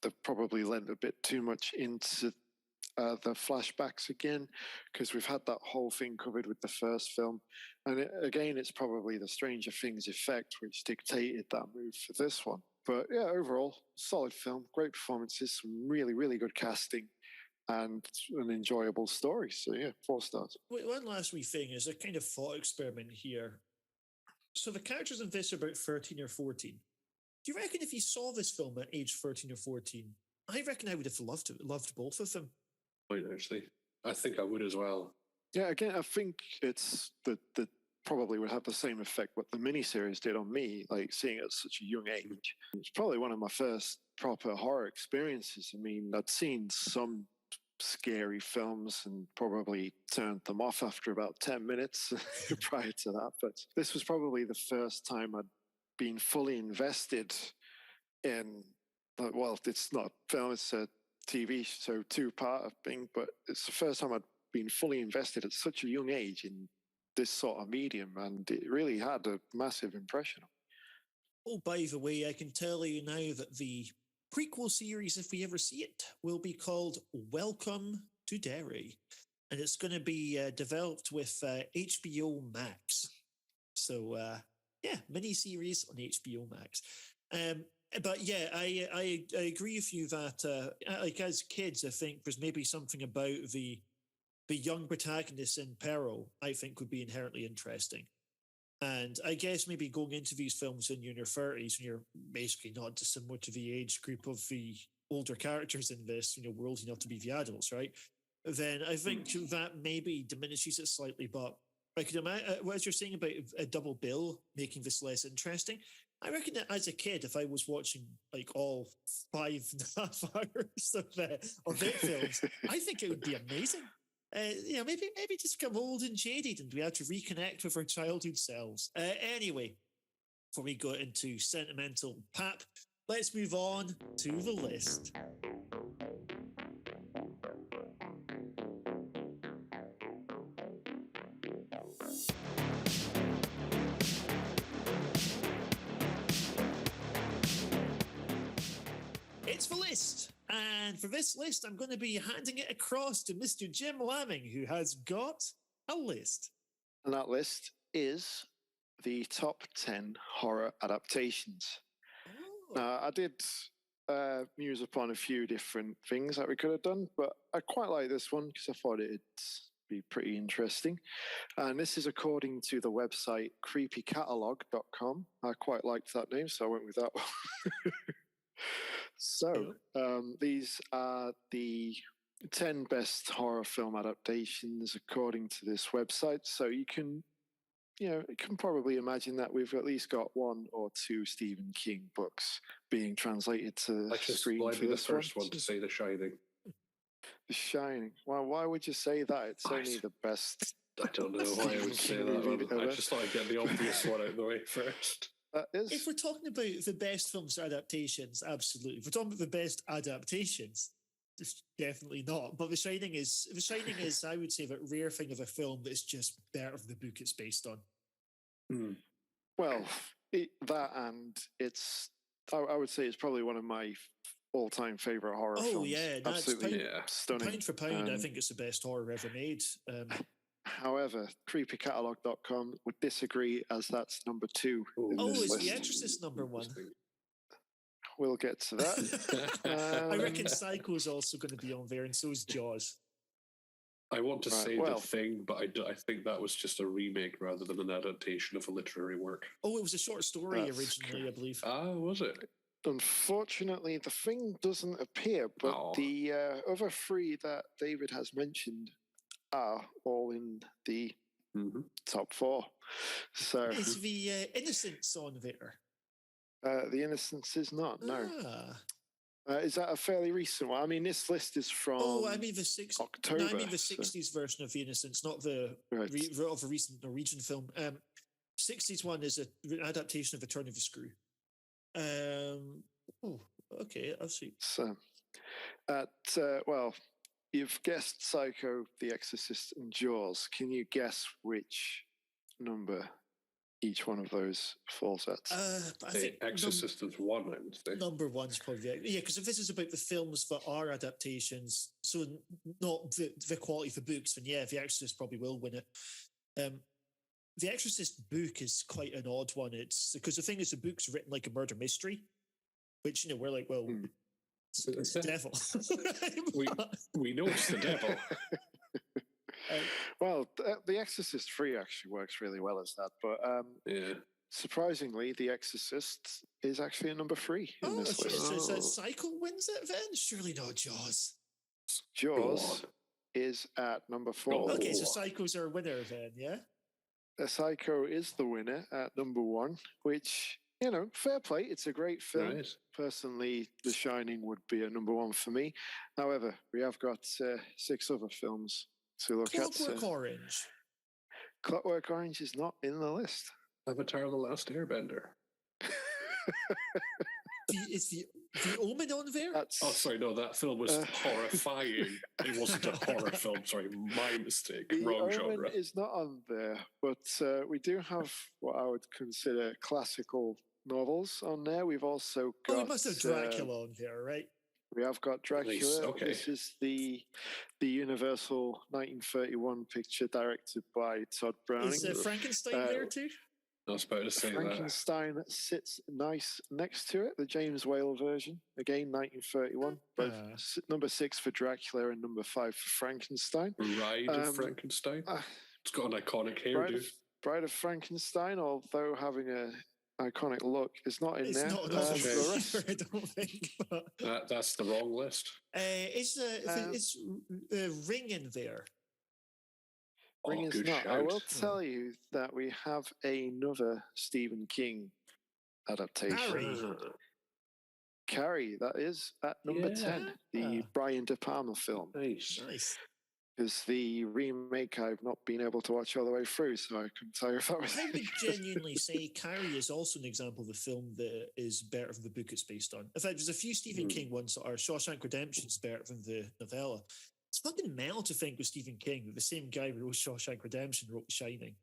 they've probably lent a bit too much into the flashbacks again, because we've had that whole thing covered with the first film. And again, it's probably the Stranger Things effect which dictated that move for this one. But yeah, overall, solid film, great performances, some really, really good casting, and an enjoyable story. So yeah, 4 stars. Wait, one last wee thing is a kind of thought experiment here. So the characters in this are about 13 or 14. Do you reckon if you saw this film at age 13 or 14, I reckon I would have loved both of them? Actually, I think I would as well. Yeah, again, I think it's the probably would have the same effect what the miniseries did on me, like seeing it at such a young age. It's probably one of my first proper horror experiences. I mean, I'd seen some scary films and probably turned them off after about 10 minutes prior to that. But this was probably the first time I'd been fully invested in, well, it's not a film, it's a TV show, 2-part thing, but it's the first time I'd been fully invested at such a young age in this sort of medium, and it really had a massive impression. Oh, by the way, I can tell you now that the prequel series, if we ever see it, will be called Welcome to Derry, and it's going to be developed with HBO Max. So, mini-series on HBO Max. But yeah, I agree with you that, like as kids, I think there's maybe something about the young protagonists in peril I think would be inherently interesting. And I guess maybe going into these films when you're in your 30s, when you're basically not dissimilar to the age group of the older characters in this, we're old enough to be the adults, right? Then I think that maybe diminishes it slightly. But I could imagine, as you're saying about a double bill making this less interesting, I reckon that as a kid, if I was watching like all 5.5 hours of their films, I think it would be amazing. Maybe just become old and jaded and we have to reconnect with our childhood selves. Anyway, before we go into sentimental pap, let's move on to the list. It's the list. And for this list, I'm going to be handing it across to Mr. Jim Lamming, who has got a list. And that list is the top 10 horror adaptations. Oh. Now, I did muse upon a few different things that we could have done, but I quite like this one because I thought it be pretty interesting. And this is according to the website creepycatalog.com. I quite liked that name, so I went with that one. So, these are the 10 best horror film adaptations according to this website. So you can probably imagine that we've at least got one or two Stephen King books being translated to screen I'd for be the this first one. one to say The Shining. The Shining. Well, why would you say that? It's only the best. I don't know why I would say that one. I just thought I'd get the obvious one out of the way first. If we're talking about the best films or adaptations, absolutely. If we're talking about the best adaptations, it's definitely not. But The Shining is, I would say, that rare thing of a film that's just better than the book it's based on. Well, that and it's, I would say it's probably one of my all-time favorite horror films. Oh yeah, absolutely stunning. Pound for pound, I think it's the best horror ever made. However, creepycatalog.com would disagree, as that's number 2 in this is list. The Exorcist number 1? We'll get to that. I reckon Psycho is also going to be on there, and so is Jaws. I want to say The Thing, but I think that was just a remake rather than an adaptation of a literary work. Oh, it was a short story originally, I believe. Ah, was it? Unfortunately, The Thing doesn't appear, but the other 3 that David has mentioned are all in the top 4. So is the Innocence on there? The Innocence is not. No. Is that a fairly recent one? I mean, this list is from. I mean the October. No, I mean the '60s version of The Innocence, not the of a recent Norwegian film. '60s one is an adaptation of The Turn of the Screw. Okay, I'll see. So, you've guessed Psycho, The Exorcist, and Jaws. Can you guess which number each one of those falls at? I think Exorcist is 1, I would say. Number 1's probably, because if this is about the films that are adaptations, so not the quality of the books, then The Exorcist probably will win it. The Exorcist book is quite an odd one. It's because the thing is, the book's written like a murder mystery, which we're like, well, it's the devil. we know it's the devil. Well, The Exorcist 3 actually works really well as that, but surprisingly, The Exorcist is actually at number 3 in this list. So Psycho wins it then? Surely not Jaws. Jaws is at number 4. Okay, so Psycho's our winner then, yeah? Psycho is the winner at number 1, which, fair play. It's a great film. Nice. Personally, The Shining would be at number 1 for me. However, we have got 6 other films to look at. Clockwork Orange. Clockwork Orange is not in the list. Avatar: The Last Airbender. Is the Omen on there? Sorry, no, that film was horrifying. It wasn't a horror film, sorry, my mistake. Wrong genre. Omen is not on there, but we do have what I would consider classical novels on there. We've also got... we must have Dracula on there, right? We have got Dracula. Okay. This is the Universal 1931 picture directed by Todd Browning. Is Frankenstein there too? I was about to say Frankenstein sits nice next to it, the James Whale version. Again, 1931. Both number 6 for Dracula and number 5 for Frankenstein. Bride of Frankenstein. It's got an iconic hairdo. Bride of Frankenstein, although having a iconic look, is not in there. It's not on the I don't think. But... that's the wrong list. Is Ring in there? Ring is not. Shout. I will tell you that we have another Stephen King adaptation. Carrie, that is at number 10, the Brian De Palma film. Nice. Because the remake I've not been able to watch all the way through, so I couldn't tell you if that was... I would genuinely say Carrie is also an example of a film that is better than the book it's based on. In fact, there's a few Stephen King ones that are Shawshank Redemption's better than the novella. It's fucking mental to think with Stephen King that the same guy who wrote Shawshank Redemption wrote The Shining.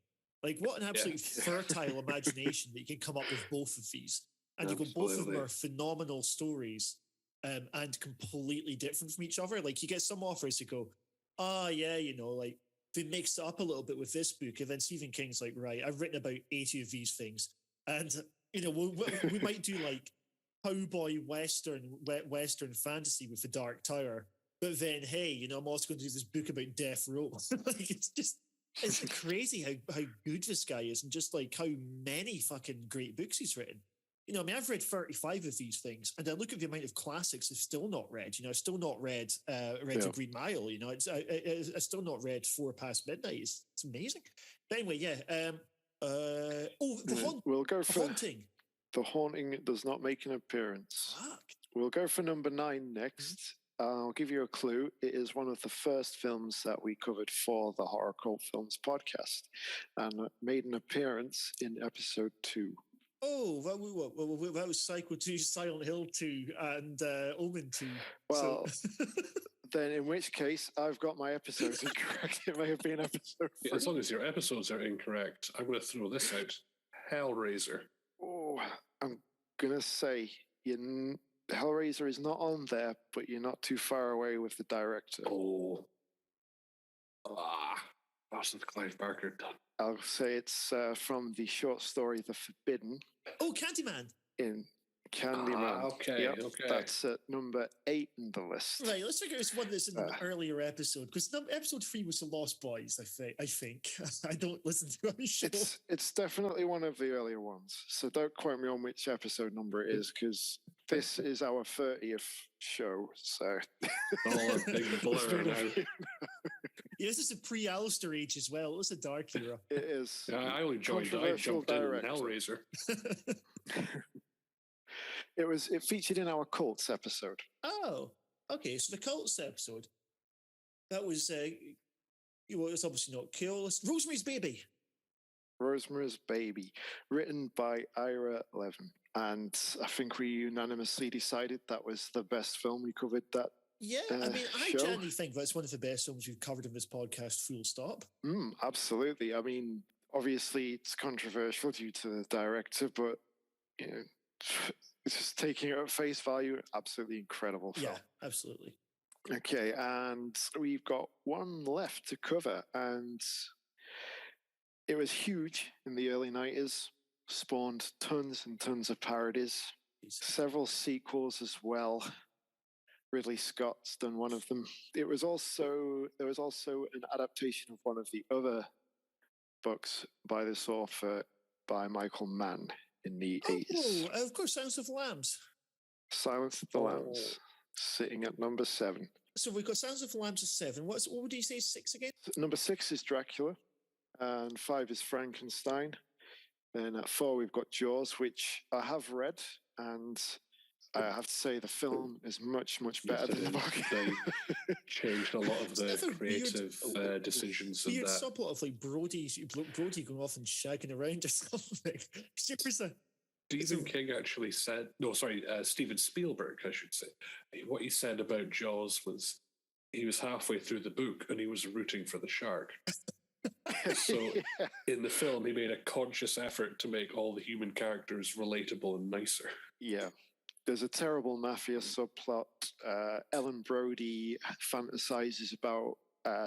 Like, what an absolute fertile imagination that you can come up with both of these. And you go, both of them are phenomenal stories and completely different from each other. Like, you get some authors who go, like, they mixed it up a little bit with this book. And then Stephen King's like, right, I've written about 80 of these things. And, we might do, like, cowboy Western fantasy with The Dark Tower. but then, hey, I'm also going to do this book about death row. Like, it's crazy how good this guy is, and just like how many fucking great books he's written. I mean, I've read 35 of these things, and I look at the amount of classics I've still not read. I've still not read The Green Mile. I've still not read Four Past Midnight. It's amazing. But anyway, yeah. We'll go for Haunting. The Haunting does not make an appearance. Fuck. We'll go for number 9 next. I'll give you a clue. It is one of the first films that we covered for the Horror Cult Films podcast, and made an appearance in episode 2. Oh, that was Psycho 2, Silent Hill 2, and Omen 2. Well, then in which case, I've got my episodes incorrect. It may have been episode 3. As long as your episodes are incorrect, I'm going to throw this out. Hellraiser. Oh, I'm going to say Hellraiser is not on there, but you're not too far away with the director. Oh. That's Clive Barker done. I'll say it's from the short story The Forbidden. Oh, Candyman. In Candyman. Okay. That's at number 8 in the list. Right, let's figure it's one that's in an earlier episode, because episode 3 was The Lost Boys, I think. I don't listen to our show. It's definitely one of the earlier ones, so don't quote me on which episode number it is, because this is our 30th show, so... Oh, big blur now. Yeah, this is a pre-Alasdair age as well. It's a dark era. It is. Yeah, I only joined. I jumped in Hellraiser. It featured in our cults episode. Oh, okay. So the cults episode, that was it's obviously not cool. Rosemary's Baby. Rosemary's Baby, written by Ira Levin, and I think we unanimously decided that was the best film we covered that. Yeah, I mean, I genuinely think that's one of the best films we've covered in this podcast, full stop. Absolutely. I mean, obviously it's controversial due to the director, but, just taking it at face value, absolutely incredible film. Yeah, absolutely. Okay, and we've got one left to cover, and it was huge in the early 90s, spawned tons and tons of parodies, several sequels as well. Ridley Scott's done one of them. There was also an adaptation of one of the other books by this author, by Michael Mann, in the 80s. Oh, of course, Silence of the Lambs. Silence of the Lambs, sitting at number 7. So we've got Silence of the Lambs at 7. What would you say 6 again? Number 6 is Dracula, and 5 is Frankenstein. And at 4 we've got Jaws, which I have read, and I have to say the film is much, much better than the book. They changed a lot of the creative decisions. Weird subplot of like Brody going off and shagging around or something. Stephen King actually said, Steven Spielberg, I should say. What he said about Jaws was he was halfway through the book and he was rooting for the shark. So in the film, he made a conscious effort to make all the human characters relatable and nicer. Yeah. There's a terrible mafia subplot. Ellen Brody fantasizes about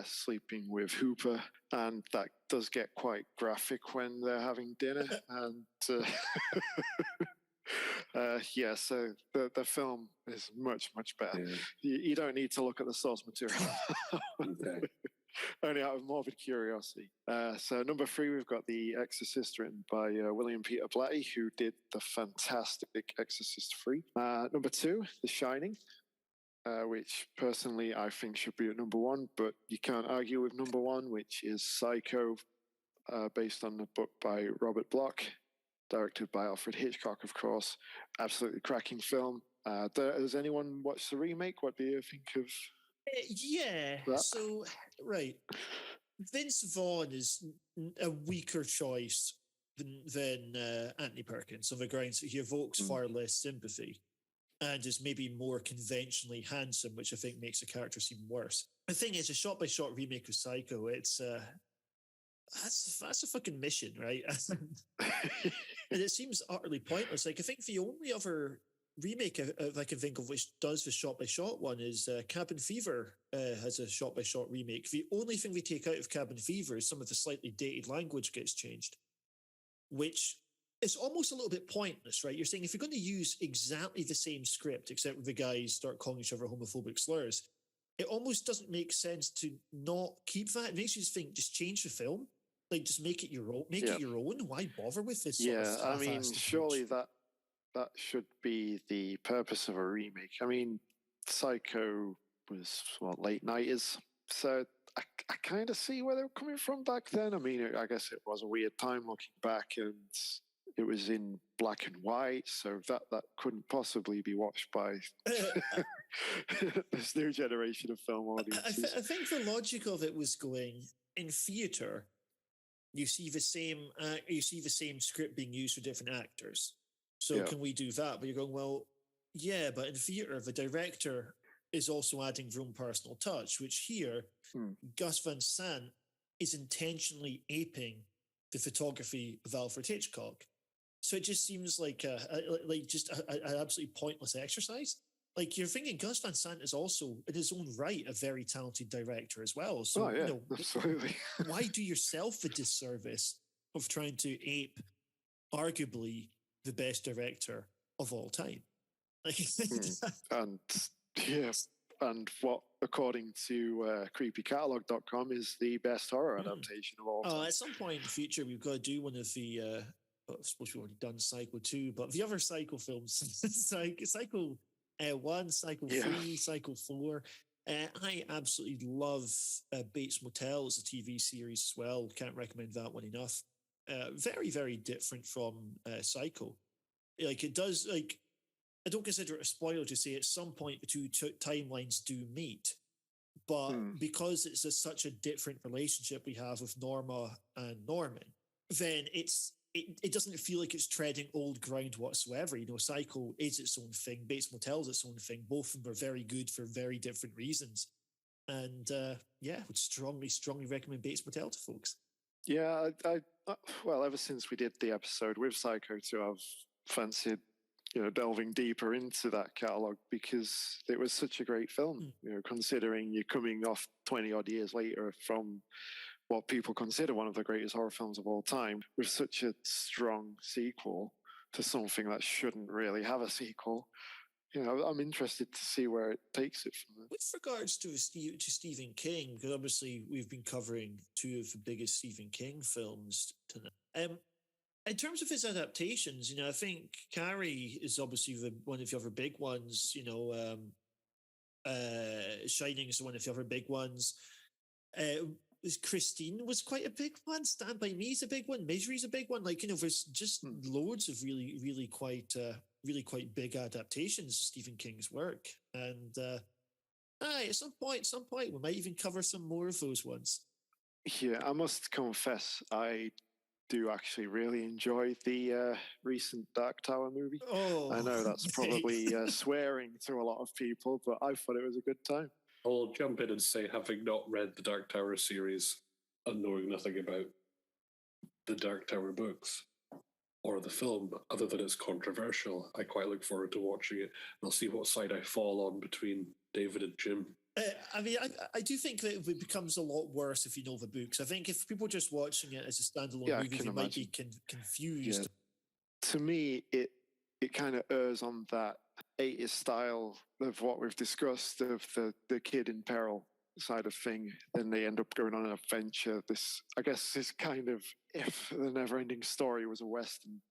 sleeping with Hooper, and that does get quite graphic when they're having dinner. And so the film is much, much better. Yeah. You don't need to look at the source material. Okay. Only out of morbid curiosity. So number 3, we've got The Exorcist, written by William Peter Blatty, who did the fantastic Exorcist 3. Number 2, The Shining, which personally I think should be at number 1, but you can't argue with number 1, which is Psycho, based on the book by Robert Bloch, directed by Alfred Hitchcock, of course. Absolutely cracking film. Has anyone watched the remake? What do you think of... Yeah, so, right. Vince Vaughn is a weaker choice than Anthony Perkins on the grounds that he evokes far less sympathy and is maybe more conventionally handsome, which I think makes the character seem worse. The thing is, a shot-by-shot remake of Psycho, it's... that's a fucking mission, right? And it seems utterly pointless. Like, I think the only other remake I can think of which does the shot-by-shot one is Cabin Fever has a shot-by-shot remake. The only thing they take out of Cabin Fever is some of the slightly dated language gets changed, which is almost a little bit pointless, right? You're saying if you're going to use exactly the same script, except the guys start calling each other homophobic slurs, it almost doesn't make sense to not keep that. It makes you just think, just change the film, like just make it your own. Make it your own. Why bother with this? Sort of I mean, half-assed surely approach? that should be the purpose of a remake. I mean, Psycho was what, late 90s, so I kind of see where they were coming from back then. I mean, I guess it was a weird time looking back, and it was in black and white, so that couldn't possibly be watched by this new generation of film audiences. I think the logic of it was going in theater. You see the same script being used for different actors. So can we do that? But you're going, well, yeah, but in theater, the director is also adding their own personal touch, which here, Gus Van Sant is intentionally aping the photography of Alfred Hitchcock. So it just seems like an absolutely pointless exercise. Like, you're thinking Gus Van Sant is also, in his own right, a very talented director as well. So, absolutely. why do yourself the disservice of trying to ape, arguably, the best director of all time? And what, according to creepycatalog.com, is the best horror adaptation of all time. At some point in the future, we've got to do one of the, I suppose we've already done Psycho 2, but the other Psycho films, Psycho 1, Psycho 3, Psycho 4. I absolutely love Bates Motel as a TV series as well. Can't recommend that one enough. Very, very different from Psycho. Like, it does, like, I don't consider it a spoiler to say at some point the two timelines do meet, but because it's such a different relationship we have with Norma and Norman, then it doesn't feel like it's treading old ground whatsoever. You know, Psycho is its own thing. Bates Motel is its own thing. Both of them are very good for very different reasons. And would strongly recommend Bates Motel to folks. Yeah, well, ever since we did the episode with Psycho 2, I've fancied, delving deeper into that catalogue because it was such a great film. Considering you're coming off 20 odd years later from what people consider one of the greatest horror films of all time, with such a strong sequel to something that shouldn't really have a sequel. I'm interested to see where it takes it from there. With regards to Stephen King, because obviously we've been covering two of the biggest Stephen King films tonight. In terms of his adaptations, I think Carrie is obviously one of the other big ones. Shining is one of the other big ones. Christine was quite a big one. Stand By Me is a big one. Misery's a big one. Like, there's just loads of really quite big adaptations of Stephen King's work. And at some point, we might even cover some more of those ones. Yeah, I must confess, I do actually really enjoy the recent Dark Tower movie. Oh, I know that's probably swearing to a lot of people, but I thought it was a good time. I'll jump in and say, having not read the Dark Tower series and knowing nothing about the Dark Tower books or the film, other than it's controversial, I quite look forward to watching it. And I'll see what side I fall on between David and Jim. I do think that it becomes a lot worse if you know the books. I think if people are just watching it as a standalone movie, they might be confused. Yeah. To me, it kind of errs on that 80s style of what we've discussed, of the kid in peril side of thing. Then they end up going on an adventure. This kind of, if the never-ending story was a Western,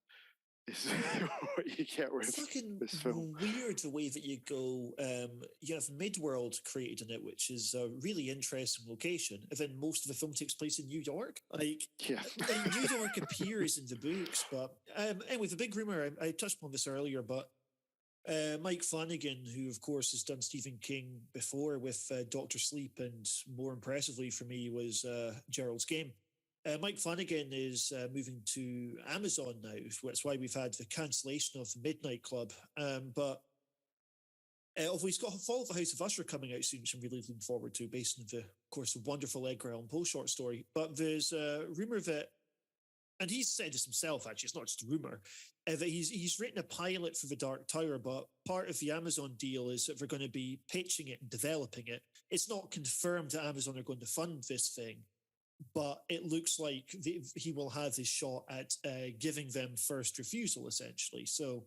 is what you get with this film. Weird the way that you go. You have Midworld created in it, which is a really interesting location. And then most of the film takes place in New York. New York appears in the books, but anyway, the big rumor, I touched on this earlier, but Mike Flanagan, who of course has done Stephen King before with Dr. Sleep, and more impressively for me was Gerald's Game. Mike Flanagan is moving to Amazon now. That's why we've had the cancellation of the Midnight Club. But he's got Fall of the House of Usher coming out soon, which I'm really looking forward to, based on the, of course, the wonderful Edgar Allan Poe short story. But there's a rumor that, and he's said this himself, actually, it's not just a rumor, that he's written a pilot for The Dark Tower, but part of the Amazon deal is that they're going to be pitching it and developing it. It's not confirmed that Amazon are going to fund this thing, but it looks like he will have his shot at giving them first refusal, essentially. So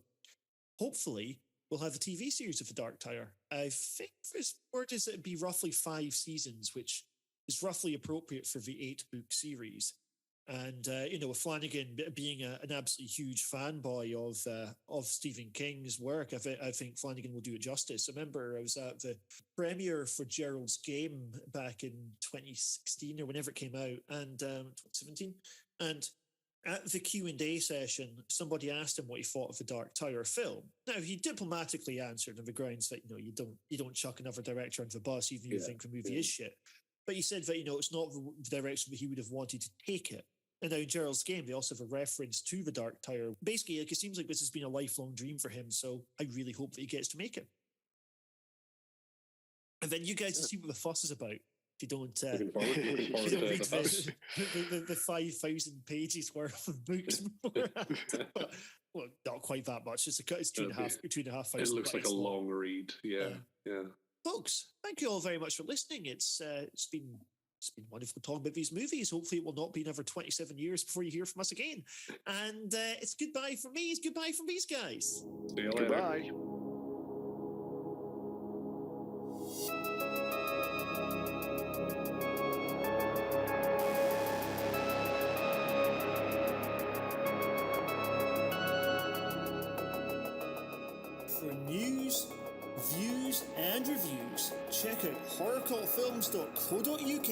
hopefully we'll have a TV series of the Dark Tower. I think this word is it'd be roughly 5 seasons, which is roughly appropriate for the 8-book series. And with Flanagan being an absolutely huge fanboy of Stephen King's work, I think Flanagan will do it justice. I remember I was at the premiere for Gerald's Game back in 2016 or whenever it came out, and 2017, and at the Q&A session, somebody asked him what he thought of the Dark Tower film. Now, he diplomatically answered on the grounds that you don't chuck another director under the bus, even if you think the movie is shit. But he said that it's not the direction that he would have wanted to take it. And now in Gerald's Game, they also have a reference to the Dark Tower. Basically, it seems like this has been a lifelong dream for him, so I really hope that he gets to make it. And then you guys see what the fuss is about. If you don't, Looking forward to read the fuss. the 5,000 pages worth of books beforehand. But, well, not quite that much. It's 2,500. It looks like a long read. Yeah. Folks, thank you all very much for listening. It's been wonderful talking about these movies. Hopefully it will not be another 27 years before you hear from us again. And it's goodbye from me. It's goodbye from these guys. See you later. Goodbye. For news, views, and reviews, check out HorrorCultFilms.co.uk.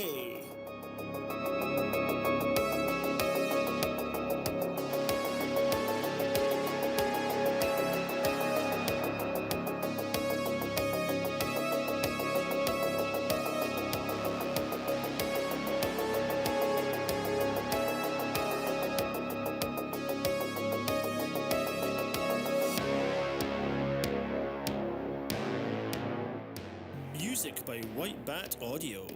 Music by White Bat Audio.